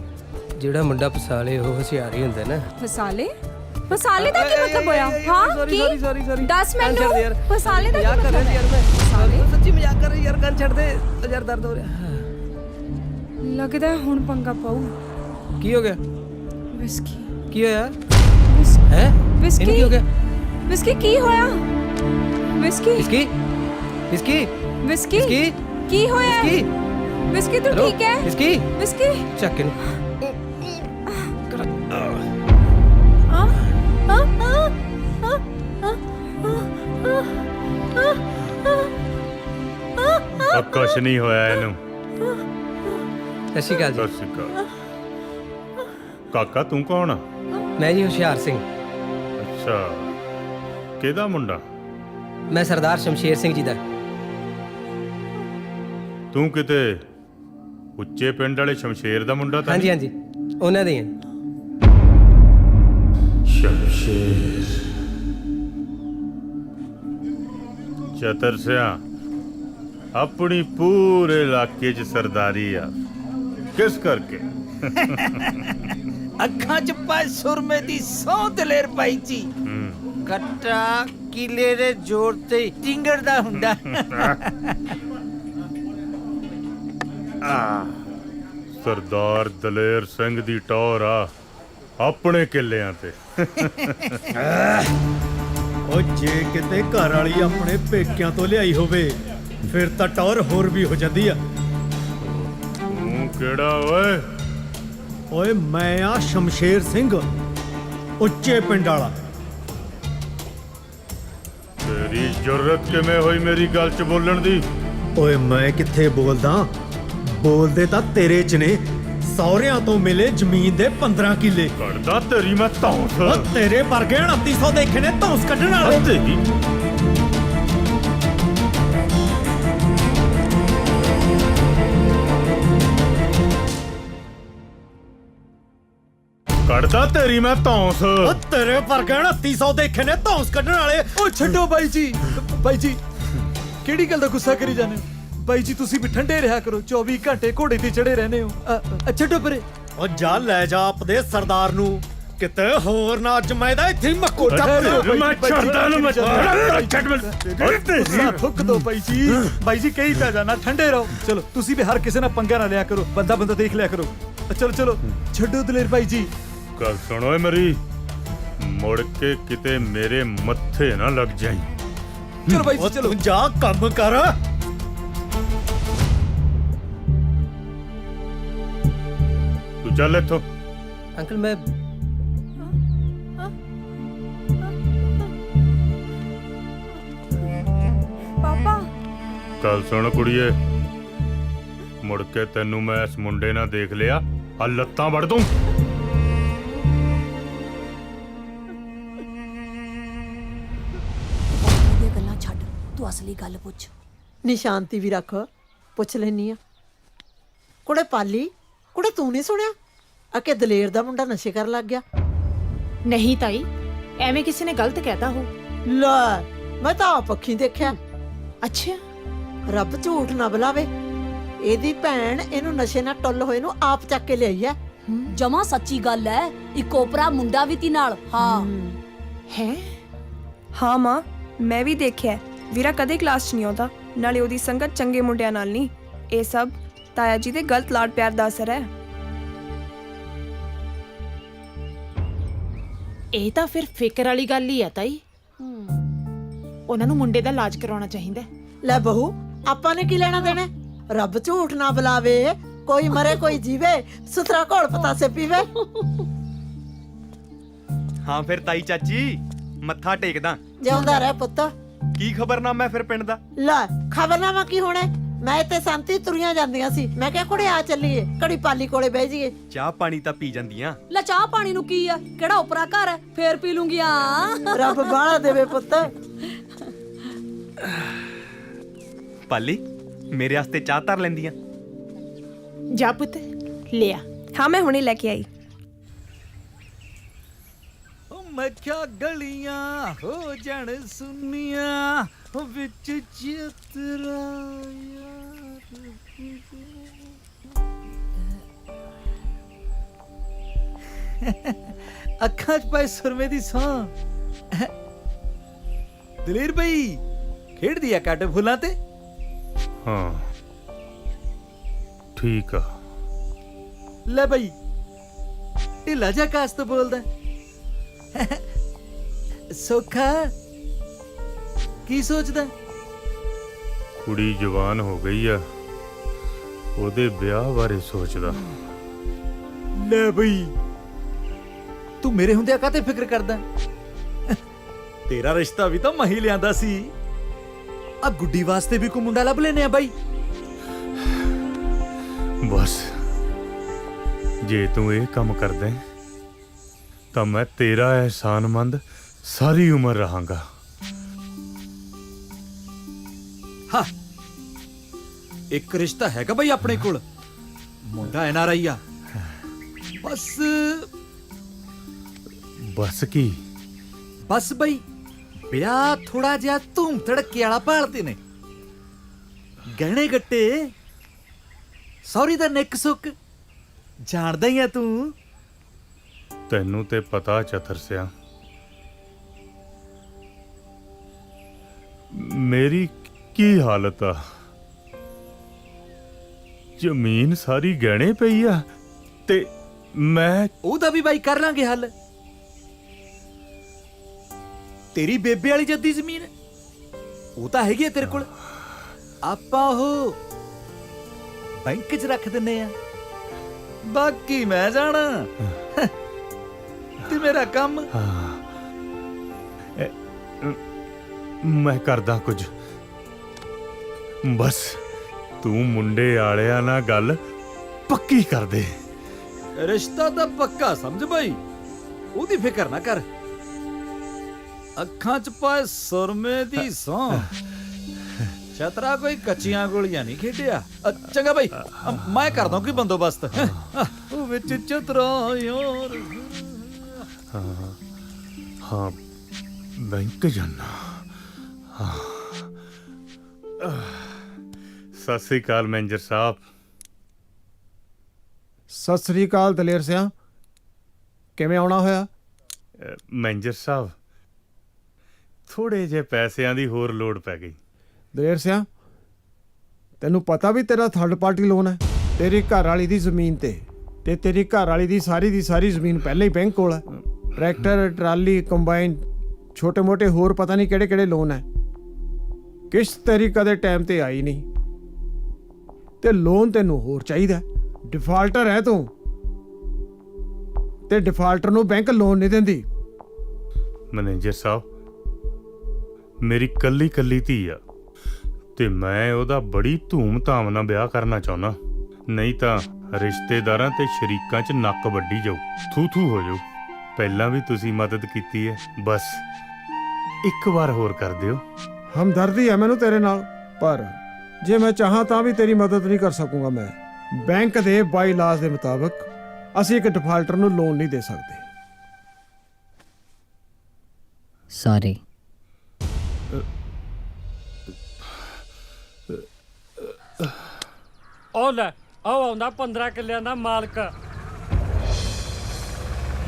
ਜਿਹੜਾ ਮੁੰਡਾ ਫਸਾ ਲੇ ਉਹ ਹੁਸ਼ਿਆਰ ਹੀ ਹੁੰਦਾ ਨਾ। ਫਸਾਲੇ? ਫਸਾਲੇ ਦਾ ਕੀ ਮਤਲਬ ਹੋਇਆ? ਹਾਂ ਕੀ? ਸੌਰੀ ਦੱਸ ਮੈਨੂੰ। ਫਸਾਲੇ ਦਾ ਕੀ ਮਜ਼ਾਕ ਕਰ ਮਤਲਬ ਰਹੀ ਯਾਰ ਮੈਂ। ਸੱਚੀ ਮਜ਼ਾਕ ਕਰ ਰਹੀ ਯਾਰ, ਕੰਨ ਛੱਡ ਦੇ ਯਾਰ, ਦਰਦ ਹੋ ਰਿਹਾ। ਲੱਗਦਾ ਹੁਣ ਪੰਗਾ ਪਾਉ। ਕੀ ਹੋ ਗਿਆ? ਵਿਸਕੀ। ਕੀ ਹੋਇਆ? ਹੈ? ਵਿਸਕੀ ਕੀ ਹੋ ਗਿਆ? ਵਿਸਕੀ ਕੀ ਹੋਇਆ? Whisky Whisky Whisky Whisky Whisky ਕੀ ਹੋਇਆ? ਵਿਸਕੀ ਵਿਸਕੀ ਤੂੰ ਠੀਕ ਹੈ? ਵਿਸਕੀ ਵਿਸਕੀ ਚੱਕ ਇਹਨੂੰ। ਕੁਛ ਨਹੀਂ ਹੋਇਆ ਇਹਨੂੰ। ਸਤਿ ਸ਼੍ਰੀ ਅਕਾਲ ਜੀ। ਸਤਿ ਸ਼੍ਰੀ ਅਕਾਲ। ਕਾਕਾ ਤੂੰ ਕੌਣ ਆ? ਮੈਂ ਜੀ ਹੁਸ਼ਿਆਰ ਸਿੰਘ। ਅੱਛਾ, ਕਿਹਦਾ ਮੁੰਡਾ? ਮੈਂ ਸਰਦਾਰ ਸ਼ਮਸ਼ੇਰ ਸਿੰਘ ਜੀ ਦਾ। ਤੂੰ ਕਿਤੇ ਉੱਚੇ ਪਿੰਡ ਵਾਲੇ ਸ਼ਮਸ਼ੇਰ ਦਾ ਮੁੰਡਾ ਤਾਂ ਹਾਂਜੀ ਨਹੀਂ? ਹਾਂਜੀ, ਉਹਨਾਂ ਦੇ ਹੀ ਹਾਂ। ਸ਼ਮਸ਼ੇਰ ਚਤਰ ਸਿਆ ਆਪਣੀ ਪੂਰੇ ਇਲਾਕੇ 'ਚ ਸਰਦਾਰੀ ਆ। ਕਿਸ ਕਰਕੇ? ਅੱਖਾਂ 'ਚ ਪਾਏ ਸੁਰਮੇ ਦੀ ਸੌ ਦਲੇਰ ਪਾਈ ਜੀ। ਕੱਟਾ ਕਿਲੇ ਦੇ ਜ਼ੋਰ ਤੇ ਟਿੰਗੜਦਾ ਹੁੰਦਾ। ਸਰਦਾਰ ਦਲੇਰ ਸਿੰਘ ਦੀ ਟੌਰ ਆ ਆਪਣੇ ਕਿੱਲਿਆਂ ਤੇ। ਉਹ ਜੇ ਕਿਤੇ ਘਰ ਵਾਲੀ ਆਪਣੇ ਪੇਕਿਆਂ ਤੋਂ ਲਿਆਈ ਹੋਵੇ ਫਿਰ ਤਾਂ ਟੌਰ ਹੋਰ ਵੀ ਹੋ ਜਾਂਦੀ ਆ। ਤੂੰ ਕਿਹੜਾ ਓਏ? ਓਏ ਮੈਂ ਆ ਸ਼ਮਸ਼ੇਰ ਸਿੰਘ, ਉੱਚੇ ਪਿੰਡ ਵਾਲਾ। ਤੇਰੀ ਜੁਰਤ ਕਿਵੇਂ ਹੋਈ ਮੇਰੀ ਗੱਲ 'ਚ ਬੋਲਣ ਦੀ? ਓਏ ਮੈਂ ਕਿੱਥੇ ਬੋਲਦਾ, ਬੋਲਦੇ ਤਾਂ ਤੇਰੇ 'ਚ ਨੇ। ਸਹੁਰਿਆਂ ਤੋਂ ਮਿਲੇ ਜ਼ਮੀਨ ਦੇ 15 ਕਿੱਲੇ। ਕੱਢਦਾ ਤੇਰੀ ਮੈਂ ਧੌਂਸ। ਉਹ ਤੇਰੇ ਵਰਗੇ 2900 ਦੇਖੇ ਨੇ ਧੌਂਸ ਕੱਢਣ ਵਾਲੇ। ਤੇਰੀ ਕੱਢਦਾ ਤੇਰੀ ਮੈਂ ਧੌਂਸ। ਉਹ ਤੇਰੇ ਵਰਗੇ 2900 ਦੇਖੇ ਨੇ ਧੌਂਸ ਕੱਢਣ ਵਾਲੇ। ਓ ਛੱਡੋ ਬਾਈ ਜੀ, ਬਾਈ ਜੀ ਕਿਹੜੀ ਗੱਲ ਦਾ ਗੁੱਸਾ ਕਰੀ ਜਾਂਦੇ ਹੋ? ਬਾਈ ਜੀ ਤੁਸੀਂ ਵੀ ਠੰਡੇ ਰਿਹਾ ਕਰੋ, 24 ਘੰਟੇ ਘੋੜੇ ਤੇ ਚੜੇ ਰਹਿੰਦੇ ਹੋ। ਛੱਡੋ ਪਰੇ। ਉਹ ਜਾ ਲੈ ਜਾ ਆਪਦੇ ਸਰਦਾਰ ਨੂੰ ਕਿਤੇ ਹੋਰ ਨਾ। ਅੱਜ ਮੈਂ ਦਾ ਇੱਥੇ ਮੱਕੋ ਟੱਪ। ਮੈਂ ਛੱਡਦਾ ਨੂੰ ਮੈਂ ਫੁੱਕ ਦੋ ਬਾਈ ਜੀ। ਬਾਈ ਜੀ ਕਹੀ ਤਾਂ ਜਾਣਾ ਠੰਡੇ ਰਹੋ। ਚਲੋ ਤੁਸੀਂ ਵੀ ਹਰ ਕਿਸੇ ਨਾਲ ਪੰਗਾ ਨਾ ਲਿਆ ਕਰੋ, ਬੰਦਾ ਬੰਦਾ ਦੇਖ ਲਿਆ ਕਰੋ। ਚਲੋ ਚਲੋ ਛੱਡੋ ਦਲੇਰ ਬਾਈ ਜੀ। ਗੱਲ ਸੁਣੋ ਮੇਰੀ, ਮੁੜ ਕੇ ਕਿਤੇ ਮੇਰੇ ਮੱਥੇ ਨਾ ਲੱਗ ਜਾਈ। ਚਲੋ ਬਾਈ ਜੀ ਚਲੋ। ਤੂੰ ਜਾ ਕੰਮ ਕਰ। ਤੂੰ ਚੱਲ ਇੱਥੋਂ। ਅੰਕਲ ਮੈਂ ਪਾਪਾ। ਗੱਲ ਸੁਣ ਕੁੜੀਏ, ਮੁੜ ਕੇ ਤੈਨੂੰ ਮੈਂ ਇਸ ਮੁੰਡੇ ਨਾਲ ਦੇਖ ਲਿਆ ਆ ਲੱਤਾਂ ਵੜ ਦੂੰ। ਇਹ ਗੱਲਾਂ ਛੱਡ, ਤੂੰ ਅਸਲੀ ਗੱਲ ਪੁੱਛ। ਨਿਸ਼ਾਨਤੀ ਵੀ ਰੱਖ, ਪੁੱਛ ਲੈਨੀ ਆ। ਕੁੜੇ ਪਾਲੀ, ਕੁੜੇ ਤੂੰ ਨਹੀਂ ਸੁਣਿਆ ਅਕੇ ਦਲੇਰ ਦਾ ਮੁੰਡਾ ਨਸ਼ੇ ਕਰਨ ਲੱਗ ਗਿਆ? ਨਹੀਂ ਤਾਈ, ਐਵੇਂ ਕਿਸੇ ਨੇ ਗਲਤ ਕਹਿਤਾ ਹੋ। ਲੈ ਮੈਂ ਤਾਂ ਆਪ ਅੱਖੀਂ ਦੇਖਿਆ। ਅੱਛਾ, ਰੱਬ ਝੂਠ ਨਾ ਬੁਲਾਵੇ, ਇਹਦੀ ਭੈਣ ਇਹਨੂੰ ਨਸ਼ੇ ਨਾਲ ਟੁੱਲ ਹੋਏ ਨੂੰ ਆਪ ਚੱਕ ਕੇ ਲਿਆਈ ਐ। ਜਮਾ ਸੱਚੀ ਗੱਲ ਐ। ਇੱਕ ਓਪਰਾ ਮੁੰਡਾ ਵੀ ਤੀ ਨਾਲ। ਹਾਂ ਹੈ। ਹਾਂ ਮਾਂ, ਮੈਂ ਵੀ ਦੇਖਿਆ। ਵੀਰਾ ਕਦੇ ਕਲਾਸ 'ਚ ਨਹੀਂ ਆਉਂਦਾ, ਨਾਲੇ ਉਹਦੀ ਸੰਗਤ ਚੰਗੇ ਮੁੰਡਿਆਂ ਨਾਲ ਨਹੀਂ। ਇਹ ਸਭ ਤਾਇਆ ਜੀ ਦੇ ਗਲਤ ਲਾਡ ਪਿਆਰ ਦਾ ਅਸਰ ਹੈ। ਇਹ ਤਾਂ ਫਿਰ ਫਿਕਰ ਵਾਲੀ ਗੱਲ ਹੀ ਆ ਤਾਈ। ਉਹਨਾਂ ਨੂੰ ਮੁੰਡੇ ਦਾ ਇਲਾਜ ਕਰਾਉਣਾ ਚਾਹੀਦਾ। ਲੈ ਬਹੂ, ਆਪਾਂ ਨੇ ਕੀ ਲੈਣਾ ਦੇਣਾ? ਰੱਬ ਝੂਠ ਨਾ ਬੁਲਾਵੇ, ਕੋਈ ਮਰੇ ਕੋਈ ਜੀਵੇ, ਸੁਥਰਾ ਘੋਲ ਪਤਾਸੇ ਪੀਵੇ। ਹਾਂ ਫਿਰ ਤਾਈ ਚਾਚੀ, ਮੱਥਾ ਟੇਕਦਾ। ਜਿਉਂਦਾ ਰਹਿ ਪੁੱਤ। ਕੀ ਖਬਰਨਾਮਾ ਫਿਰ ਪਿੰਡ ਦਾ? ਲੈ ਖਬਰਨਾਮਾ ਕੀ ਹੋਣਾ? ਮੈਂ ਇੱਥੇ ਸੰਤੀ ਤੁਰੀਆਂ ਜਾਂਦੀਆਂ ਸੀ, ਮੈਂ ਕਿਹਾ ਕੁੜੇ ਆ ਚੱਲੀਏ, ਘੜੀ ਪਾਲੀ ਕੋਲੇ ਬਹਿ ਜਾਈਏ। ਚਾਹ ਪਾਣੀ ਤਾਂ ਪੀ ਜਾਂਦੀਆਂ। ਲੈ ਚਾਹ ਪਾਣੀ ਨੂੰ ਕੀ ਆ, ਕਿਹੜਾ ਉਪਰਾ ਘਰ ਹੈ, ਫੇਰ ਪੀ ਲੂੰਗੀ ਆ। ਰੱਬ ਬਾਹਲਾ ਦੇਵੇ ਪੁੱਤ। ਪਾਲੀ ਮੇਰੇ ਵਾਸਤੇ ਚਾਹ ਧਰ ਲੈਂਦੀਆਂ। ਜਾ ਪੁੱਤ ਲਿਆ। ਹਾਂ ਮੈਂ ਹੁਣੇ ਲੈ ਕੇ ਆਈ। ਮੈਂ ਕਿਹਾ ਗਲੀਆਂ ਹੋ ਜਾਣ ਸੁਨੀਆਂ ਵਿੱਚ ਚਿਤਰਾ ਅੱਖਾਂ 'ਚ ਪਾਏ ਸੁਰਮੇ ਦੀ ਸੌਂ। ਦਲੇਰ ਬਈ ਖੇਡਦੀ ਆ ਕੱਟ ਫੁੱਲਾਂ ਤੇ। ਹਾਂ ਠੀਕ ਆ। ਲੈ ਬਈ ਢਿੱਲਾ ਜਿਹਾ ਕਾਸ ਤੋਂ ਬੋਲਦਾ। ਸੋਖਾ ਕੀ ਸੋਚਦਾ? ਕੁੜੀ ਜਵਾਨ ਹੋ ਗਈ ਆ, ਉਹਦੇ ਵਿਆਹ ਬਾਰੇ ਸੋਚਦਾ। ਲੈ ਬਈ ਤੂੰ ਮੇਰੇ ਹੁੰਦਿਆਂ ਕਾਹਤੇ ਫਿਕਰ ਕਰਦਾ? ਤੇਰਾ ਰਿਸ਼ਤਾ ਵੀ ਤਾਂ ਮਹੀ ਲਿਆਂਦਾ ਸੀ। ਆ ਗੁੱਡੀ ਵਾਸਤੇ ਵੀ ਕੋਈ ਮੁੰਡਾ ਲੱਭ ਲੈਨੇ ਆ ਬਾਈ। ਬਸ ਜੇ ਤੂੰ ਇਹ ਕੰਮ ਕਰਦਾ ਹੈ, ਤਾਂ ਮੈਂ ਤੇਰਾ ਅਹਿਸਾਨਮੰਦ ਸਾਰੀ ਉਮਰ ਰਹਾਂਗਾ। ਹਾਂ ਇੱਕ ਰਿਸ਼ਤਾ ਹੈਗਾ ਬਈ ਆਪਣੇ ਕੋਲ, ਮੁੰਡਾ NRI ਆ। ਬਸ ਕੀ? ਬਸ ਬਈ ਵਿਆਹ ਥੋੜਾ ਜਿਹਾ ਧੂਮ ਧੜਕੇ ਵਾਲਾ ਭਾਲਦੇ ਨੇ। ਗਹਿਣੇ ਗੱਟੇ ਸੌਰੀ ਦਾ ਨਿੱਕ ਸੁੱਕ ਜਾਣਦਾ ਹੀ ਆ ਤੂੰ। ਤੈਨੂੰ ਤੇ ਪਤਾ ਚਤਰ ਸਿਆ, ਮੇਰੀ ਕੀ ਹਾਲਤ ਆ। ਜ਼ਮੀਨ ਸਾਰੀ ਗਹਿਣੇ ਪਈ ਆ ਤੇ ਮੈਂ ਉਹਦਾ ਵੀ ਬਾਈ ਕਰ ਲਾਂਗੇ ਹੱਲ। ਤੇਰੀ ਬੇਬੇ ਵਾਲੀ ਜੱਦੀ ਜ਼ਮੀਨ ਉਹ ਤਾਂ ਹੈਗੀ ਆ ਤੇਰੇ ਕੋਲ, ਆਪਾਂ ਉਹ ਬੈਂਕ 'ਚ ਰੱਖ ਦਿੰਨੇ ਆ। ਬਾਕੀ ਮੈਂ ਜਾਣਾ ਤੇ ਮੇਰਾ ਕੰਮ। ਮੈਂ ਕਰਦਾ ਕੁਝ। ਬਸ ਤੂੰ ਮੁੰਡੇ ਵਾਲਿਆਂ ਨਾਲ ਗੱਲ ਪੱਕੀ ਕਰ ਦੇ। ਰਿਸ਼ਤਾ ਤਾਂ ਪੱਕਾ ਸਮਝ ਬਾਈ, ਉਹਦੀ ਫਿਕਰ ਨਾ ਕਰ। ਅੱਖਾਂ 'ਚ ਪਾਏ ਸੁਰਮੇ ਦੀ ਸੌਂ। ਛਤਰਾ ਕੋਈ ਕੱਚੀਆਂ ਗੋਲੀਆਂ ਨਹੀਂ ਖੇਡਿਆ। ਚੰਗਾ ਬਾਈ ਮੈਂ ਕਰਦਾ ਕੋਈ ਬੰਦੋਬਸਤ। ਉਹ ਵਿੱਚ ਚਤਰਾ ਯਾਰ। ਹਾਂ ਬੈਂਕ ਜਾਣਾ। ਸਤਿ ਸ੍ਰੀ ਅਕਾਲ ਮੈਨੇਜਰ ਸਾਹਿਬ। ਸਤਿ ਸ੍ਰੀ ਅਕਾਲ ਦਲੇਰ ਸਿਆ, ਕਿਵੇਂ ਆਉਣਾ ਹੋਇਆ? ਮੈਨੇਜਰ ਸਾਹਿਬ ਥੋੜੇ ਜਿਹੇ ਪੈਸਿਆਂ ਦੀ ਹੋਰ ਲੋੜ ਪੈ ਗਈ। ਦਲੇਰ ਸਿਆ ਤੈਨੂੰ ਪਤਾ ਵੀ ਤੇਰਾ ਥਰਡ ਪਾਰਟੀ ਲੋਨ ਹੈ ਤੇਰੀ ਘਰ ਵਾਲੀ ਦੀ ਜ਼ਮੀਨ ਤੇ ਤੇਰੀ ਘਰ ਵਾਲੀ ਦੀ ਸਾਰੀ ਜ਼ਮੀਨ ਪਹਿਲਾਂ ਹੀ ਬੈਂਕ ਕੋਲ ਹੈ। ਟਰੈਕਟਰ ਟਰਾਲੀ ਕੰਬਾਈਨ ਛੋਟੇ ਮੋਟੇ ਹੋਰ ਪਤਾ ਨਹੀਂ ਕਿਹੜੇ ਕਿਹੜੇ ਲੋਨ ਹੈ। ਕਿਸ਼ਤ ਤੇਰੀ ਕਦੇ ਟਾਈਮ ਤੇ ਆਈ ਨਹੀਂ ਤੇ ਲੋਨ ਤੈਨੂੰ ਹੋਰ ਚਾਹੀਦਾ। ਡਿਫਾਲਟਰ ਹੈ ਤੂੰ ਤੇ ਡਿਫਾਲਟਰ ਨੂੰ ਬੈਂਕ ਲੋਨ ਨਹੀਂ ਦਿੰਦੀ। ਮੈਨੇਜਰ ਸਾਹਿਬ ਮੇਰੀ ਕੱਲੀ ਧੀ ਆ ਤੇ ਮੈਂ ਉਹਦਾ ਬੜੀ ਧੂਮ-ਧਾਮ ਨਾਲ ਵਿਆਹ ਕਰਨਾ ਚਾਹੁੰਦਾ। ਨਹੀਂ ਤਾਂ ਰਿਸ਼ਤੇਦਾਰਾਂ ਤੇ ਸ਼ਰੀਕਾਂ 'ਚ ਨੱਕ ਵੱਢੀ ਜਾਊ, ਥੂ ਹੋ ਜਾਊ। ਪਹਿਲਾਂ ਵੀ ਤੁਸੀਂ ਮਦਦ ਕੀਤੀ ਹੈ, ਬਸ ਇੱਕ ਵਾਰ ਹੋਰ ਕਰ ਦਿਓ। ਹਮਦਰਦੀ ਹੈ ਮੈਨੂੰ ਤੇਰੇ ਨਾਲ, ਪਰ ਜੇ ਮੈਂ ਚਾਹਾਂ ਤਾਂ ਵੀ ਤੇਰੀ ਮਦਦ ਨਹੀਂ ਕਰ ਸਕੂੰਗਾ। ਮੈਂ ਬੈਂਕ ਦੇ ਬਾਈ ਲਾਜ਼ ਦੇ ਮੁਤਾਬਕ ਅਸੀਂ ਇੱਕ ਡਿਫਾਲਟਰ ਨੂੰ ਲੋਨ ਨਹੀਂ ਦੇ ਸਕਦੇ। ਸੌਰੀ। ਉਹ ਲੈ ਉਹ ਆਉਂਦਾ 15 ਕਿੱਲਿਆਂ ਦਾ ਮਾਲਕ।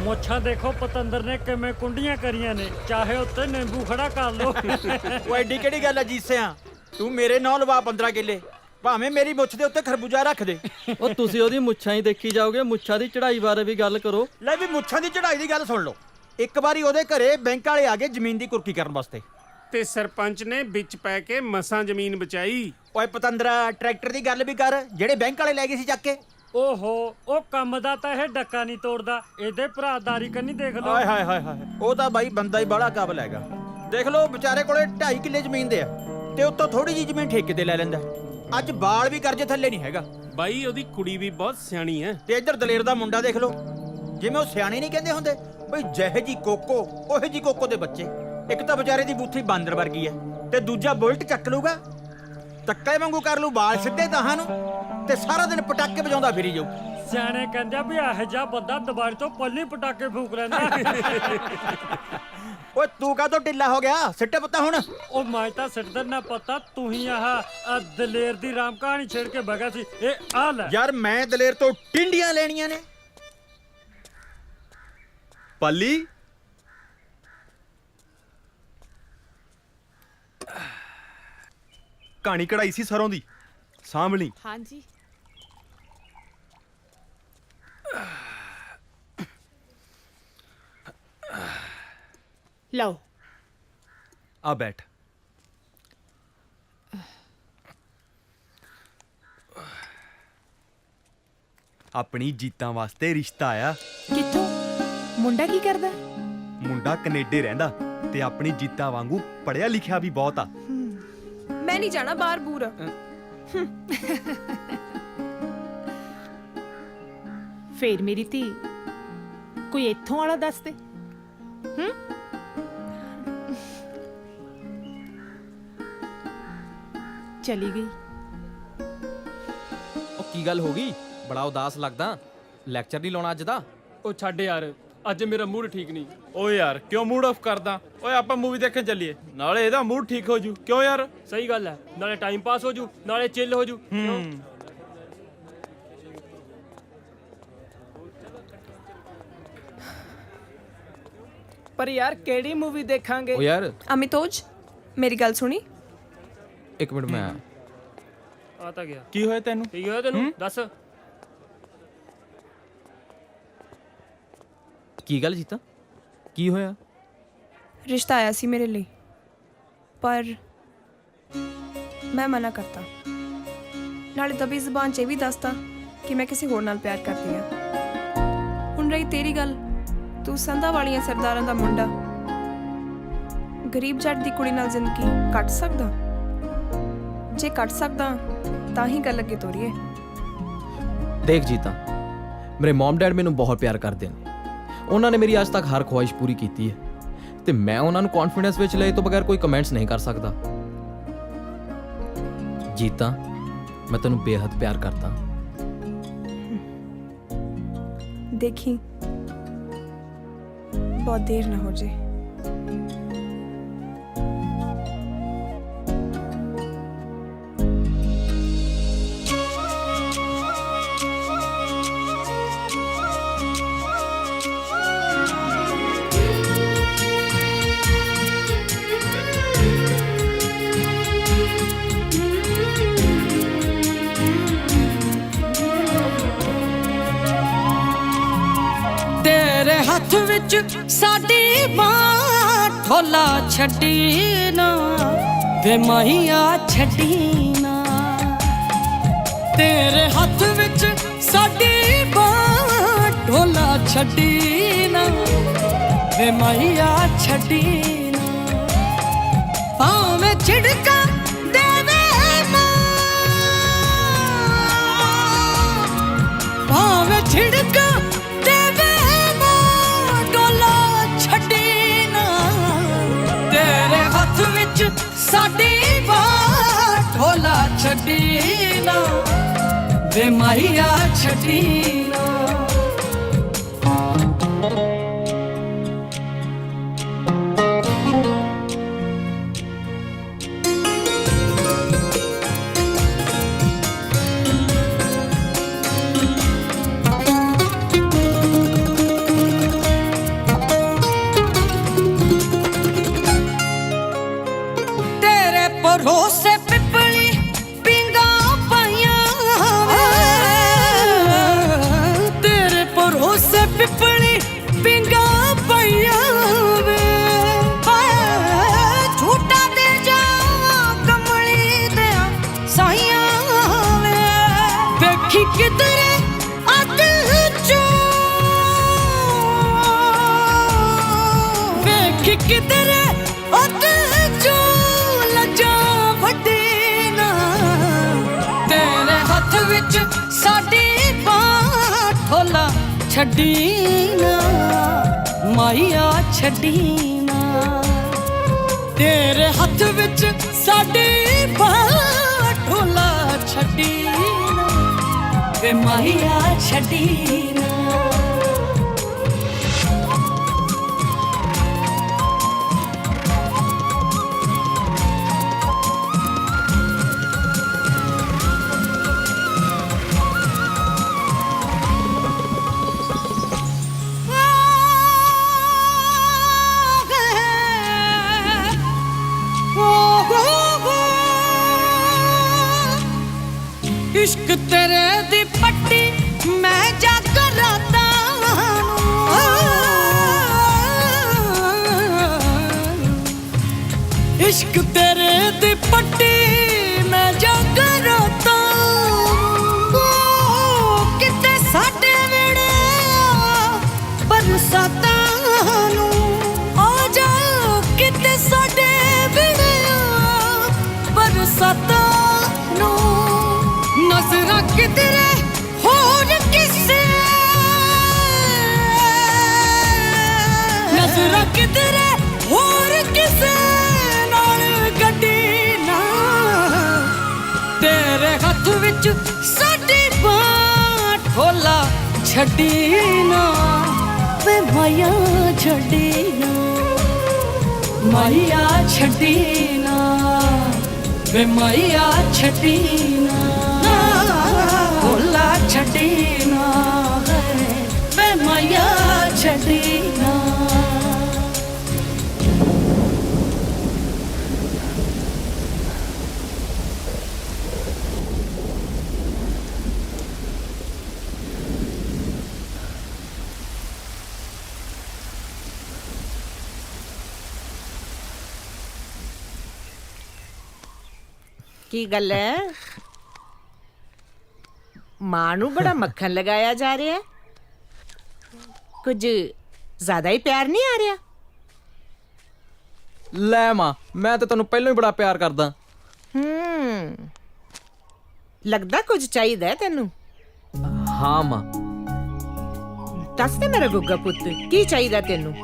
ਮੁੱਛਾਂ ਦੇਖੋ ਪਤੰਦਰ ਨੇ ਕਿਵੇਂ ਕੁੰਡੀਆਂ ਕਰੀਆਂ ਨੇ, ਚਾਹੇ ਉੱਤੇ ਨਿੰਬੂ ਖੜਾ ਕਰ ਲੋ। ਉਹ ਐਡੀ ਕਿਹੜੀ ਗੱਲ ਹੈ ਜੀਸਿਆ, ਤੂੰ ਮੇਰੇ ਨਾਲ ਲਵਾ 15 ਕਿੱਲੇ, ਭਾਵੇਂ ਮੇਰੀ ਮੁੱਛ ਦੇ ਉੱਤੇ ਖਰਬੂਜਾ ਰੱਖ ਦੇ। ਉਹ ਤੁਸੀਂ ਉਹਦੀ ਮੁੱਛਾਂ ਹੀ ਦੇਖੀ ਜਾਓਗੇ, ਮੁੱਛਾਂ ਦੀ ਚੜ੍ਹਾਈ ਬਾਰੇ ਵੀ ਗੱਲ ਕਰੋ। ਲੈ ਵੀ ਮੁੱਛਾਂ ਦੀ ਚੜ੍ਹਾਈ ਦੀ ਗੱਲ ਸੁਣ ਲਓ। ਇੱਕ ਵਾਰੀ ਉਹਦੇ ਘਰੇ ਬੈਂਕ ਵਾਲੇ ਆ ਗਏ ਜ਼ਮੀਨ ਦੀ ਕੁਰਕੀ ਕਰਨ ਵਾਸਤੇ, ਤੇ ਸਰਪੰਚ ਨੇ ਵਿੱਚ ਪੈ ਕੇ ਮਸਾਂ ਜ਼ਮੀਨ ਬਚਾਈ। ਓਏ ਪਤੰਦਰਾ ਟਰੈਕਟਰ ਦੀ ਗੱਲ ਵੀ ਕਰ ਜਿਹੜੇ ਬੈਂਕ ਵਾਲੇ ਲੈ ਗਏ ਸੀ ਚੱਕ ਕੇ। ਓਹੋ ਉਹ ਕੰਮ ਦਾ ਤਾਂ ਇਹ ਡੱਕਾ ਨਹੀਂ ਤੋੜਦਾ, ਇਹਦੇ ਭਰਾਦਾਰੀ ਕੰਨੀ ਦੇਖ ਲਓ। ਹਾਏ ਹਾਏ ਹਾਏ ਹਾਏ, ਉਹ ਤਾਂ ਬਾਈ ਬੰਦਾ ਹੀ ਬੜਾ ਕਾਬਲ ਹੈਗਾ। ਦੇਖ ਲਓ ਵਿਚਾਰੇ ਕੋਲੇ 2.5 ਕਿੱਲੇ ਜ਼ਮੀਨ ਦੇ ਆ ਤੇ ਉੱਤੋਂ ਥੋੜੀ ਜਿਹੀ ਜ਼ਮੀਨ ਠੇਕੇ ਤੇ ਲੈ ਲੈਂਦਾ। ਅੱਜ ਬਾਲ ਵੀ ਕਰਜ਼ੇ ਥੱਲੇ ਨਹੀਂ ਹੈਗਾ। ਬਾਈ ਉਹਦੀ ਕੁੜੀ ਵੀ ਬਹੁਤ ਸਿਆਣੀ ਹੈ। ਤੇ ਇੱਧਰ ਦਲੇਰ ਦਾ ਮੁੰਡਾ ਦੇਖ ਲਓ, ਜਿਵੇਂ ਉਹ ਸਿਆਣੇ ਨਹੀਂ ਕਹਿੰਦੇ ਹੁੰਦੇ ਬਈ ਜਿਹੇ ਜੀ ਕੋਕੋ ਉਹੇ ਜੀ ਕੋਕੋ ਦੇ ਬੱਚੇ। ਇੱਕ ਤਾਂ ਵਿਚਾਰੇ ਦੀ ਬੂਥੀ ਬਾਂਦਰ ਵਰਗੀ ਹੈ ਤੇ ਦੂਜਾ ਬੁਲਟ ਚੱਕ ਲੂਗਾ, ਤੱਕੇ ਵਾਂਗੂ ਕਰ ਲੂ ਵਾਲ ਸਿੱਧੇ ਤਾਹਾਂ ਨੂੰ ਤੇ ਸਾਰਾ ਦਿਨ ਪਟਾਕੇ ਵਜਾਉਂਦਾ ਫਿਰੀ ਜਾਊ। ਸਿਆਣੇ ਕਹਿੰਦੇ ਆ ਵੀ ਇਹੋ ਜਿਹਾ ਬੰਦਾ ਦੁਬਾਰੇ ਤੋਂ ਪੱਲੀ ਪਟਾਕੇ ਫੂਕ ਲੈਂਦਾ। ਓਏ ਤੂੰ ਕਾਹਤੋਂ ਢਿੱਲਾ ਹੋ ਗਿਆ? ਸਿੱਟੇ ਪਤਾ ਹੁਣ। ਉਹ ਮੈਂ ਤਾਂ ਸਿੱਟਦਾ ਨਾ ਪਤਾ, ਤੂੰ ਹੀ ਆਹ ਦਲੇਰ ਦੀ ਰਾਮ ਕਹਾਣੀ ਛੇੜ ਕੇ ਬਗਾ ਸੀ। ਇਹ ਆ ਲੈ ਯਾਰ, ਮੈਂ ਦਲੇਰ ਤੋਂ ਟਿੰਡੀਆਂ ਲੈਣੀਆਂ ਨੇ। ਪਾਲੀ ਕਹਾਣੀ ਕਢਾਈ ਸੀ ਸਰੋਂ ਦੀ, ਸਾਂਭ ਲਈ। ਹਾਂਜੀ ਲਓ ਆ ਬੈਠ। ਆਪਣੀ ਜੀਤਾਂ ਵਾਸਤੇ ਰਿਸ਼ਤਾ ਆਇਆ। ਕਿੱਥੋਂ? ਮੁੰਡਾ ਕੀ ਕਰਦਾ? ਮੁੰਡਾ ਕੈਨੇਡਾ ਰਹਿੰਦਾ ਤੇ ਆਪਣੀ ਜੀਤਾਂ ਵਾਂਗੂ ਪੜਿਆ ਲਿਖਿਆ ਵੀ ਬਹੁਤ ਆ। ਮੈਂ ਨਹੀਂ ਜਾਣਾ ਬਾਹਰ ਬੂਰ। ਫੇਰ ਮੇਰੀ ਧੀ ਕੋਈ ਇੱਥੋਂ ਵਾਲਾ ਦੱਸ ਦੇ। ਚਲੀ ਗਈ। ਉਹ ਕੀ ਗੱਲ ਹੋ ਗਈ? ਬੜਾ ਉਦਾਸ ਲੱਗਦਾ। ਲੈਕਚਰ ਨਹੀਂ ਲਾਉਣਾ ਅੱਜ ਦਾ? ਉਹ ਛੱਡ ਯਾਰ, ਅੱਜ ਮੇਰਾ ਮੂਡ ਠੀਕ ਨਹੀਂ। ਓਏ ਯਾਰ ਕਿਉਂ ਮੂਡ ਆਫ ਕਰਦਾ? ਓਏ ਆਪਾਂ ਮੂਵੀ ਦੇਖਣ ਚੱਲੀਏ, ਨਾਲੇ ਇਹਦਾ ਮੂਡ ਠੀਕ ਹੋ ਜੂ। ਕਿਉਂ ਯਾਰ? ਸਹੀ ਗੱਲ ਹੈ, ਨਾਲੇ ਟਾਈਮ ਪਾਸ ਹੋ ਜੂ, ਨਾਲੇ ਚਿੱਲ ਹੋ ਜੂ। ਪਰ ਯਾਰ ਕਿਹੜੀ ਮੂਵੀ ਦੇਖਾਂਗੇ? ਉਹ ਯਾਰ ਅਮਿਤੋਜ, ਮੇਰੀ ਗੱਲ ਸੁਣੀ। ਇੱਕ ਮਿੰਟ, ਮੈਂ ਆ ਤਾਂ ਗਿਆ। ਕੀ ਹੋਇਆ ਤੈਨੂੰ? ਕੀ ਹੋਇਆ ਤੈਨੂੰ? ਦੱਸ। ਕੀ ਗੱਲ ਜੀਤਾ, ਕੀ ਹੋਇਆ? ਰਿਸ਼ਤਾ ਆਇਆ ਸੀ ਮੇਰੇ ਲਈ, ਪਰ ਮੈਂ ਮਨਾ ਕਰਤਾ। ਨਾਲੇ ਦਬੀ ਜ਼ੁਬਾਨ 'ਚ ਇਹ ਵੀ ਦੱਸਤਾ ਕਿ ਮੈਂ ਕਿਸੇ ਹੋਰ ਨਾਲ ਪਿਆਰ ਕਰਦੀ ਹਾਂ। ਹੁਣ ਰਹੀ ਤੇਰੀ ਗੱਲ, ਤੂੰ ਸੰਧਾ ਵਾਲੀਆਂ ਸਰਦਾਰਾਂ ਦਾ ਮੁੰਡਾ ਗਰੀਬ ਜੱਟ ਦੀ ਕੁੜੀ ਨਾਲ ਜ਼ਿੰਦਗੀ ਕੱਟ ਸਕਦਾ? ਜੇ ਕੱਟ ਸਕਦਾ ਤਾਂ ਹੀ ਗੱਲ ਅੱਗੇ ਤੋਰੀਏ। ਦੇਖ ਜੀਤਾ, ਮੇਰੇ ਮਮ ਡੈਡ ਮੈਨੂੰ ਬਹੁਤ ਪਿਆਰ ਕਰਦੇ ਨੇ। ਉਹਨਾਂ ਨੇ ਮੇਰੀ ਅੱਜ ਤੱਕ ਹਰ ਖੁਆਇਸ਼ ਪੂਰੀ ਕੀਤੀ ਹੈ ਤੇ ਮੈਂ ਉਹਨਾਂ ਨੂੰ ਕੌਨਫੀਡੈਂਸ ਵਿੱਚ ਲਏ ਤੋਂ ਬਗੈਰ ਕੋਈ ਕਮੈਂਟਸ ਨਹੀਂ ਕਰ ਸਕਦਾ। ਜੀਤਾ, ਮੈਂ ਤੈਨੂੰ ਬੇਹੱਦ ਪਿਆਰ ਕਰਦਾ। ਦੇਖੀ ਬਹੁਤ ਦੇਰ ਨਾ ਹੋ ਜੇ। ਤੇਰੇ ਹੱਥ ਵਿੱਚ ਸਾਡੀ ਬਾਂਹ ਢੋਲਾ ਛੱਡੀ ਨਾ ਵੇ ਮਾਹੀਆ ਛੱਡੀ ਨਾ। ਤੇਰੇ ਹੱਥ ਵਿੱਚ ਸਾਡੀ ਬਾਂਹ ਢੋਲਾ ਛੱਡੀ ਨਾ ਵੇ ਮਾਹੀਆ ਛੱਡੀ ਨਾ। ਭਾਵੇਂ ਝਿੜਕਾਂ ਦੇਵੇ ਮਾਂ, ਭਾਵੇਂ ਝਿੜਕਾਂ ਸਾਡੀ ਬਾਤ ਢੋਲਾ ਛੱਡੀ ਨਾ ਵੇ ਮਾਹੀਆ ਛੱਡੀ ਨਾ। ਭਰੋਸੇ ਪਿੱਪਲੀ ਪਿੰਗਾ ਪਾਈਆਂ ਵੇ, ਤੇਰੇ ਭਰੋਸੇ ਪਿੱਪਲੀ ਪਿੰਗਾ ਪਾਈਆਂ ਵੇ। ਝੂਟਾ ਦੇ ਜਾ ਕਮਲੀ ਦਿਆ ਸਾਈਆਂ ਵੇ। ਵੇਖੀ ਕਿਧਰੇ ਛੱਡੀ ਨਾ ਮਾਇਆ ਛੱਡੀ ਨਾ ਤੇਰੇ ਹੱਥ ਵਿੱਚ ਸਾਡੀ ਢੋਲਾ ਛੱਡੀ ਨਾ ਵੇ ਮਾਇਆ ਛੱਡੀ ਨਾ इश्क तेरे दी पट्टी मैं जाकर राता इश्क तेरे दी पट्टी मैं जाकर राता किते साडे वेड़े बरसातां नू आ जाओ किते साडे वेड़े बरसातां नू नजरा किधरे होर किसे नजरा किधरे होर किसे नाल गड्डी ना तेरे हत्थ विच साडी बांह ढोला छड्डी ना वे माया छड्डी ना माया छड्डी ना वे माया छड्डी ना ढोला छड्डी ना वे माया छड्डी ना ਕੀ ਗੱਲ ਹੈ ਮਾਂ ਨੂੰ ਬੜਾ ਮੱਖਣ ਲਗਾਇਆ ਜਾ ਰਿਹਾ ਹੈ ਕੁਝ ਜ਼ਿਆਦਾ ਹੀ ਪਿਆਰ ਨਹੀਂ ਆ ਰਿਹਾ ਲੈ ਮਾਂ ਮੈਂ ਤਾਂ ਤੈਨੂੰ ਪਹਿਲਾਂ ਹੀ ਬੜਾ ਪਿਆਰ ਕਰਦਾ ਲੱਗਦਾ ਕੁਝ ਚਾਹੀਦਾ ਹੈ ਤੈਨੂੰ ਹਾਂ ਮਾਂ ਦੱਸ ਦੇ ਮੇਰਾ ਗੁੱਗਾ ਪੁੱਤ ਕੀ ਚਾਹੀਦਾ ਤੈਨੂੰ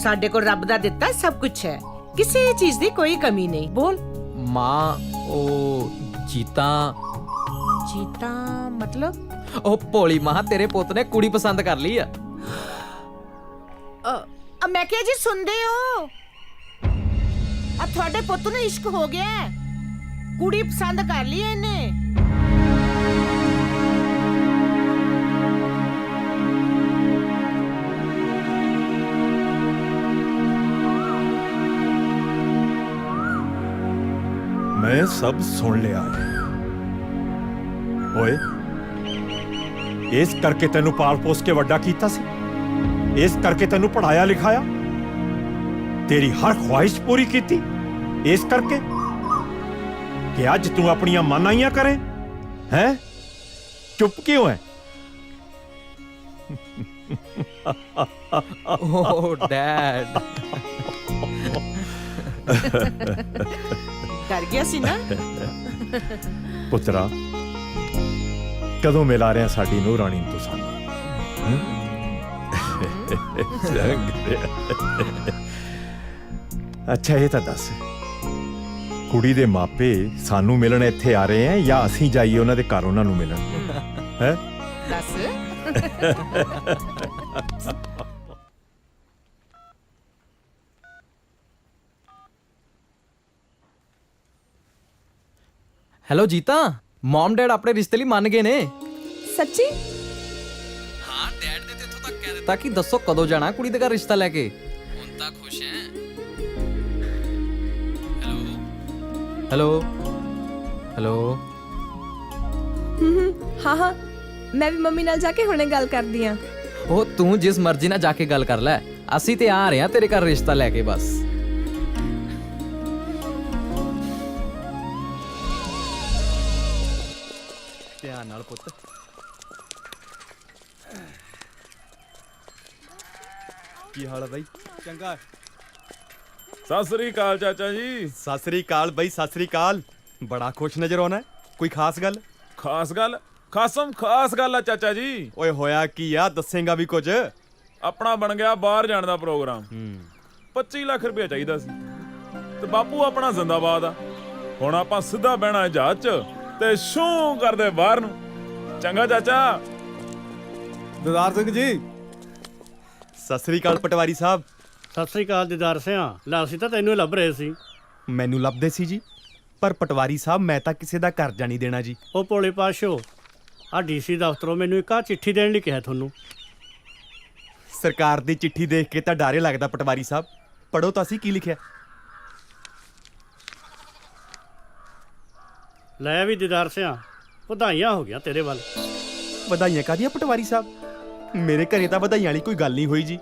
ਸਾਡੇ ਕੋਲ ਰੱਬ ਦਾ ਦਿੱਤਾ ਸਭ ਕੁਝ ਹੈ ਕਿਸੇ ਚੀਜ਼ ਦੀ ਕੋਈ ਕਮੀ ਨਹੀਂ ਬੋਲ ਮਾਂ ਉਹ ਜੀਤਾ ਮਤਲਬ ਉਹ ਭੋਲੀ ਮਾਂ ਤੇਰੇ ਪੁੱਤ ਨੇ ਕੁੜੀ ਪਸੰਦ ਕਰ ਲਈ ਆ ਮੈਂ ਕਿਹਾ ਜੀ ਸੁਣਦੇ ਹੋ ਆ ਤੁਹਾਡੇ ਪੁੱਤ ਨੂੰ ਇਸ਼ਕ ਹੋ ਗਿਆ ਹੈ। ਕੁੜੀ ਪਸੰਦ ਕਰ ਲਈ ਇਹਨੇ ਮੈਂ ਸਭ ਸੁਣ ਲਿਆ ਹੈ ਓਏ ਇਸ ਕਰਕੇ ਤੈਨੂੰ ਪਾਲ ਪੋਸ ਕੇ ਵੱਡਾ ਕੀਤਾ ਸੀ ਇਸ ਕਰਕੇ ਤੈਨੂੰ ਪੜਾਇਆ ਲਿਖਾਇਆ ਤੇਰੀ ਹਰ ਖੁਆਇਸ਼ ਪੂਰੀ ਕੀਤੀ ਇਸ ਕਰਕੇ ਕਿ ਅੱਜ ਤੂੰ ਆਪਣੀਆਂ ਮਨਾਈਆਂ ਕਰੇ ਹੈ ਚੁੱਪ ਕਿਉਂ ਹੈ ਓ ਡੈਡ ਡਰ ਗਿਆ ਸੀ ਨਾ ਪੁੱਤਰਾ ਕਦੋਂ ਮਿਲਾ ਰਿਆ ਸਾਡੀ ਨੂੰਹ ਰਾਣੀ ਨੂੰ ਤੂੰ ਸਾਨੂੰ ਅੱਛਾ ਇਹ ਤਾਂ ਦੱਸ ਕੁੜੀ ਦੇ ਮਾਪੇ ਸਾਨੂੰ ਮਿਲਣ ਇੱਥੇ ਆ ਰਹੇ ਆ ਜਾਂ ਅਸੀਂ ਜਾਈਏ ਉਹਨਾਂ ਦੇ ਘਰ ਉਹਨਾਂ ਨੂੰ ਮਿਲਣ ਹੈ ਦੱਸ ਹੈਲੋ ਜੀਤਾ ਮਮ ਡੈਡ ਆਪਣੇ ਰਿਸ਼ਤੇ ਲਈ ਮੰਨ ਗਏ ਨੇ ਸੱਚੀ ਹਾਂ ਡੈਡ ਨੇ ਤੇ ਇੱਥੋਂ ਤੱਕ ਕਹਿ ਦਿੱਤਾ ਕਿ ਦੱਸੋ ਕਦੋਂ ਜਾਣਾ ਕੁੜੀ ਦੇ ਘਰ ਰਿਸ਼ਤਾ ਲੈ ਕੇ ਹੁਣ ਤਾਂ ਖੁਸ਼ ਹੈ ਹੈਲੋ ਹੈਲੋ ਹਾਂ ਮੈਂ ਵੀ ਮੰਮੀ ਨਾਲ ਜਾ ਕੇ ਹੁਣੇ ਗੱਲ ਕਰਦੀ ਆ ਉਹ ਤੂੰ ਜਿਸ ਮਰਜ਼ੀ ਨਾਲ ਜਾ ਕੇ ਗੱਲ ਕਰ ਲੈ ਅਸੀਂ ਤੇ ਆ ਰਹੇ ਆ ਤੇਰੇ ਘਰ ਰਿਸ਼ਤਾ ਲੈ ਕੇ ਬਸ ਧਿਆਨ ਨਾਲ ਪੁੱਤ ਕੀ ਹਾਲ ਹੈ ਬਾਈ ਚੰਗਾ ਸਤਿ ਸ੍ਰੀ ਅਕਾਲ ਚਾਚਾ ਜੀ ਸਤਿ ਸ੍ਰੀ ਅਕਾਲ ਬਾਈ ਸਤਿ ਸ੍ਰੀ ਅਕਾਲ ਬੜਾ ਖੁਸ਼ ਨਜ਼ਰ ਆਉਣਾ ਕੋਈ ਖਾਸ ਗੱਲ ਖਾਸ ਗੱਲ ਖਾਸਮ ਖਾਸ ਗੱਲ ਆ ਚਾਚਾ ਜੀ। ਓਏ ਹੋਇਆ ਕੀ ਆ, ਦੱਸੇਗਾ ਵੀ ਕੁਝ? ਆਪਣਾ ਬਣ ਗਿਆ ਬਾਹਰ ਜਾਣ ਦਾ ਪ੍ਰੋਗਰਾਮ। 25 ਲੱਖ ਰੁਪਏ ਚਾਹੀਦਾ ਸੀ ਤੇ ਬਾਪੂ ਆਪਣਾ ਜ਼ਿੰਦਾਬਾਦ ਆ। ਹੁਣ ਆਪਾਂ ਸਿੱਧਾ ਬਹਿਣਾ ਜਹਾਜ਼ 'ਚ ਤੇ ਸ਼ੂ ਕਰਦੇ ਬਾਹਰ ਨੂੰ। ਚੰਗਾ ਚਾਚਾ। ਦਿਦਾਰ ਸਿੰਘ ਜੀ, ਸਤਿ ਸ੍ਰੀ ਅਕਾਲ ਪਟਵਾਰੀ ਸਾਹਿਬ। ਸਤਿ ਸ੍ਰੀ ਅਕਾਲ ਦਿਦਾਰ ਸਿਆ। ਲੈ ਅਸੀਂ ਤਾਂ ਤੈਨੂੰ ਲੱਭ ਰਹੇ ਸੀ। ਮੈਨੂੰ ਲੱਭਦੇ ਸੀ ਜੀ, ਪਰ ਪਟਵਾਰੀ ਸਾਹਿਬ ਮੈਂ ਤਾਂ ਕਿਸੇ ਦਾ ਕਰਜ਼ਾ ਨਹੀਂ ਦੇਣਾ ਜੀ। ਉਹ ਭੋਲੇ ਪਾਸ਼ੋ, ਆ ਡੀਸੀ ਦਫ਼ਤਰੋਂ ਮੈਨੂੰ ਇੱਕ ਚਿੱਠੀ ਦੇਣ ਲਈ ਕਿਹਾ ਤੁਹਾਨੂੰ। ਸਰਕਾਰ ਦੀ ਚਿੱਠੀ ਦੇਖ ਕੇ ਤਾਂ ਡਾਰੇ ਲੱਗਦਾ ਪਟਵਾਰੀ ਸਾਹਿਬ। ਪੜੋ ਤਾਂ ਸੀ ਕੀ ਲਿਖਿਆ। ਲੈ ਵੀ ਦਿਦਾਰ ਸਿਆ, ਵਧਾਈਆਂ ਹੋ ਗਿਆ ਤੇਰੇ ਵੱਲ। ਵਧਾਈਆਂ ਕਾਹਦੀਆਂ ਪਟਵਾਰੀ ਸਾਹਿਬ? ਮੇਰੇ ਘਰੇ ਤਾਂ ਵਧਾਈਆਂ ਵਾਲੀ ਕੋਈ ਗੱਲ ਨਹੀਂ ਹੋਈ ਜੀ।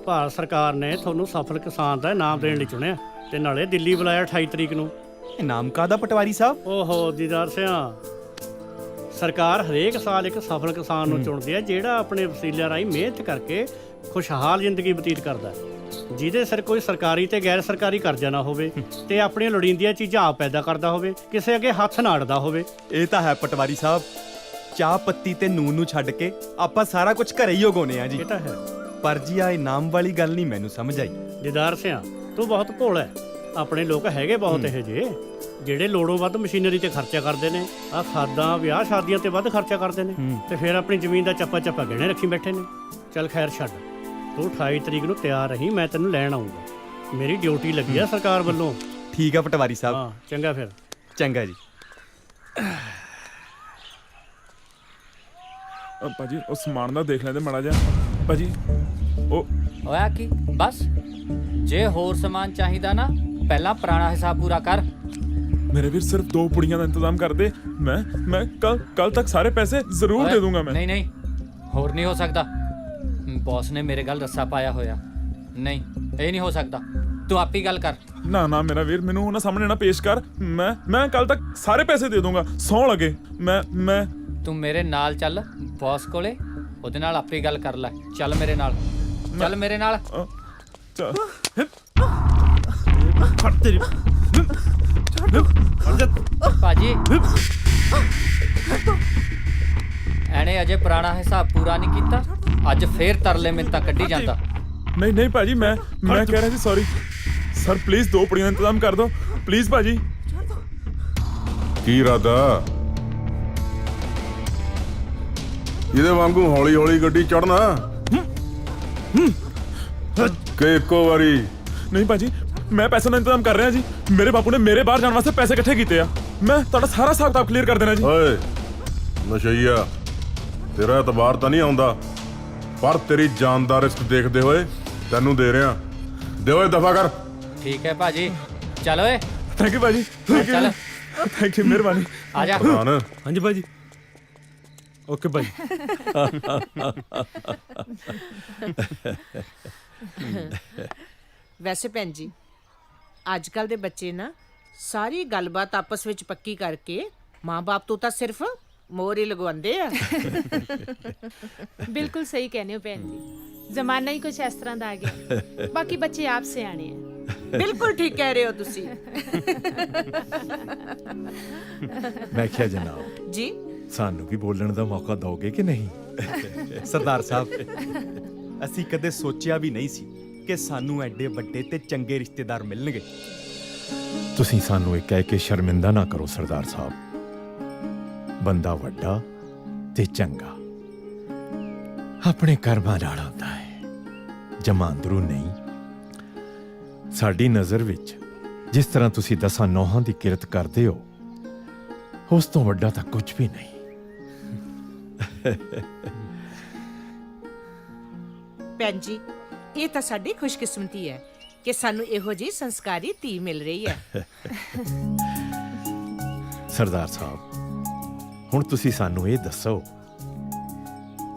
ਭਾਰਤ ਸਰਕਾਰ ਨੇ ਤੁਹਾਨੂੰ ਸਫਲ ਕਿਸਾਨ ਦਾ ਇਨਾਮ ਦੇਣ ਲਈ ਚੁਣਿਆ ਤੇ ਨਾਲੇ ਦਿੱਲੀ ਬੁਲਾਇਆ 28 ਤਰੀਕ ਨੂੰ। ਇਨਾਮ ਕਾਹਦਾ ਪਟਵਾਰੀ ਸਾਹਿਬ? ਓਹੋ ਦਿਦਾਰ ਸਿਆ, ਸਰਕਾਰ ਹਰੇਕ ਸਾਲ ਇੱਕ ਸਫਲ ਕਿਸਾਨ ਨੂੰ ਚੁਣਦੀ ਹੈ ਜਿਹੜਾ ਆਪਣੇ ਵਸੀਲਿਆਂ ਰਾਹੀਂ ਮਿਹਨਤ ਕਰਕੇ ਖੁਸ਼ਹਾਲ ਜ਼ਿੰਦਗੀ ਬਤੀਤ ਕਰਦਾ ਹੈ, ਜਿਹਦੇ ਸਿਰ ਕੋਈ ਸਰਕਾਰੀ ਤੇ ਗੈਰ ਸਰਕਾਰੀ ਕਰਜ਼ਾ ਨਾ ਹੋਵੇ ਤੇ ਆਪਣੀਆਂ ਲੋੜੀਂਦੀਆਂ ਚੀਜ਼ਾਂ ਆਪ ਪੈਦਾ ਕਰਦਾ ਹੋਵੇ, ਕਿਸੇ ਅੱਗੇ ਹੱਥ ਨਾ ਅੜਦਾ ਹੋਵੇ। ਇਹ ਤਾਂ ਹੈ ਪਟਵਾਰੀ ਸਾਹਿਬ। ਚਾਹ ਪੱਤੀ ਤੇ ਨੂਨ ਨੂੰ ਛੱਡ ਕੇ ਆਪਾਂ ਸਾਰਾ ਕੁਝ ਘਰੇ ਹੀ ਉਗਾਉਂਦੇ ਆ ਜੀ। ਇਹ ਤਾਂ ਹੈ, ਪਰ ਜੀ ਆ ਇਨਾਮ ਵਾਲੀ ਗੱਲ ਨਹੀਂ ਮੈਨੂੰ ਸਮਝ ਆਈ। ਦਿਦਾਰ ਸਿਆ, ਤੂੰ ਬਹੁਤ ਭੋਲਾ ਹੈ। ਆਪਣੇ ਲੋਕ ਹੈਗੇ ਬਹੁਤ ਇਹੋ ਜਿਹੇ ਜਿਹੜੇ ਲੋੜੋਂ ਵੱਧ ਮਸ਼ੀਨਰੀ ਤੇ ਖਰਚਾ ਕਰਦੇ ਨੇ, ਆ ਖਾਦਾਂ ਵਿਆਹ ਸ਼ਾਦੀਆਂ ਤੇ ਵੱਧ ਖਰਚਾ ਕਰਦੇ ਨੇ ਤੇ ਫਿਰ ਆਪਣੀ ਜ਼ਮੀਨ ਦਾ ਚੱਪਾ ਚੱਪਾ ਗਹਿਣੇ ਰੱਖੀ ਬੈਠੇ ਨੇ। ਚੱਲ ਖੈਰ ਛੱਡ, ਤੂੰ 28 ਤਰੀਕ ਨੂੰ ਤਿਆਰ ਰਹੀ, ਮੈਂ ਤੈਨੂੰ ਲੈਣ ਆਉਂਗਾ। ਮੇਰੀ ਡਿਊਟੀ ਲੱਗੀ ਆ ਸਰਕਾਰ ਵੱਲੋਂ। ਠੀਕ ਆ ਪਟਵਾਰੀ ਸਾਹਿਬ। ਹਾਂ ਚੰਗਾ ਫਿਰ। ਚੰਗਾ ਜੀ। ਭਾਜੀ ਉਹ ਸਮਾਨ ਦਾ ਦੇਖ ਲੈਂਦੇ ਮਾੜਾ ਜਿਹਾ। ਭਾਜੀ ਉਹ ਹੋਇਆ ਕੀ? ਬਸ ਜੇ ਹੋਰ ਸਮਾਨ ਚਾਹੀਦਾ ਨਾ, ਪਹਿਲਾਂ ਪੁਰਾਣਾ ਹਿਸਾਬ ਪੂਰਾ ਕਰ। ਮੇਰੇ ਵੀਰ ਸਿਰਫ 2 ਪੁੜੀਆਂ ਦਾ ਇੰਤਜ਼ਾਮ ਕਰ ਦੇ। ਮੈਂ ਕੱਲ ਤੱਕ ਸਾਰੇ ਪੈਸੇ ਜ਼ਰੂਰ ਦੇ ਦੂੰਗਾ। ਮੈਂ ਨਹੀਂ ਹੋਰ ਨਹੀਂ ਹੋ ਸਕਦਾ। ਬੌਸ ਨੇ ਮੇਰੇ ਗੱਲ ਰੱਸਾ ਪਾਇਆ ਹੋਇਆ। ਨਹੀਂ, ਇਹ ਨਹੀਂ ਹੋ ਸਕਦਾ। ਤੂੰ ਆਪ ਹੀ ਗੱਲ ਕਰ। ਨਾ ਮੇਰਾ ਵੀਰ, ਮੈਨੂੰ ਉਹਨਾਂ ਸਾਹਮਣੇ ਨਾ ਪੇਸ਼ ਕਰ। ਮੈਂ ਕੱਲ ਤੱਕ ਸਾਰੇ ਪੈਸੇ ਦੇ ਦੂੰਗਾ, ਸੌਂ ਲੱਗੇ। ਮੈਂ ਤੂੰ ਮੇਰੇ ਨਾਲ ਚੱਲ ਬੌਸ ਕੋਲੇ, ਉਹਦੇ ਨਾਲ ਆਪੇ ਗੱਲ ਕਰ ਲੈ। ਚੱਲ ਮੇਰੇ ਨਾਲ, ਚੱਲ ਮੇਰੇ ਨਾਲ। ਭਾਜੀ ਐਨੇ ਅਜੇ ਪੁਰਾਣਾ ਹਿਸਾਬ ਪੂਰਾ ਨਹੀਂ ਕੀਤਾ, ਅੱਜ ਫੇਰ ਤਰਲੇ ਮਿੰਤਾਂ ਕੱਢੀ ਜਾਂਦਾ। ਨਹੀਂ ਭਾਜੀ, ਮੈਂ ਕਹਿ ਰਿਹਾ ਸੀ ਸੌਰੀ ਸਰ। ਪਲੀਜ਼ 2 ਪੁੜੀਆਂ ਦਾ ਇੰਤਜ਼ਾਮ ਕਰ ਦਿਓ ਪਲੀਜ਼ ਭਾਜੀ। ਕੀ ਇਰਾਦਾ? ਇਹਦੇ ਵਾਂਗੂ ਹੌਲੀ ਹੌਲੀ ਗੱਡੀ ਚੜਨਾ ਕਿ ਇੱਕੋ ਵਾਰੀ? ਨਹੀਂ ਭਾਜੀ, ਮੈਂ ਪੈਸੇ ਦਾ ਇੰਤਜ਼ਾਮ ਕਰ ਰਿਹਾ ਜੀ। ਮੇਰੇ ਬਾਪੂ ਨੇ ਮੇਰੇ ਬਾਹਰ ਜਾਣ ਵਾਸਤੇ ਪੈਸੇ ਇਕੱਠੇ ਕੀਤੇ ਆ। ਮੈਂ ਤੁਹਾਡਾ ਸਾਰਾ ਹਿਸਾਬ ਕਿਤਾਬ ਕਲੀਅਰ ਕਰ ਦੇਣਾ ਜੀ। ਓਏ ਨਸ਼ਈਆ, ਤੇਰਾ ਇਤਬਾਰ ਤਾਂ ਨਹੀਂ ਆਉਂਦਾ, ਪਰ ਤੇਰੀ ਜਾਨ ਦਾ ਰਿਸਕ ਦੇਖਦੇ ਹੋਏ ਤੈਨੂੰ ਦੇ ਰਿਹਾ। ਦੇ ਓਏ ਦਫਾ ਕਰ। ਠੀਕ ਹੈ ਭਾਜੀ, ਚੱਲ ਓਏ। ਥੈਂਕ ਯੂ ਭਾਜੀ। ਚੱਲ। ਥੈਂਕ ਯੂ, ਮਿਹਰਬਾਨੀ। ਆ ਜਾ। ਹਾਂਜੀ ਭਾਜੀ। ਓਕੇ ਭਾਈ। ਵੈਸੇ ਭੈਣ ਜੀ, ਅੱਜ ਕੱਲ ਦੇ ਬੱਚੇ ਨਾ ਸਾਰੀ ਗੱਲਬਾਤ ਆਪਸ ਵਿੱਚ ਪੱਕੀ ਕਰਕੇ ਮਾਂ-ਬਾਪ ਤੋਂ ਤਾਂ ਸਿਰਫ ਮੋਹਰ ਹੀ ਲਗਵਾਉਂਦੇ ਆ। ਬਿਲਕੁਲ ਸਹੀ ਕਹਿੰਦੇ ਹੋ ਭੈਣ ਜੀ। ਜ਼ਮਾਨਾ ਹੀ ਕੁਝ ਇਸ ਤਰ੍ਹਾਂ ਦਾ ਆ ਗਿਆ। ਬਾਕੀ ਬੱਚੇ ਆਪ ਸਿਆਣੇ ਆ। ਬਿਲਕੁਲ ਠੀਕ ਕਹਿ ਰਹੇ ਹੋ ਤੁਸੀਂ। ਮੈਂ ਕਿਹਾ ਜਨਾਬ ਜੀ, ਸਾਨੂੰ ਵੀ ਬੋਲਣ ਦਾ ਮੌਕਾ ਦਿਓਗੇ ਕਿ ਨਹੀਂ? ਸਰਦਾਰ ਸਾਹਿਬ, ਅਸੀਂ ਕਦੇ ਸੋਚਿਆ ਵੀ ਨਹੀਂ ਸੀ ਕਿ ਸਾਨੂੰ ਐਡੇ ਵੱਡੇ ਤੇ ਚੰਗੇ ਰਿਸ਼ਤੇਦਾਰ ਮਿਲਣਗੇ। ਤੁਸੀਂ ਸਾਨੂੰ ਇਹ ਕਹਿ ਕੇ ਸ਼ਰਮਿੰਦਾ ਨਾ ਕਰੋ ਸਰਦਾਰ ਸਾਹਿਬ। ਬੰਦਾ ਵੱਡਾ ਤੇ ਚੰਗਾ ਆਪਣੇ ਕਰਮਾਂ ਨਾਲ ਆਉਂਦਾ ਹੈ, ਜਮਾਂ ਅੰਦਰੋਂ ਨਹੀਂ। ਸਾਡੀ ਨਜ਼ਰ ਵਿੱਚ ਜਿਸ ਤਰ੍ਹਾਂ ਤੁਸੀਂ 10 ਨੌਹਾਂ ਦੀ ਕਿਰਤ ਕਰਦੇ ਹੋ, ਉਸ ਤੋਂ ਵੱਡਾ ਤਾਂ ਕੁਝ ਵੀ ਨਹੀਂ। ਭੈਣ ਜੀ, ਇਹ ਤਾਂ ਸਾਡੀ ਖੁਸ਼ਕਿਸਮਤੀ ਹੈ ਕਿ ਸਾਨੂੰ ਇਹੋ ਜਿਹੀ ਸੰਸਕਾਰੀ ਧੀ ਮਿਲ ਰਹੀ ਹੈ। ਸਰਦਾਰ ਸਾਹਿਬ, ਹੁਣ ਤੁਸੀਂ ਸਾਨੂੰ ਇਹ ਦੱਸੋ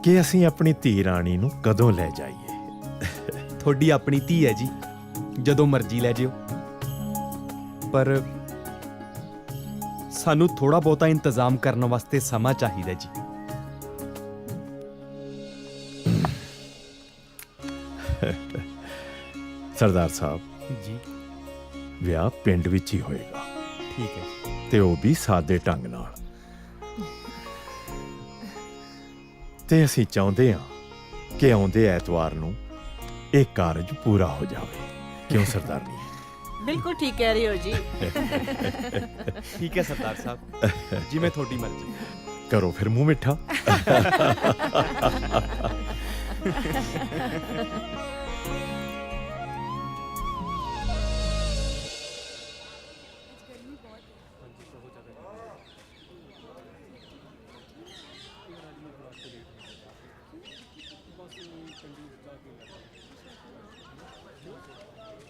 ਕਿ ਅਸੀਂ ਆਪਣੀ ਧੀ ਰਾਣੀ ਨੂੰ ਕਦੋਂ ਲੈ ਜਾਈਏ? ਤੁਹਾਡੀ ਆਪਣੀ ਧੀ ਹੈ ਜੀ, ਜਦੋਂ ਮਰਜ਼ੀ ਲੈ ਜਿਓ। ਪਰ ਸਾਨੂੰ ਥੋੜਾ ਬਹੁਤਾ ਇੰਤਜ਼ਾਮ ਕਰਨ ਵਾਸਤੇ ਸਮਾਂ ਚਾਹੀਦਾ ਜੀ। ਸਰਦਾਰ ਸਾਹਿਬ ਜੀ, ਵਿਆਹ ਪਿੰਡ ਵਿੱਚ ਹੀ ਹੋਏਗਾ। ਠੀਕ ਹੈ। ਤੇ ਉਹ ਵੀ ਸਾਦੇ ਢੰਗ ਨਾਲ। ਤੇ ਅਸੀਂ ਚਾਹੁੰਦੇ ਹਾਂ ਕਿ ਆਉਂਦੇ ਐਤਵਾਰ ਨੂੰ ਇਹ ਕਾਰਜ ਪੂਰਾ ਹੋ ਜਾਵੇ। ਕਿਉਂ ਸਰਦਾਰਨੀ? ਬਿਲਕੁਲ ਠੀਕ ਕਹਿ ਰਹੇ ਹੋ ਜੀ। ਠੀਕ ਹੈ ਸਰਦਾਰ ਸਾਹਿਬ, ਜਿਵੇਂ ਤੁਹਾਡੀ ਮਰਜ਼ੀ। ਕਰੋ ਫਿਰ ਮੂੰਹ ਮਿੱਠਾ।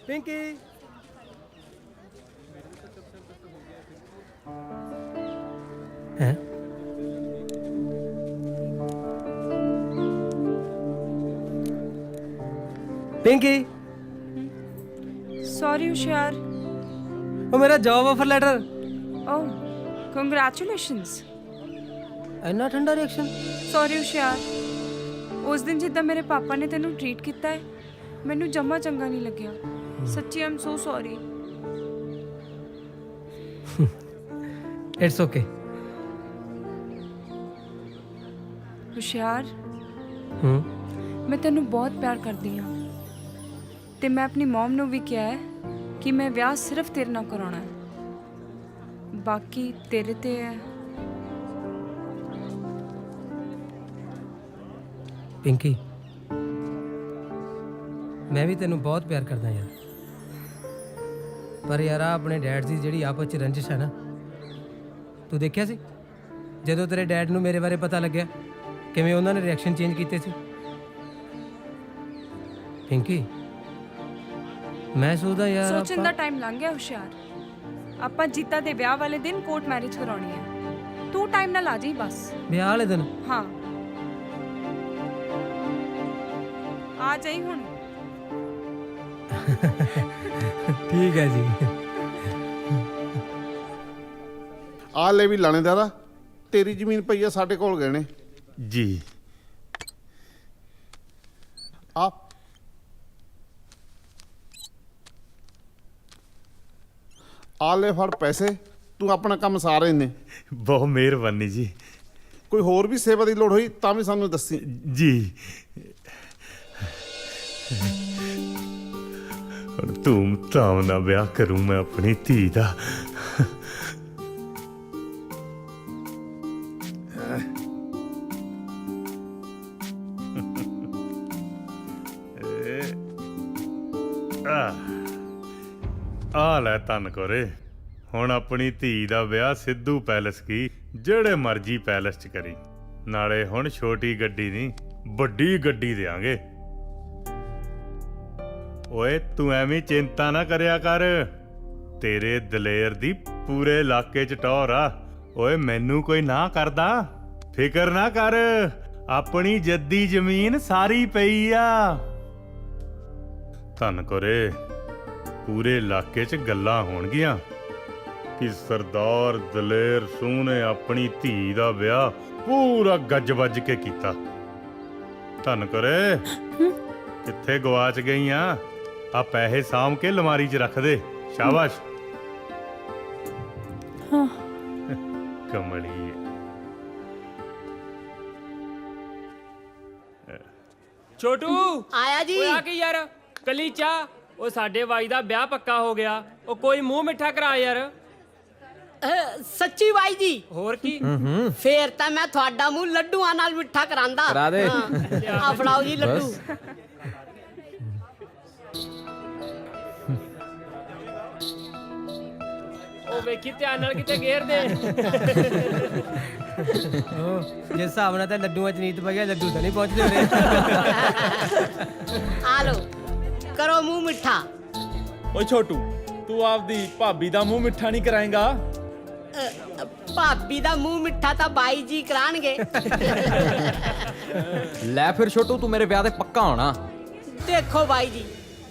ਪਿੰਕੀ ਹੈ ਪਿੰਕੀ सॉरी होशियार। ਉਹ ਮੇਰਾ ਜੌਬ ਆਫਰ ਲੈਟਰ। ओह ਕੰਗ੍ਰੈਚੁਲੇਸ਼ਨਸ। ਇੰਨਾ ਠੰਡਾ ਰਿਐਕਸ਼ਨ। ਸੌਰੀ ਹੋਸ਼ਿਆਰ, ਉਸ ਦਿਨ ਜਿੱਦਾਂ ਮੇਰੇ ਪਾਪਾ ਨੇ ਤੈਨੂੰ ਟਰੀਟ ਕੀਤਾ ਹੈ ਮੈਨੂੰ ਜਮਾ ਚੰਗਾ ਨਹੀਂ ਲੱਗਿਆ। ਸੱਚੀ I'm so sorry. It's okay. ਹੋਸ਼ਿਆਰ, ਹੂੰ ਮੈਂ ਤੈਨੂੰ ਬਹੁਤ ਪਿਆਰ ਕਰਦੀ ਹਾਂ ਤੇ ਮੈਂ ਆਪਣੀ ਮਮ ਨੂੰ ਵੀ ਕਿਹਾ ਹੈ ਕਿ ਮੈਂ ਵਿਆਹ ਸਿਰਫ ਤੇਰੇ ਨਾਲ ਕਰਾਉਣਾ ਹੈ, ਬਾਕੀ ਤੇਰੇ ਤੇ ਹੈ। ਪਿੰਕੀ, ਮੈਂ ਵੀ ਤੈਨੂੰ ਬਹੁਤ ਪਿਆਰ ਕਰਦਾ ਯਾਰ, ਪਰ ਯਾਰ ਆਹ ਆਪਣੇ ਡੈਡ ਦੀ ਜਿਹੜੀ ਆਪਸ ਚ ਰੰਜਿਸ਼ ਹੈ ਨਾ, ਤੂੰ ਦੇਖਿਆ ਸੀ ਜਦੋਂ ਤੇਰੇ ਡੈਡ ਨੂੰ ਮੇਰੇ ਬਾਰੇ ਪਤਾ ਲੱਗਿਆ ਕਿਵੇਂ ਉਹਨਾਂ ਨੇ ਰਿਐਕਸ਼ਨ ਚੇਂਜ ਕੀਤੇ ਸੀ। ਪਿੰਕੀ, ਮੈਂ ਸੋਚਦਾ ਯਾਰ ਸੋਚਣ ਦਾ ਟਾਈਮ ਲੰਘ ਗਿਆ ਹੋਸ਼ਿਆਰ। ਆਪਾਂ ਜੀਤਾ ਦੇ ਵਿਆਹ ਵਾਲੇ ਦਿਨ ਕੋਰਟ ਮੈਰਿਜ ਕਰਾਉਣੀ ਹੈ, ਤੂੰ ਟਾਈਮ ਨਾਲ ਆ ਜਾਈਂ ਬਸ। ਵਿਆਹ ਵਾਲੇ ਦਿਨ? ਹਾਂ ਆ ਜਾਈਂ ਹੁਣ। ਠੀਕ ਹੈ ਜੀ। ਆ ਲੈ ਵੀ ਲਾਣੇਦਾਰਾ, ਤੇਰੀ ਜ਼ਮੀਨ ਪਈ ਆ ਸਾਡੇ ਕੋਲ ਗਏ ਨੇ ਜੀ। ਆ ਲੈ ਫੜ ਪੈਸੇ, ਤੂੰ ਆਪਣਾ ਕੰਮ ਸਾਰੇ ਨੇ। ਬਹੁਤ ਮਿਹਰਬਾਨੀ ਜੀ। ਕੋਈ ਹੋਰ ਵੀ ਸੇਵਾ ਦੀ ਲੋੜ ਹੋਈ ਤਾਂ ਵੀ ਸਾਨੂੰ ਦੱਸੀ ਜੀ। ਹੁਣ ਧੂਮ ਧਾਮ ਨਾਲ ਵਿਆਹ ਕਰੂੰ ਮੈਂ ਆਪਣੀ ਧੀ ਦਾ। ਆ ਲੈ ਧੰਨ ਕੋਰੇ, ਹੁਣ ਆਪਣੀ ਧੀ ਦਾ ਵਿਆਹ ਸਿੱਧੂ ਪੈਲਸ ਕੀ ਜਿਹੜੇ ਮਰਜੀ ਪੈਲਸ 'ਚ ਕਰੀ। ਨਾਲੇ ਹੁਣ ਛੋਟੀ ਗੱਡੀ ਨਹੀਂ ਵੱਡੀ ਗੱਡੀ ਦੇਾਂਗੇ। ਓਏ ਤੂੰ ਐਵੇਂ ਚਿੰਤਾ ਨਾ ਕਰਿਆ ਕਰ, ਤੇਰੇ ਦਲੇਰ ਦੀ ਪੂਰੇ ਇਲਾਕੇ 'ਚ ਟੌਰ ਆ। ਓਏ ਮੈਨੂੰ ਕੋਈ ਨਾ ਕਰਦਾ, ਫਿਕਰ ਨਾ ਕਰ, ਆਪਣੀ ਜੱਦੀ ਜ਼ਮੀਨ ਸਾਰੀ ਪਈ ਆ। ਧੰਨ ਕੋਰੇ, ਪੂਰੇ ਇਲਾਕੇ 'ਚ ਗੱਲਾਂ ਹੋਣਗੀਆਂ ਕਿ ਸਰਦਾਰ ਦਲੇਰ ਸਿੰਘ ਨੇ ਆਪਣੀ ਧੀ ਦਾ ਵਿਆਹ ਪੂਰਾ ਗੱਜ ਵੱਜ ਕੇ ਕੀਤਾ। ਧੰਨ ਕੋਰੇ, ਕਿੱਥੇ ਗਵਾਚ ਗਈਆਂ? ਆ ਪੈਸੇ ਸਾਂਭ ਕੇ ਅਲਮਾਰੀ 'ਚ ਰੱਖ ਦੇ। ਸ਼ਾਬਾਸ਼। ਹਾਂ ਕਮਲੀ। ਛੋਟੂ ਆਇਆ ਜੀ। ਓਏ ਆ ਕੀ ਯਾਰ, ਕਲੀ ਚਾਹ। ਉਹ ਸਾਡੇ ਬਾਈ ਦਾ ਵਿਆਹ ਪੱਕਾ ਹੋ ਗਿਆ, ਉਹ ਕੋਈ ਮੂੰਹ ਮਿੱਠਾ ਕਰਾ ਯਾਰ। ਸੱਚੀ ਬਾਈ ਜੀ? ਹੋਰ ਕੀ, ਫੇਰ ਤਾਂ ਮੈਂ ਤੁਹਾਡਾ ਮੂੰਹ ਲੱਡੂਆਂ ਨਾਲ ਮਿੱਠਾ ਕਰਾਂਦਾ। ਕਰਾ ਦੇ। ਆ ਫੜਾਓ ਜੀ ਲੱਡੂ। ਉਹ ਵੇਖੀ ਧਿਆਨ ਨਾਲ ਕਿਤੇ ਗੇਰ ਦੇ। ਉਹ ਜਿਸ ਹਿਸਾਬ ਨਾਲ ਤਾਂ ਲੱਡੂਆਂ ਚ ਨੀਤ ਪੈ ਗਿਆ, ਲੱਡੂ ਤਾਂ ਨਹੀਂ ਪਹੁੰਚਦੇ ਹੋਣੇ। ਆ ਲੋ, ਕਰੋ ਮੂੰਹ ਮਿੱਠਾ। ਓਏ ਛੋਟੂ, ਤੂੰ ਆਪਦੀ ਭਾਬੀ ਦਾ ਮੂੰਹ ਮਿੱਠਾ ਨਹੀਂ ਕਰਾਏਗਾ? ਭਾਬੀ ਦਾ ਮੂੰਹ ਮਿੱਠਾ ਤਾਂ ਬਾਈ ਜੀ ਕਰਾਣਗੇ। ਲੈ ਫਿਰ ਛੋਟੂ, ਤੂੰ ਮੇਰੇ ਵਿਆਹ ਤੇ ਪੱਕਾ ਹੋਣਾ। ਦੇਖੋ ਬਾਈ ਜੀ,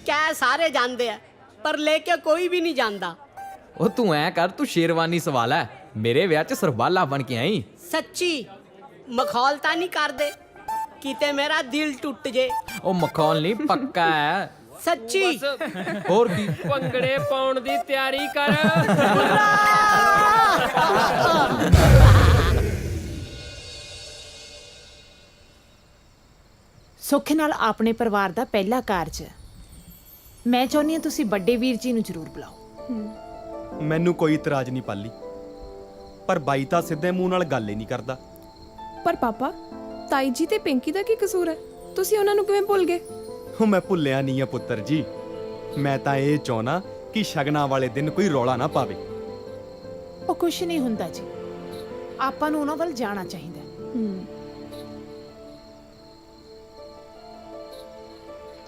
ਕਹਿ ਸਾਰੇ ਜਾਂਦੇ ਆ ਪਰ ਲੈ ਕੇ ਕੋਈ ਵੀ ਨਹੀਂ ਜਾਂਦਾ। ਉਹ ਤੂੰ ਐ ਕਰ, ਤੂੰ ਸ਼ੇਰਵਾਨੀ ਸਵਾਲ ਹੈ, ਮੇਰੇ ਵਿਆਹ 'ਚ ਸਰਬਾਲਾ ਬਣ ਕੇ ਆਈ। ਸੱਚੀ ਮਖੌਲ ਤਾਂ ਨਹੀਂ ਕਰਦੇ ਕਿਤੇ ਮੇਰਾ ਦਿਲ ਟੁੱਟ ਜੇ। ਉਹ ਮਖੌਲ ਨਹੀਂ, ਪੱਕਾ ਹੈ। ਸੱਚੀ? ਹੋਰ ਕੀ, ਭੰਗੜੇ ਪਾਉਣ ਦੀ ਤਿਆਰੀ ਕਰ। ਸੁੱਖ ਨਾਲ ਆਪਣੇ ਪਰਿਵਾਰ ਦਾ ਪਹਿਲਾ ਕਾਰਜ ਹੈ। ਮੈਂ ਚਾਹੁੰਦੀ ਹਾਂ ਤੁਸੀਂ ਵੱਡੇ ਵੀਰ ਜੀ ਨੂੰ ਜ਼ਰੂਰ ਬੁਲਾਓ। ਮੈਨੂੰ ਕੋਈ ਇਤਰਾਜ਼ ਨਹੀਂ ਪਾਲੀ, ਪਰ ਬਾਈ ਤਾਂ ਸਿੱਧੇ ਮੂੰਹ ਨਾਲ ਗੱਲ ਹੀ ਨਹੀਂ ਕਰਦਾ। ਪਰ ਪਾਪਾ, ਤਾਈ ਜੀ ਤੇ ਪਿੰਕੀ ਦਾ ਕੀ ਕਸੂਰ ਹੈ? ਤੁਸੀਂ ਉਹਨਾਂ ਨੂੰ ਕਿਵੇਂ ਭੁੱਲ ਗਏ? ਉਹ ਮੈਂ ਭੁੱਲਿਆ ਨਹੀਂ ਆ ਪੁੱਤਰ ਜੀ, ਮੈਂ ਤਾਂ ਇਹ ਚਾਹਣਾ ਕਿ ਸ਼ਗਨਾਂ ਵਾਲੇ ਦਿਨ ਕੋਈ ਰੌਲਾ ਨਾ ਪਾਵੇ। ਉਹ ਕੁਛ ਨਹੀਂ ਹੁੰਦਾ ਜੀ, ਆਪਾਂ ਨੂੰ ਉਹਨਾਂ ਵੱਲ ਜਾਣਾ ਚਾਹੀਦਾ।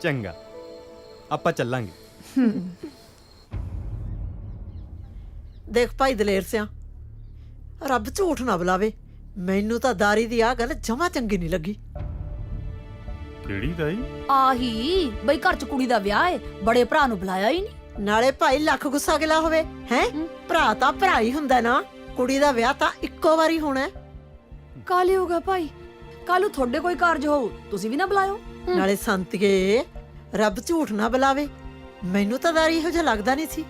ਚੰਗਾ, ਆਪਾਂ ਚੱਲਾਂਗੇ। ਦੇਖ ਭਾਈ ਦਲੇਰ ਸਿਆ, ਰੱਬ ਝੂਠ ਨਾ ਬੁਲਾਵੇ, ਮੈਨੂੰ ਤਾਂ ਦਾਰੀ ਦੀ ਆ ਗੱਲ ਜਮਾ ਚੰਗੀ ਨਹੀਂ ਲੱਗੀ। ਕਿਹੜੀ ਤਾਈ? ਆਹੀ ਬਈ ਘਰ ਚ ਕੁੜੀ ਦਾ ਵਿਆਹ ਏ, ਬੜੇ ਭਰਾ ਨੂੰ ਬੁਲਾਇਆ ਹੀ ਨਹੀਂ। ਨਾਲੇ ਭਾਈ ਲੱਖ ਗੁੱਸਾ ਗਿਲਾ ਹੋਵੇ ਹੈ, ਭਰਾ ਤਾਂ ਭਰਾ ਹੀ ਹੁੰਦਾ ਨਾ। ਕੁੜੀ ਦਾ ਵਿਆਹ ਤਾਂ ਇੱਕੋ ਵਾਰੀ ਹੋਣਾ ਹੈ। ਕਾਲੇ ਹੋਗਾ ਭਾਈ, ਕੱਲੂ ਤੁਹਾਡੇ ਕੋਈ ਕਾਰਜ ਹੋਊ, ਤੁਸੀਂ ਵੀ ਨਾ ਬੁਲਾਇਓ। ਨਾਲੇ ਸੰਤੀਏ, ਰੱਬ ਝੂਠ ਨਾ ਬੁਲਾਵੇ, ਮੈਨੂੰ ਤਾਂ ਦਾਰੀ ਇਹੋ ਜਿਹਾ ਲੱਗਦਾ ਨਹੀਂ ਸੀ।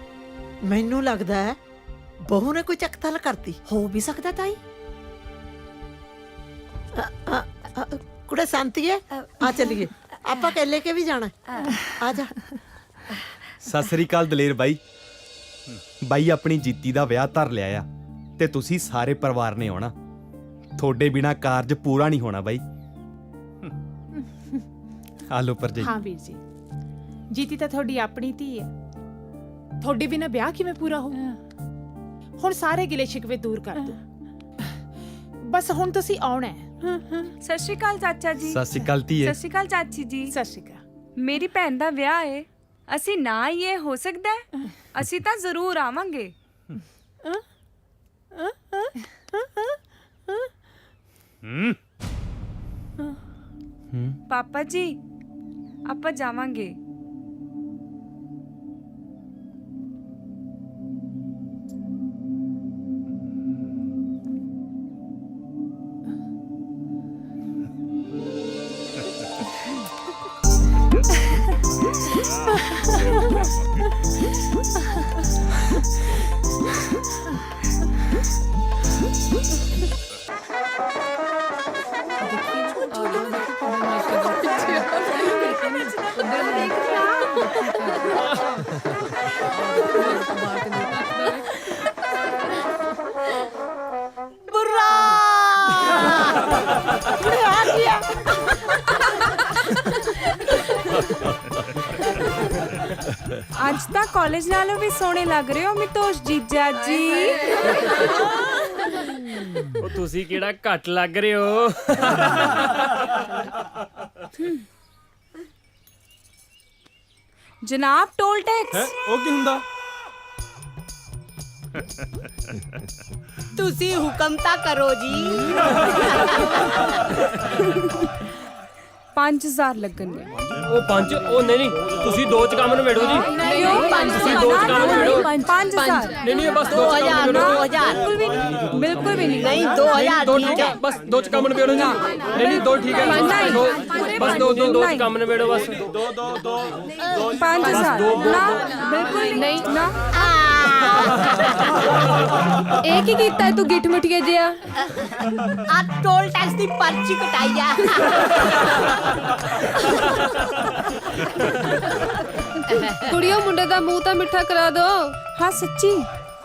ਮੈਨੂੰ ਲੱਗਦਾ ਹੈ ਬਹੂ ਨੇ ਕੋਈ ਚੱਕਤਲ ਕਰਤੀ। ਹੋ ਵੀ ਸਕਦਾ ਤਾਈ। ਕੁੜੇ ਸੰਤੀਏ, ਆ ਚੱਲੀਏ, ਆਪਾਂ ਕਹਿ ਕੇ ਵੀ ਜਾਣਾ। ਆ ਜਾ। ਸਤਿ ਸ੍ਰੀ ਅਕਾਲ ਦਲੇਰ ਬਾਈ। ਬਾਈ ਆਪਣੀ ਜੀਤੀ ਦਾ ਵਿਆਹ ਧਰ ਲਿਆ ਆ ਤੇ ਤੁਸੀਂ ਸਾਰੇ ਪਰਿਵਾਰ ਨੇ ਆਉਣਾ। ਤੁਹਾਡੇ ਬਿਨਾ ਕਾਰਜ ਪੂਰਾ ਨਹੀਂ ਹੋਣਾ ਬਾਈ। ਆ ਲੋ ਪਰਜਾਈ। ਹਾਂ ਵੀਰ ਜੀ, ਜੀਤੀ ਤਾਂ ਤੁਹਾਡੀ ਆਪਣੀ ਧੀ ਹੈ, ਤੁਹਾਡੇ ਬਿਨਾ ਵਿਆਹ ਕਿਵੇਂ ਪੂਰਾ ਹੋਊ? ਹੁਣ ਸਾਰੇ ਗਿਲੇ ਸ਼ਿਕਵੇ ਦੂਰ ਕਰ ਦਿਓ, ਬਸ ਹੁਣ ਤੁਸੀਂ ਆਉਣਾ ਹੈ। ਸਤਿ ਸ਼੍ਰੀ ਅਕਾਲ ਚਾਚਾ ਜੀ। ਸਤਿ ਸ਼੍ਰੀ ਅਕਾਲ ਧੀਏ। ਸਤਿ ਸ਼੍ਰੀ ਅਕਾਲ ਚਾਚੀ ਜੀ। ਸਤਿ ਸ਼੍ਰੀ ਅਕਾਲ। ਮੇਰੀ ਭੈਣ ਦਾ ਵਿਆਹ ਏ, ਅਸੀਂ ਨਾ ਆਈਏ ਹੋ ਸਕਦਾ ਹੈ? ਅਸੀਂ ਤਾਂ ਜ਼ਰੂਰ ਆਵਾਂਗੇ। ਪਾਪਾ ਜੀ, ਆਪਾਂ ਜਾਵਾਂਗੇ। ਬੁਰਾ ਆ ਗਿਆ। ਅੱਜ ਤਾਂ ਕਾਲਜ ਨਾਲੋਂ ਵੀ ਸੋਹਣੇ ਲੱਗ ਰਹੇ ਹੋ ਮਿਤੋਸ਼ ਜੀਜਾ ਜੀ। ਉਹ ਤੁਸੀਂ ਕਿਹੜਾ ਘੱਟ ਲੱਗ ਰਹੇ ਹੋ। ਜਨਾਬ, ਟੋਲ ਟੈਕਸ। ਉਹ ਕੀ ਹੁੰਦਾ? ਤੁਸੀਂ ਹੁਕਮ ਤਾਂ ਕਰੋ ਜੀ। 5000 ਲੱਗਣਗੇ। ਉਹ 5? ਉਹ ਨਹੀਂ, ਤੁਸੀਂ 2 ਚ ਕੰਮ ਨਿਬੇੜੋ ਜੀ। ਕਿਉਂ? ਤੁਸੀਂ 2 ਚ ਕੰਮ ਨਿਬੇੜੋ। 5000 ਨਹੀਂ, ਬਸ 2 ਚ ਕੰਮ ਨਿਬੇੜੋ। 2000 ਬਿਲਕੁਲ ਵੀ ਨਹੀਂ। ਨਹੀਂ 2000 2 ਠੀਕ ਹੈ, ਬਸ 2 ਚ ਕੰਮ ਨਿਬੇੜੋ ਜੀ। ਨਹੀਂ 2 ਠੀਕ ਹੈ, ਬਸ 2 ਚ ਕੰਮ ਨਿਬੇੜੋ ਬਸ। 5000 ਨਾ, ਬਿਲਕੁਲ ਨਹੀਂ ਨਾ। ਇਹ ਕੀ ਕੀਤਾ ਤੂੰ ਗਿੱਠ ਮਿੱਠੀਏ ਜਿਆ? ਆ ਟੋਲ ਟੈਕਸ ਦੀ ਪਰਚੀ ਕਟਾਈ ਆ। ਕੁੜੀਓ, ਮੁੰਡੇ ਦਾ ਮੂੰਹ ਤਾਂ ਮਿੱਠਾ ਕਰਾ ਦੋ। ਹਾਂ ਸੱਚੀ,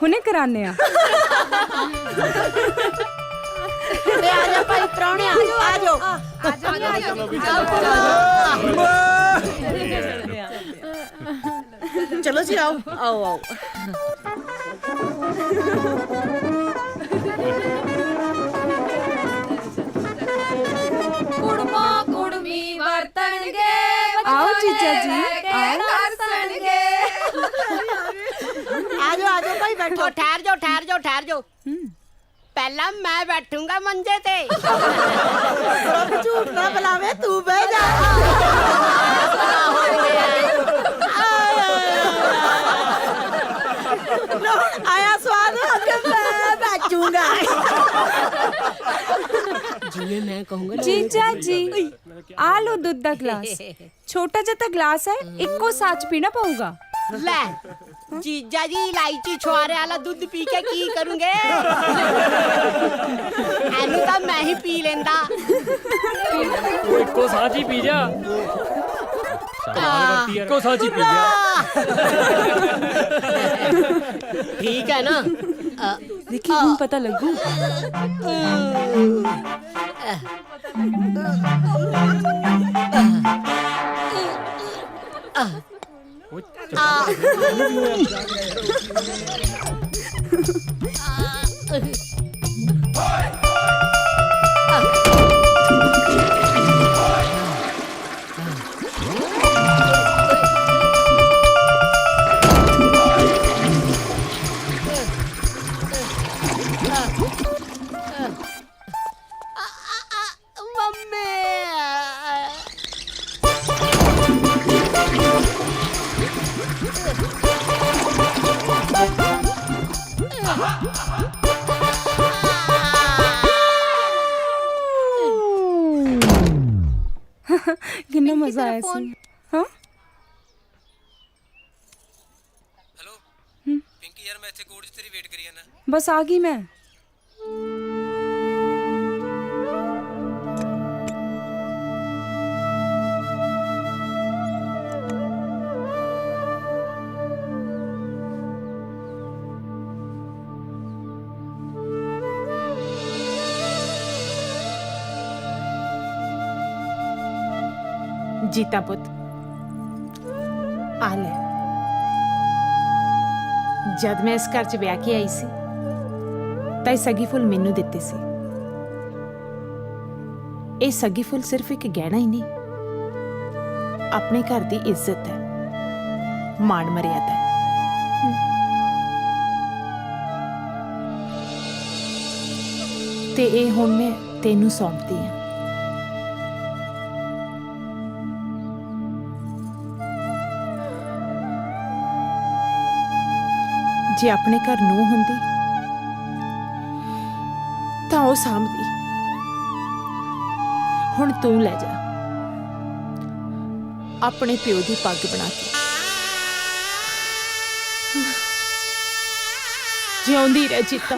ਹੁਣੇ ਕਰਾਨੇ ਆ। ਤੇ ਆ ਜਾ ਭਾਈ ਪ੍ਰਾਹੁਣੇ, ਆ ਜਾਓ। ਚਲੋ ਜੀ, ਆਓ ਆਓ ਆਓ। ਕੁੜਮਾ ਕੁੜਮੀ ਵਰਤਣਗੇ। ਆਓ ਜੀਜਾ ਜੀ, ਆਓ। ਆ ਜਾਓ ਭਾਈ, ਬੈਠੋ। ਠਹਿਰ ਜਾਓ। ਪਹਿਲਾਂ ਮੈਂ ਬੈਠੂੰਗਾ ਮੰਜੇ ਤੇ। ਰੱਬ ਝੂਠ ਨਾ ਬੁਲਾਵੇ, ਤੂੰ ਬਹਿ ਜਾ। ਆਇਆ ਸਵਾਦ, ਮੈਂ ਬੈਠੂੰਗਾ। ਜਿਵੇਂ ਮੈਂ ਕਹੂੰਗਾ। ਜੀਜਾ ਜੀ, ਆ ਲੋ ਦੁੱਧ ਦਾ ਗਲਾਸ। ਛੋਟਾ ਜਿਹਾ ਤਾਂ ਗਲਾਸ ਹੈ, ਇੱਕੋ ਸਾਚ ਪੀਣਾ ਪਊਗਾ। ਲੈ, ਜੀਜਾ ਜੀ ਇਲਾਇਚੀ ਛੁਆਰੇ ਵਾਲਾ ਦੁੱਧ ਪੀ ਕੇ ਕੀ ਕਰੂੰਗੇ ਐਨੂੰ ਤਾਂ ਮੈਂ ਹੀ ਪੀ ਲੈਂਦਾ ਤੂੰ ਇੱਕੋ ਸਾਹ 'ਚ ਹੀ ਪੀ ਜਾ ਕਮਾਲ ਕਰਤੀ ਯਾਰ ਇੱਕੋ ਸਾਹ 'ਚ ਹੀ ਪੀ ਜਾ ਠੀਕ ਹੈ ਨਾ देखी हूँ पता लगू कितना मजा आया सी हाँ हेलो पिंकी यार मैं ਇੱਥੇ ਕੋਰਟ 'ਚ ਤੇਰੀ ਵੇਟ ਕਰੀ ਜਾਂਦਾ बस आ गई मैं ਜੀਤਾ ਪੁੱਤ ਆ ਲੈ ਜਦ ਮੈਂ ਇਸ ਘਰ 'ਚ ਵਿਆਹ ਕੇ ਆਈ ਸੀ ਤਾਂ ਇਹ ਸੱਗੀ ਫੁੱਲ ਮੈਨੂੰ ਦਿੱਤੇ ਸੀ ਇਹ ਸੱਗੀ ਫੁੱਲ ਸਿਰਫ ਇੱਕ ਗਹਿਣਾ ਹੀ ਨਹੀਂ ਆਪਣੇ ਘਰ ਦੀ ਇੱਜ਼ਤ ਹੈ ਮਾਣ ਮਰਿਆਦਾ ਹੈ ਤੇ ਇਹ ਹੁਣ ਮੈਂ ਤੈਨੂੰ ਸੌਂਪਦੀ ਹਾਂ ਜੇ ਆਪਣੇ ਘਰ ਨੂੰ ਹੁੰਦੀ ਤਾਂ ਉਹ ਸਾਂਭਦੀ ਹੁਣ ਤੂੰ ਲੈ ਜਾ ਆਪਣੇ ਪਿਓ ਦੀ ਪੱਗ ਬਣਾ ਕੇ ਜਿਉਂਦੀ ਰਹਿ ਜੀਤਾ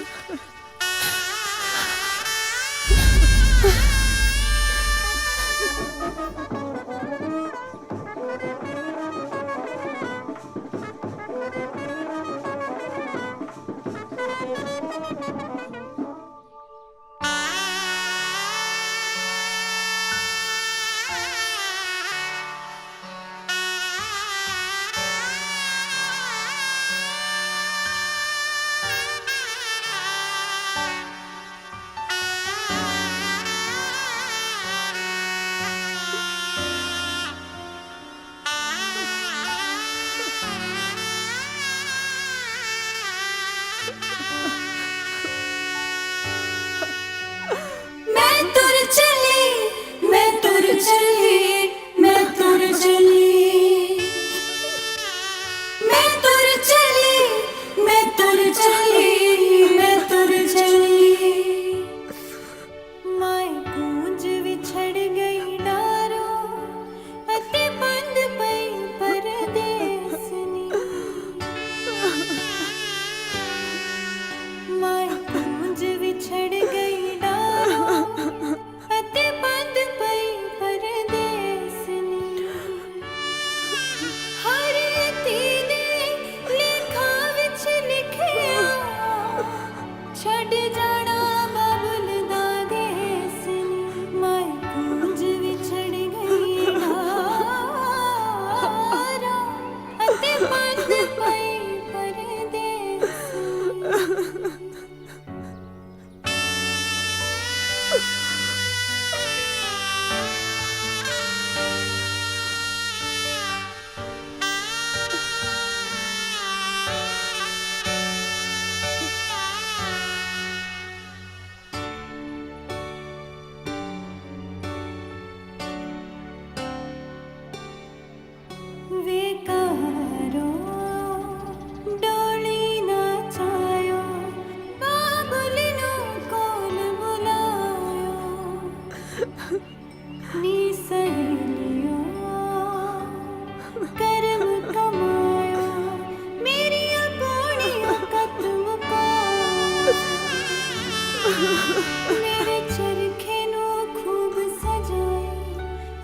ਮੇਰੇ ਚਰਖੇ ਨੂੰ ਖੂਬ ਸਜਾਇਆ,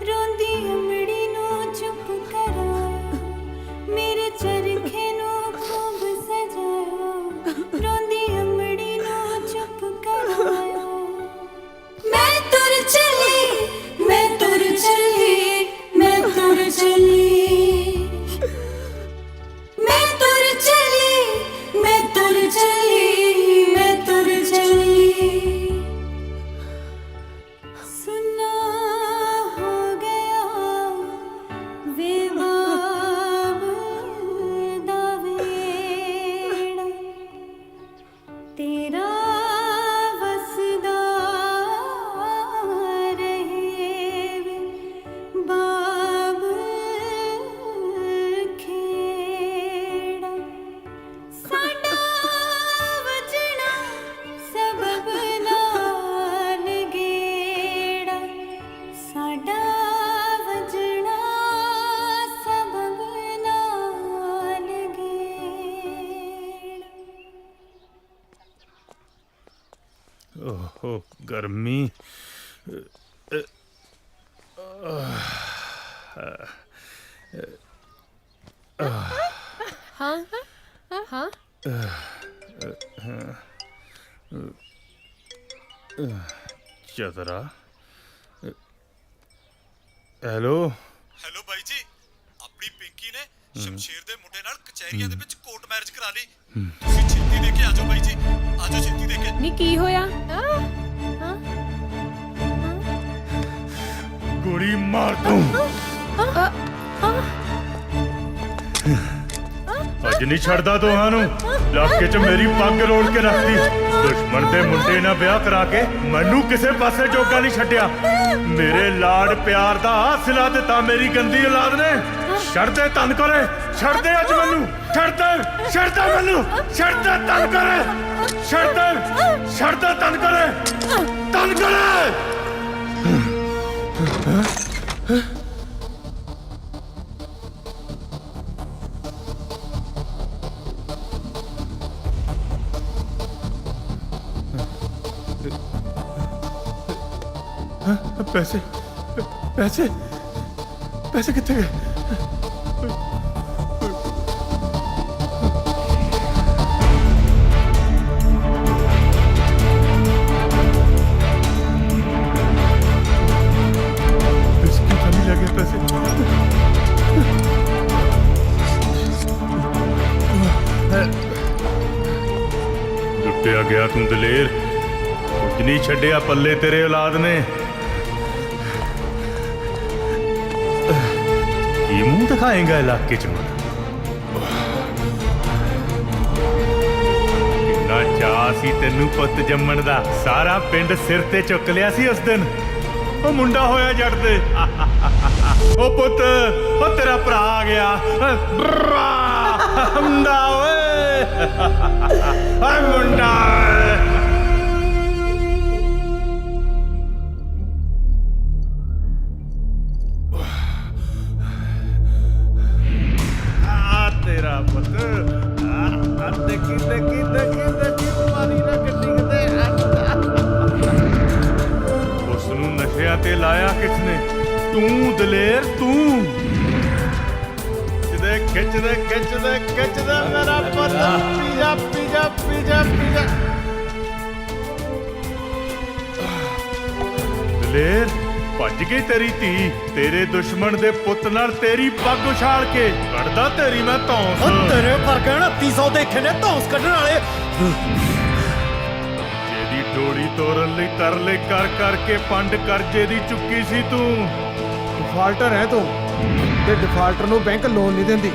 ਰੋਂਦੀ ਅਮੜੀ ਨੂੰ ਚੁੱਪ ਕਰਾਇਆ। ਮੇਰੇ ਚਰਖੇ ਨੂੰ ਖੂਬ ਸਜਾਇਆ, ਰੋਂਦੀ ਅਮੜੀ ਨੂੰ ਚੁੱਪ ਕਰਾਇਆ। ਮੈਂ ਤੁਰ ਚਲੀ, ਮੈਂ ਤੁਰ ਚਲੀ, ਮੈਂ ਤੁਰ ਚਲੀ, ਮੈਂ ਤੁਰ ਚਲੀ, ਮੈਂ ਤੁਰ ਚਲੀ, ਮੈਂ ਤੁਰ ਚਲੀ। ਸੁਨਾ ਹੋ ਗਿਆ ਵੇ ਬਾਬਲ ਦਾ ਵੇੜਾ, ਤੇਰਾ ਵਸਦਾ ਰਹੇ ਵੇ ਬਾਬਲ ਖੇੜਾ। ਸਾਡਾ ਵਜਣਾ ਸਬਬ ਨਾਲ ਗੇੜਾ, ਸਾਡਾ ਵਜਣਾ ਸਬਬ ਨਾਲ ਗੇੜਾ। ਓਹੋ ਗਰਮੀ। ਹਾਂ ਹਾਂ ਚਤਰਾ। ਹੈਲੋ ਹੈਲੋ ਬਾਈ ਜੀ, ਆਪਣੀ ਪਿੰਕੀ ਨੇ ਸ਼ਮਸ਼ੇਰ ਦੇ ਮੁੰਡੇ ਨਾਲ ਕਚਹਿਰੀਆਂ ਦੇ ਵਿੱਚ ਕੋਰਟ ਮੈਰਿਜ ਕਰਾ ਲਈ। ਤੁਸੀਂ ਛੇਤੀ ਦੇ ਕੇ ਆ ਜਾਓ ਬਾਈ ਜੀ, ਆ ਜਾਓ ਛੇਤੀ ਦੇ ਕੇ। ਨੀ ਕੀ ਹੋਇਆ? ਗੋਲੀ ਮਾਰ ਦੂੰ। ਅੱਜ ਨਹੀਂ ਛੱਡਦਾ ਦੋਹਾਂ ਨੂੰ। ਇਲਾਕੇ 'ਚ ਮੇਰੀ ਪੱਗ ਰੋਲ ਕੇ ਰੱਖਦੀ। ਦੁਸ਼ਮਣ ਦੇ ਮੁੰਡੇ ਨਾਲ ਵਿਆਹ ਕਰਾ ਕੇ ਮੈਨੂੰ ਕਿਸੇ ਪਾਸੇ ਜੋਗਾ ਨਹੀਂ ਛੱਡਿਆ। ਮੇਰੇ ਲਾਡ ਪਿਆਰ ਦਾ ਹਾਸਿਲਾ ਦਿੱਤਾ ਮੇਰੀ ਗੰਦੀ ਔਲਾਦ ਨੇ। ਛੱਡ ਦੇ ਤਨ ਕਰੇ, ਛੱਡ ਦੇ ਅੱਜ ਮੈਨੂੰ, ਛੱਡ ਦੇ, ਛੱਡ ਦੇ ਮੈਨੂੰ, ਛੱਡ ਦੇ ਤਨ ਕਰੇ, ਛੱਡ ਦੇ, ਛੱਡ ਦੇ ਤਨ ਕਰੇ, ਤਨ ਕਰੇ। ਪੈਸੇ ਪੈਸੇ ਪੈਸੇ ਕਿੱਥੇ ਗਏ? ਲੁੱਟਿਆ ਗਿਆ ਤੂੰ ਦਲੇਰ, ਕੁਝ ਨਹੀਂ ਛੱਡਿਆ ਪੱਲੇ ਤੇਰੇ ਔਲਾਦ ਨੇ। ਕੀ ਮੂੰਹ ਦਿਖਾਏਗਾ ਇਲਾਕੇ 'ਚ? ਕਿੰਨਾ ਚਾਅ ਸੀ ਤੈਨੂੰ ਪੁੱਤ ਜੰਮਣ ਦਾ, ਸਾਰਾ ਪਿੰਡ ਸਿਰ ਤੇ ਚੁੱਕ ਲਿਆ ਸੀ ਉਸ ਦਿਨ। ਉਹ ਮੁੰਡਾ ਹੋਇਆ ਜੱਟ ਦੇ। ਉਹ ਪੁੱਤ, ਉਹ ਤੇਰਾ ਭਰਾ ਆ ਗਿਆ। ਮੁੰਡਾ ਓਏ, ਹਾਏ ਮੁੰਡਾ। ਤੇਰਾ ਪੁੱਤ ਦੇਖੀ ਦੇਖੀ ਦੇਖੀ ਦੇਖੀ ਮਾਰੀ ਨਾ ਗੱਡੀ ਕਿਤੇ। ਉਸ ਨੂੰ ਨਸ਼ਿਆਂ ਤੇ ਲਾਇਆ ਕਿਸਨੇ? ਤੂੰ ਦਲੇਰ, ਤੂੰ। ਖਿੱਚਦੇ ਖਿੱਚਦੇ ਖਿੱਚਦੇ ਮੇਰਾ ਪੁੱਤ ਪੀਜਾ ਪੀਜਾ ਪੀਜਾ ਪੀਜਾ। ਦਲੇਰ ਭੱਜ ਗਈ ਤੇਰੀ ਧੀ, ਤੇਰੇ ਦੁਸ਼ਮਣ ਦੇ ਪੁੱਤ ਨਾਲ ਤੇਰੀ ਪੱਗ ਉਛਾਲ ਕੇ ਕੱਢਦਾ ਤੇਰੀ ਮੈਂ ਧੌਂਸ। ਤੇਰੇ ਵਰਗੇ 2900 ਦੇਖੇ ਨੇ ਧੌਂਸ ਕੱਢਣ ਵਾਲੇ। ਜਿਹਦੀ ਡੋਲੀ ਤੋਰਨ ਲਈ ਤਰਲੇ ਕਰ ਕਰਕੇ ਪੰਡ ਕਰਜ਼ੇ ਦੀ ਚੁੱਕੀ ਸੀ ਤੂੰ। ਡਿਫਾਲਟਰ ਹੈ ਤੂੰ, ਤੇ ਡਿਫਾਲਟਰ ਨੂੰ ਬੈਂਕ ਲੋਨ ਨਹੀਂ ਦਿੰਦੀ।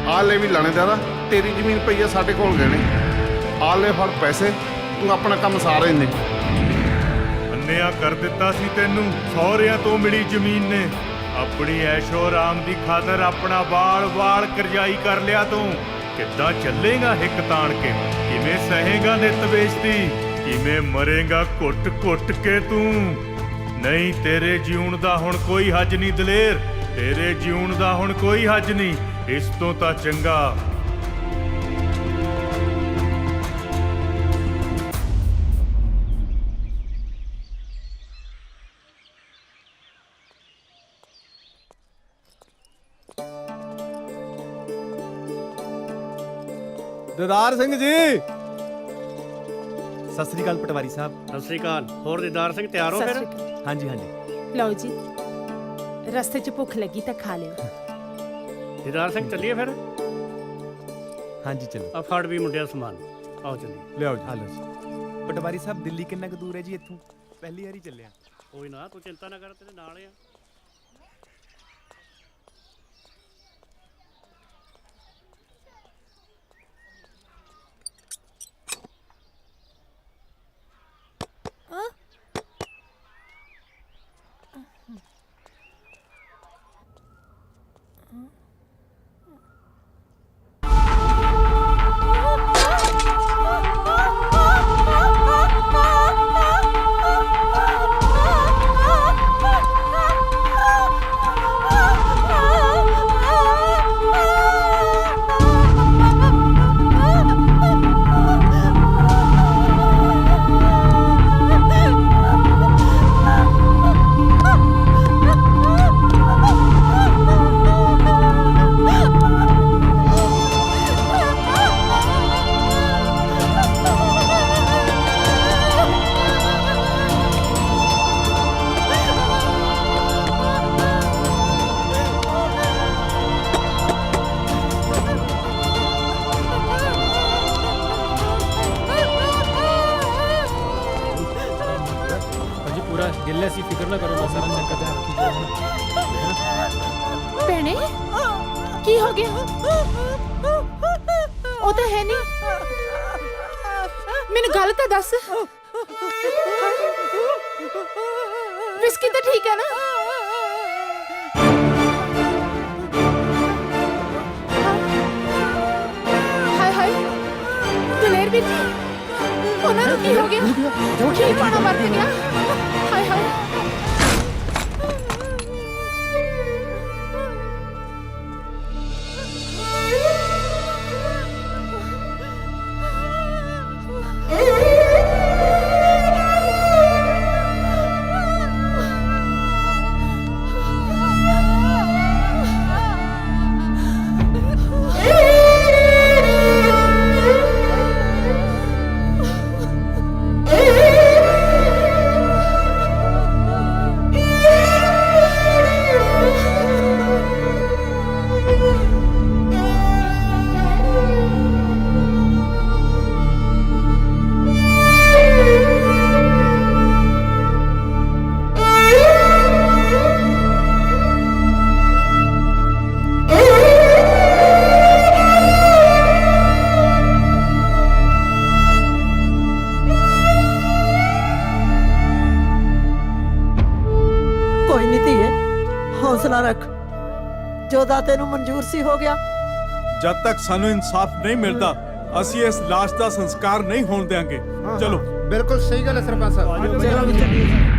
ਆ ਲੈ ਵੀ ਲਾਣੇਦਾਰਾ, ਤੇਰੀ ਜ਼ਮੀਨ ਪਈ ਆ ਸਾਡੇ ਕੋਲ ਗਹਿਣੇ। ਆ ਲੈ ਫੜ ਪੈਸੇ, ਤੂੰ ਆਪਣਾ ਕੰਮ ਸਾਰੇ ਨੇ। ਅੰਨਿਆ ਕਰ ਦਿੱਤਾ ਸੀ ਤੈਨੂੰ ਸਹੁਰਿਆਂ ਤੋਂ ਮਿਲੀ ਜ਼ਮੀਨ ਨੇ। ਆਪਣੀ ਐਸ਼ੋ ਆਰਾਮ ਦੀ ਖਾਤਰ ਆਪਣਾ ਵਾਲ ਕਰਜ਼ਾਈ ਕਰ ਲਿਆ ਤੂੰ। ਕਿੱਦਾਂ ਚੱਲੇਗਾ ਹਿੱਕ ਤਾਣ ਕੇ? ਕਿਵੇਂ ਸਹੇਗਾ ਨਿਤ ਬੇਇੱਜ਼ਤੀ? ਕਿਵੇਂ ਮਰੇਗਾ ਘੁੱਟ ਘੁੱਟ ਕੇ ਤੂੰ? ਨਹੀਂ, ਤੇਰੇ ਜਿਉਣ ਦਾ ਹੁਣ ਕੋਈ ਹੱਜ ਨਹੀਂ ਦਲੇਰ, ਤੇਰੇ ਜਿਉਣ ਦਾ ਹੁਣ ਕੋਈ ਹੱਜ ਨਹੀਂ। ਇਸ ਤੋਂ ਤਾਂ ਚੰਗਾ ਦਿਦਾਰ ਸਿੰਘ ਜੀ। ਸਤਿ ਸ੍ਰੀ ਅਕਾਲ ਪਟਵਾਰੀ ਸਾਹਿਬ। ਸਤਿ ਸ੍ਰੀ ਅਕਾਲ। ਹੋਰ ਦੀਦਾਰ ਸਿੰਘ ਤਿਆਰ ਹੋ ਸਤਿ ਫਿਰ? ਸ਼੍ਰੀ ਅਕਾਲ। ਹਾਂਜੀ ਹਾਂਜੀ। ਲਓ ਜੀ, ਰਸਤੇ 'ਚ ਭੁੱਖ ਲੱਗੀ ਤਾਂ ਖਾ ਲਿਓ। ਦੀਦਾਰ ਸਿੰਘ ਚੱਲੀਏ ਫਿਰ? ਹਾਂਜੀ ਚਲੋ। ਆ ਫੜ ਵੀ ਮੁੰਡਿਆਂ ਸਮਾਨ, ਆਓ ਚੱਲੀਏ। ਲਿਆਓ ਜੀ। ਹਲੋ ਜੀ। ਪਟਵਾਰੀ ਸਾਹਿਬ ਦਿੱਲੀ ਕਿੰਨਾ ਕੁ ਦੂਰ ਹੈ ਜੀ ਇੱਥੋਂ? ਪਹਿਲੀ ਵਾਰੀ ਚੱਲਿਆ। ਕੋਈ ਨਾ, ਤੂੰ ਚਿੰਤਾ ਨਾ ਕਰ, ਤੇਰੇ ਨਾਲ ਆ। ਗਿੱਲੇ ਸੀ, ਫਿਕਰ ਨਾ ਕਰੋ, ਮੈਂ ਸਾਰਾ ਚੈੱਕ ਕਰਦਾ ਹਾਂ। ਭੈਣੇ, ਕੀ ਹੋ ਗਿਆ? ਉਹ ਤਾਂ ਹੈ ਨਹੀਂ। ਮੈਨੂੰ ਗੱਲ ਤਾਂ ਦੱਸ। ਵਿਸਕੀ ਤਾਂ ਠੀਕ ਹੈ ਨਾ? ਹਾਏ ਹਾਏ, ਦਲੇਰ ਵੀਰ ਜੀ, ਉਹਨਾਂ ਨੂੰ ਕੀ ਹੋ ਗਿਆ? ਕੀ ਪਾਣਾ ਵਰਤ ਗਿਆ? ਹਾਏ ਹਾਏ। ਕੋਈ ਨਹੀਂ ਧੀਏ, ਹੌਸਲਾ ਰੱਖ। ਜੋ ਦਾਤੇ ਨੂੰ ਮਨਜ਼ੂਰ ਸੀ ਹੋ ਗਿਆ। ਜਦ ਤੱਕ ਸਾਨੂੰ ਇਨਸਾਫ ਨਹੀਂ ਮਿਲਦਾ, ਅਸੀਂ ਇਸ ਲਾਸ਼ ਦਾ ਸੰਸਕਾਰ ਨਹੀਂ ਹੋਣ ਦੇਵਾਂਗੇ। ਚਲੋ। ਬਿਲਕੁਲ ਸਹੀ ਗੱਲ ਹੈ ਸਰਪੰਚ ਸਾਹਿਬ। ਚਲੋ ਵੀ ਚੱਲੀਏ।